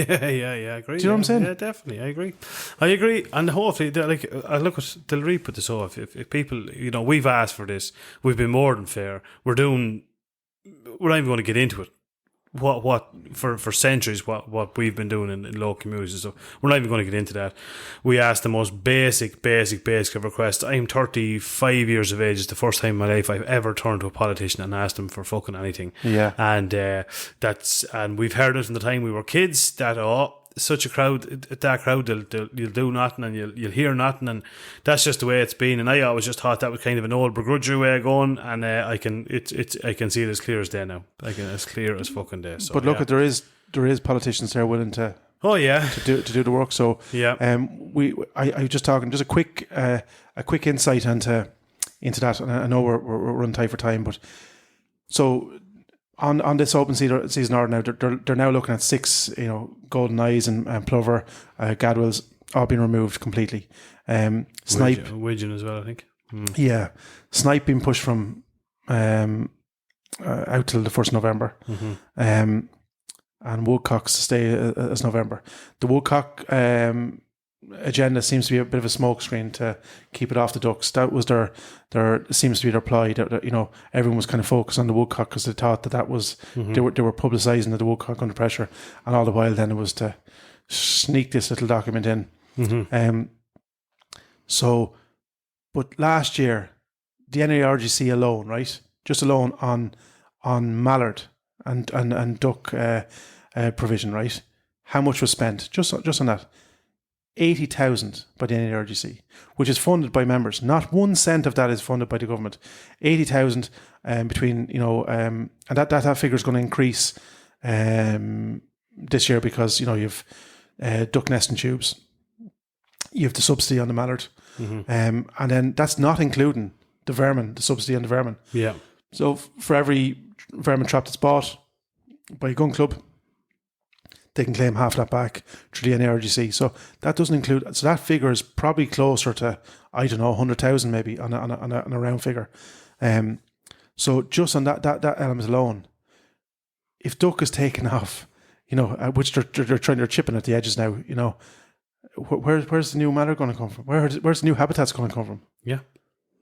agree. Do you know what I'm saying? Yeah, definitely. I agree. And hopefully, I look at they'll re-put this off. If people, we've asked for this, we've been more than fair. We're not even going to get into it. what for centuries what we've been doing in local communities. So we're not even going to get into that. We asked the most basic of requests. I'm 35 years of age. It's the first time in my life I've ever turned to a politician and asked them for fucking anything. Yeah. And we've heard it from the time we were kids that such a crowd, that crowd, you'll do nothing and you'll hear nothing, and that's just the way it's been. And I always just thought that was kind of an old begrudgery way of going, and I can see it as clear as day now. As clear as fucking day. So, but look, there is politicians there willing to. Oh yeah, to do the work. So yeah, I was just talking, just a quick insight into that. And I know we're running tight for time, but so. On this open season order now, they're now looking at 6, golden eyes and plover, gadwills, all being removed completely. Snipe, widgeon as well, I think. Yeah, snipe being pushed from out till the 1st of November, and woodcocks to stay as November. The woodcock agenda seems to be a bit of a smokescreen to keep it off the ducks. That was their seems to be their ploy. Everyone was kind of focused on the woodcock because they thought that was they were publicising the woodcock under pressure, and all the while then it was to sneak this little document in. But last year the NARGC alone, right, just alone on mallard and duck provision, right, how much was spent just on that? 80,000 by the NARGC, which is funded by members. Not 1 cent of that is funded by the government. 80,000 between, and that figure is going to increase this year because, you've duck nesting tubes. You have the subsidy on the mallard. And then that's not including the vermin, the subsidy on the vermin. Yeah. So for every vermin trap that's bought by a gun club, they can claim half that back through the NARGC. So that doesn't include. So that figure is probably closer to, I don't know, 100,000 maybe on a round figure. So just on that element alone, if duck is taken off, which they're chipping at the edges now, where's the new matter going to come from? Where's the new habitats going to come from? Yeah.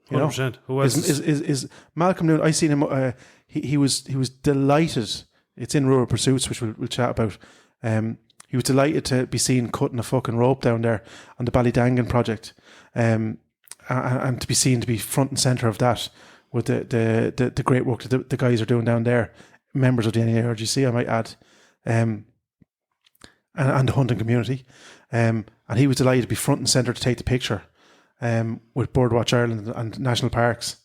100%. Who else is Malcolm Noon? I seen him. He was delighted. It's in Rural Pursuits, which we'll chat about. He was delighted to be seen cutting a fucking rope down there on the Ballydangan project, and to be seen to be front and centre of that with the great work that the guys are doing down there, members of the NARGC, I might add, and the hunting community, and he was delighted to be front and centre to take the picture, with Birdwatch Ireland and national parks.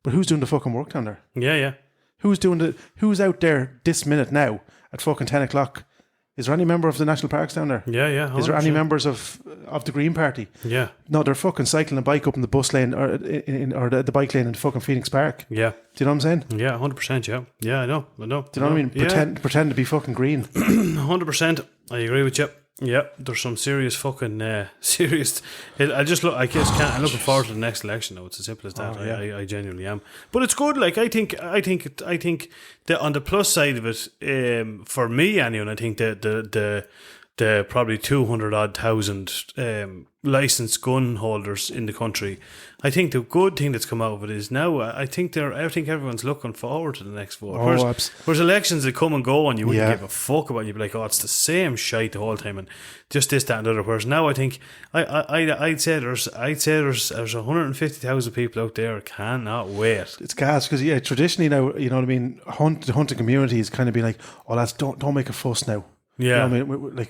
But who's doing the fucking work down there? Yeah. Who's out there this minute now at fucking 10 o'clock? Is there any member of the national parks down there? Yeah. 100%. Is there any members of the Green Party? Yeah. No, they're fucking cycling a bike up in the bus lane or the bike lane in fucking Phoenix Park. Yeah. Do you know what I'm saying? Yeah, 100%. Yeah. Yeah, I know. Do you know what I mean? Pretend to be fucking green. 100%. I agree with you. Yeah, there's some serious fucking serious. I just can't. I'm looking forward to the next election. Now it's as simple as that. Oh, yeah. I genuinely am. But it's good. Like I think that on the plus side of it, for me anyway, I think the probably 200,000 licensed gun holders in the country. I think the good thing that's come out of it is now I think everyone's looking forward to the next vote. Whereas elections that come and go and you wouldn't give a fuck about it. You'd be like, oh, it's the same shite the whole time and just this, that and the other. Whereas now I think I'd say there's 150,000 people out there cannot wait. It's gas because traditionally now, you know what I mean, the hunting community is kind of being like, oh lads, don't make a fuss now. Yeah. You know what I mean?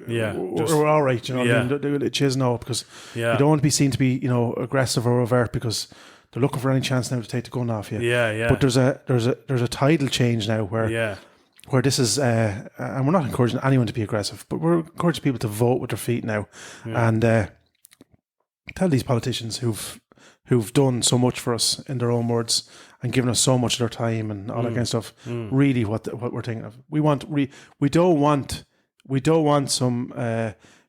We're all right, you know what I mean? It is no, because you don't want to be seen to be, aggressive or overt because they're looking for any chance now to take the gun off you. Yeah. But there's a tidal change now where this is, and we're not encouraging anyone to be aggressive, but we're encouraging people to vote with their feet now and tell these politicians who've done so much for us in their own words and given us so much of their time and all that kind of stuff. Really, what we're thinking of. We don't want some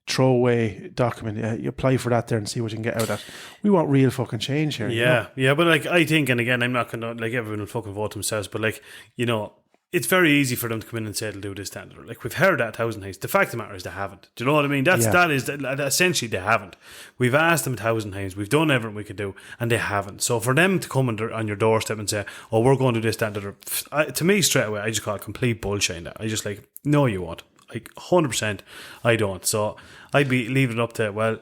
throwaway document. You apply for that there and see what you can get out of that. We want real fucking change here. Yeah, but I think, and again, I'm not gonna everyone will fucking vote themselves, but it's very easy for them to come in and say they'll do this, that, and the other. Like, we've heard that 1,000 times. The fact of the matter is they haven't. Do you know what I mean? That is essentially they haven't. We've asked them 1,000 times. We've done everything we could do, and they haven't. So for them to come on your doorstep and say, "Oh, we're going to do this, that, and the other," to me straight away, I just call it complete bullshit. That I just like, no, you won't. Like 100%, I don't. So I'd be leaving it up to, well,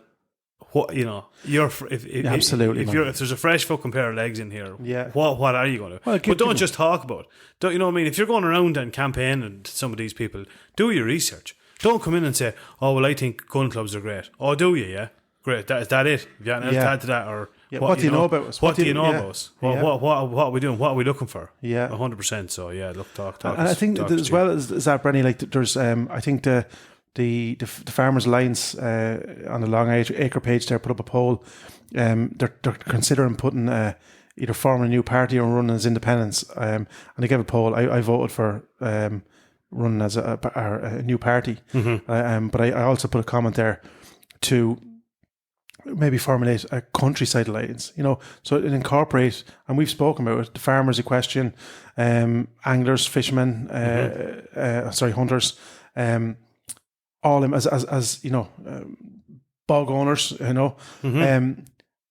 what, you know, absolutely. If there's a fresh fucking pair of legs in here, yeah. What are you going to? Well, but don't just talk about it. Don't, you know what I mean? If you're going around and campaigning to some of these people, do your research. Don't come in and say, "Oh, well, I think gun clubs are great." Oh, do you? Yeah, great. Is that it? Yeah, add to that, or what do you know about us? What do you know about us? What are we doing? What are we looking for? Yeah, 100%. So yeah, look, talk. And I think as well as that, Brenny, like there's, I think the Farmers Alliance on the Long Acre page there put up a poll. They're considering putting either forming a new party or running as independents. And they gave a poll. I voted for running as a new party. Mm-hmm. But I also put a comment there to maybe formulate a countryside alliance, you know, so it incorporate, and we've spoken about it, the farmers equestrian, anglers, fishermen, hunters, all them as you know, bog owners, you know, mm-hmm.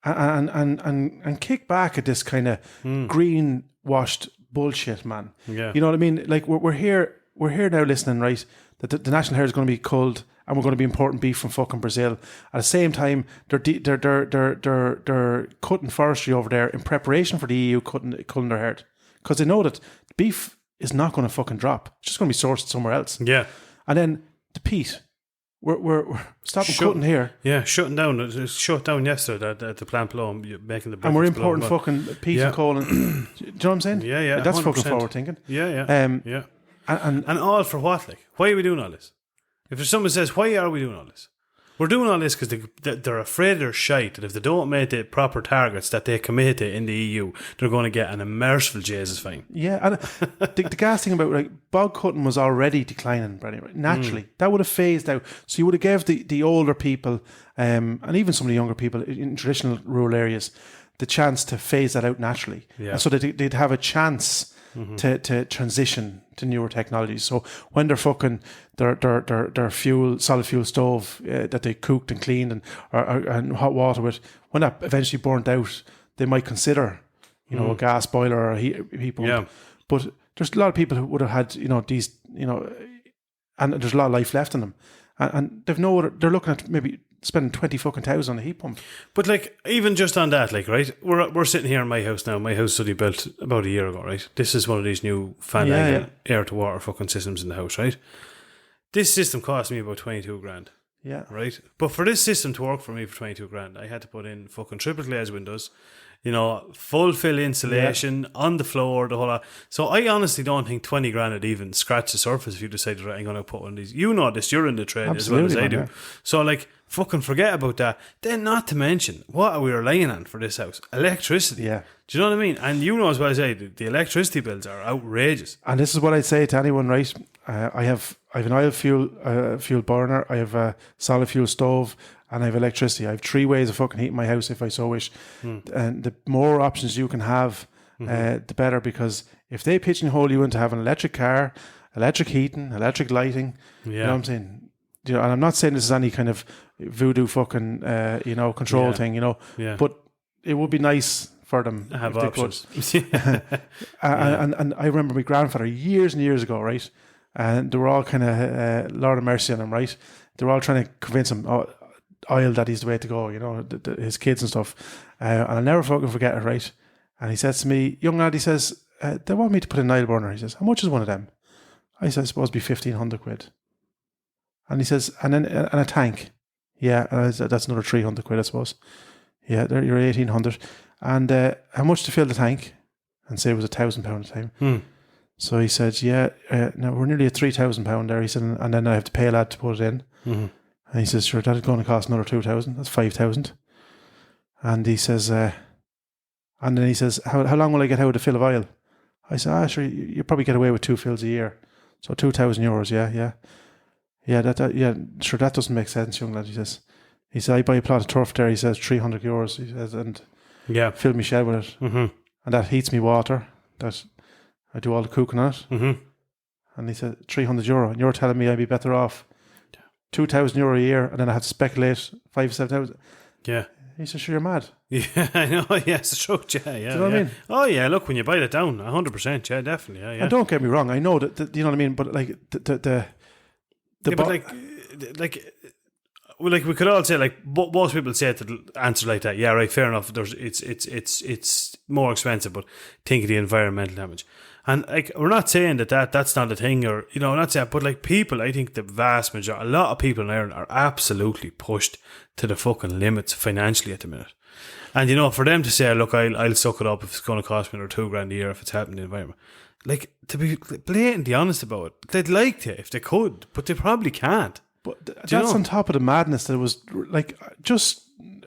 And kick back at this kind of greenwashed bullshit, man. Yeah. You know what I mean? Like we're here now listening, right? That the national herd is going to be culled, and we're going to be importing beef from fucking Brazil. At the same time, they're cutting forestry over there in preparation for the EU culling their herd, because they know that beef is not going to fucking drop. It's just going to be sourced somewhere else. Yeah. And then the peat, we're stopping cutting here. Yeah, shutting down. It was shut down yesterday at the plant below, making the. And we're importing fucking peat and coal. And, do you know what I'm saying? Yeah, yeah. That's 100%. fucking forward thinking. Yeah. Yeah. And all for what? Like, why are we doing all this? If there's someone says, why are we doing all this? We're doing all this because they're afraid they're shite, that if they don't make the proper targets that they commit to in the EU, they're going to get an immersive Jesus fine. Yeah, and the gas thing about, like, bog cutting was already declining, right? Naturally. That would have phased out. So you would have gave the older people, and even some of the younger people in traditional rural areas, the chance to phase that out naturally. Yeah. And so they'd have a chance to transition to newer technologies. So when they're fucking their solid fuel stove that they cooked and cleaned and hot water with, when that eventually burnt out, they might consider, you know, a gas boiler or a heat pump. Yeah. But there's a lot of people who would have had, you know, these, you know, and there's a lot of life left in them, and they've they're looking at maybe spending 20 fucking thousand on a heat pump. But like, even just on that, like, right, we're sitting here in my house now. My house study built about a year ago, right? This is one of these new fan angle air to water fucking systems in the house, right? This system cost me about 22 grand. Yeah. Right? But for this system to work for me for 22 grand, I had to put in fucking triple glazed windows, you know, full fill insulation on the floor, the whole lot. So I honestly don't think 20 grand would even scratch the surface if you decided, right, I'm going to put one of these. You know this, you're in the trade. Absolutely, as well as I do. Yeah. So, like, fucking forget about that. Then, not to mention, what are we relying on for this house? Electricity. Yeah. Do you know what I mean? And you know as well as I do, the electricity bills are outrageous. And this is what I'd say to anyone, right? I have an oil fuel burner, I have a solid fuel stove, and I have electricity. I have 3 ways of fucking heating my house if I so wish. And the more options you can have, the better, because if they pigeonhole you into having an electric car, electric heating, electric lighting, you know what I'm saying? You know, and I'm not saying this is any kind of voodoo fucking, you know, control thing, you know, but it would be nice for them to have if options. And I remember my grandfather years and years ago, right? And they were all kind of Lord of mercy on him, right? They were all trying to convince him, oil that is the way to go, you know, his kids and stuff. And I'll never fucking forget it, right? And he says to me, young lad, he says, they want me to put in an oil burner. He says, how much is one of them? I said, I suppose it'd be 1,500 quid. And he says, and then and a tank. Yeah, and I said, that's another 300 quid, I suppose. Yeah, you're 1,800. And how much to fill the tank? And say it was £1,000 a time. So he said, yeah, now we're nearly at £3,000 there. He said, and then I have to pay a lad to put it in. And he says, sure, that's going to cost another 2,000. That's 5,000. And he says, and then he says, how long will I get out of a fill of oil? I said, sure, you probably get away with 2 fills a year. So €2,000, yeah. Yeah, sure, that doesn't make sense, young lad, he says. He said, I buy a plot of turf there, he says, €300, he says, and fill me shed with it. And that heats me water. That I do all the cooking on it. And he said, €300. And you're telling me I'd be better off €2,000 a year, and then I have to speculate 5,000-7,000. Yeah. He said, sure, you're mad. Yeah, I know. Yeah, it's the truth. Yeah. Do you know what I mean? Oh, yeah. Look, when you bite it down, 100%. Yeah, definitely. Yeah. And don't get me wrong. I know that you know what I mean? But like, well, like we could all say, like most people say to the answer like that. Yeah, right. Fair enough. It's more expensive, but think of the environmental damage. And like, we're not saying that's not a thing, or not saying, but like people, I think the vast majority, a lot of people in Ireland are absolutely pushed to the fucking limits financially at the minute. And for them to say, look, I'll suck it up if it's going to cost me another $2,000 a year if it's helping the environment. Like, to be blatantly honest about it, they'd like to if they could, but they probably can't. But that's on top of the madness that was like just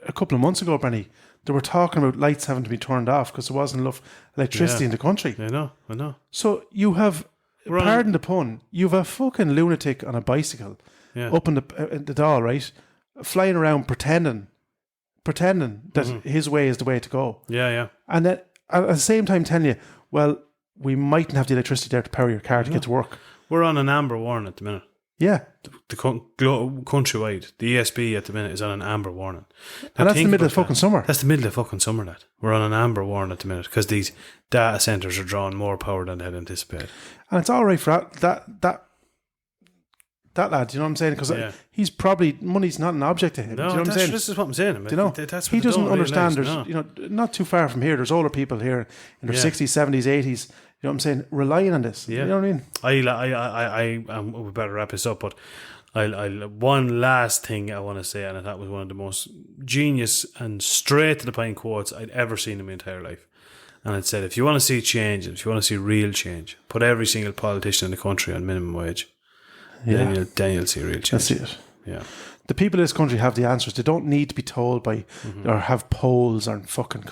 a couple of months ago, Bernie. They were talking about lights having to be turned off because there wasn't enough electricity in the country. I know. So you have, pardon the pun, you have a fucking lunatic on a bicycle up in the Dáil, right? Flying around pretending that his way is the way to go. Yeah. And then at the same time telling you, well, we mightn't have the electricity there to power your car to get to work. We're on an amber warning at the minute. Yeah. The countrywide, the ESB at the minute is on an amber warning. Now, and that's the middle of fucking summer. That's the middle of fucking summer, lad. We're on an amber warning at the minute because these data centres are drawing more power than they had anticipated. And it's all right for that lad, you know what I'm saying? Because he's probably, money's not an object to him. No, do you know what I'm saying? This is what I'm saying. Do you know? That's he doesn't understand. Realise, there's, not too far from here, there's older people here in their 60s, 70s, 80s. You know what I'm saying? Relying on this. Yeah. You know what I mean? We better wrap this up, but one last thing I want to say, and that was one of the most genius and straight to the point quotes I'd ever seen in my entire life. And it said, if you want to see change, if you want to see real change, put every single politician in the country on minimum wage. Yeah. Then you'll see real change. That's it. Yeah. The people in this country have the answers. They don't need to be told by or have polls or fucking.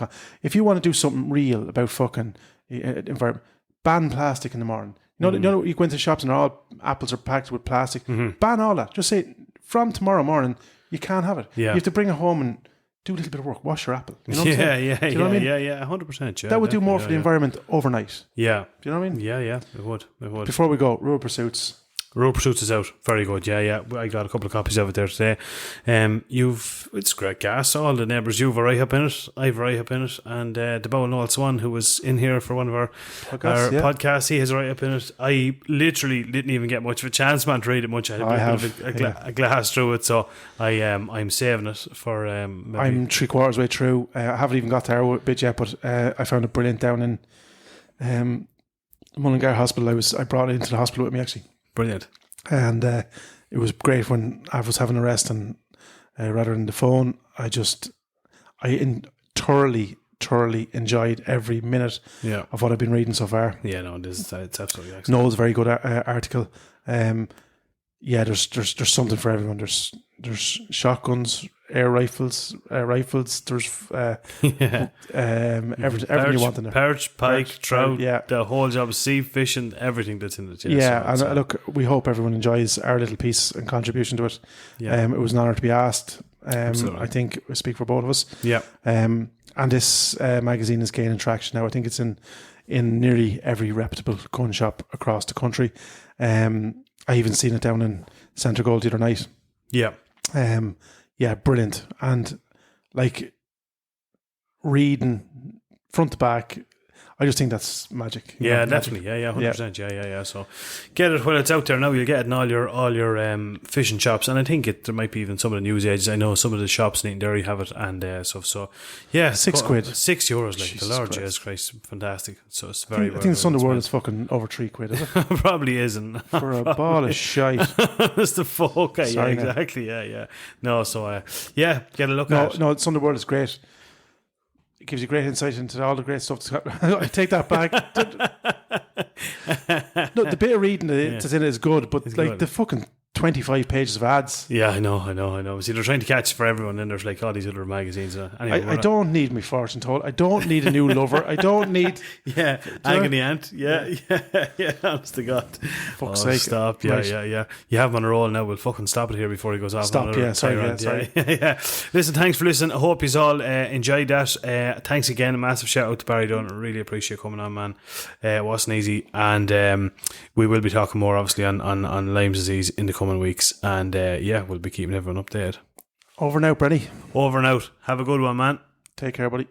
If you want to do something real about fucking environment, ban plastic in the morning. You know, you go into shops and all apples are packed with plastic. Ban all that. Just say from tomorrow morning you can't have it. Yeah. You have to bring it home and do a little bit of work. Wash your apple. You know what I'm saying? Do you know what I mean? Yeah, 100%. Yeah, that would do more for the environment overnight. Yeah. Do you know what I mean? Yeah, it would. Before we go, Rural Pursuits. Rural Pursuits is out. Very good. Yeah. I got a couple of copies of it there today. It's great gas. All the neighbours, you've a write-up in it. I've a write-up in it. And the Bow Noel Swan, who was in here for one of our podcasts, he has a write-up in it. I literally didn't even get much of a chance, man, to read it much. I have a glass through it, so I'm saving it for... I'm 3/4 way through. I haven't even got to our bit yet, but I found it brilliant down in Mullingar Hospital. I brought it into the hospital with me, actually. Brilliant. And it was great when I was having a rest, and rather than the phone, I thoroughly enjoyed every minute of what I've been reading so far. Yeah, no, it's absolutely excellent. Noel's a very good article. There's something for everyone. There's shotguns, air rifles. There's everything you want in there. Perch, pike, trout. Yeah, the whole job, sea fishing, everything that's in it. Look, we hope everyone enjoys our little piece and contribution to it. Yeah. It was an honour to be asked. I think we speak for both of us. Yeah. And this magazine is gaining traction now. I think it's in nearly every reputable gun shop across the country. I even seen it down in Centre Gold the other night. Yeah. Brilliant. And like reading front to back, I just think that's magic. Definitely. Yeah, 100%. Yeah. So get it when it's out there now. You'll get it in all your fishing shops, and I think there might be even some of the newsagents. I know some of the shops in Derry have it, and stuff. So yeah, £6, €6. Like the Lord Jesus Christ, fantastic. So it's very. I think the Sunday World is fucking over £3, is it? Probably isn't for a ball of shite. That's the folk. Yeah, exactly. Yeah. No, so get a look at it. No, Sunday World is great. It gives you great insight into all the great stuff. I take that back. No, the bit of reading that's in it is good, but it's like good. The fucking 25 pages of ads. Yeah, I know. See, they're trying to catch for everyone, and there's like all these other magazines. Anyway, I don't need my fortune told. I don't need a new lover. I don't need. Yeah, agony aunt. Yeah. Honest to God. Fuck's sake. Stop. Yeah, Right. yeah. You have him on a roll now. We'll fucking stop it here before he goes off. Stop. On Yeah, sorry. yeah. Listen, thanks for listening. I hope you all enjoyed that. Thanks again. A massive shout out to Barry Dunne. I really appreciate you coming on, man. It wasn't easy, and we will be talking more obviously on Lyme disease in the coming weeks, and we'll be keeping everyone updated. Over and out, Brady. Over and out. Have a good one, man. Take care, buddy.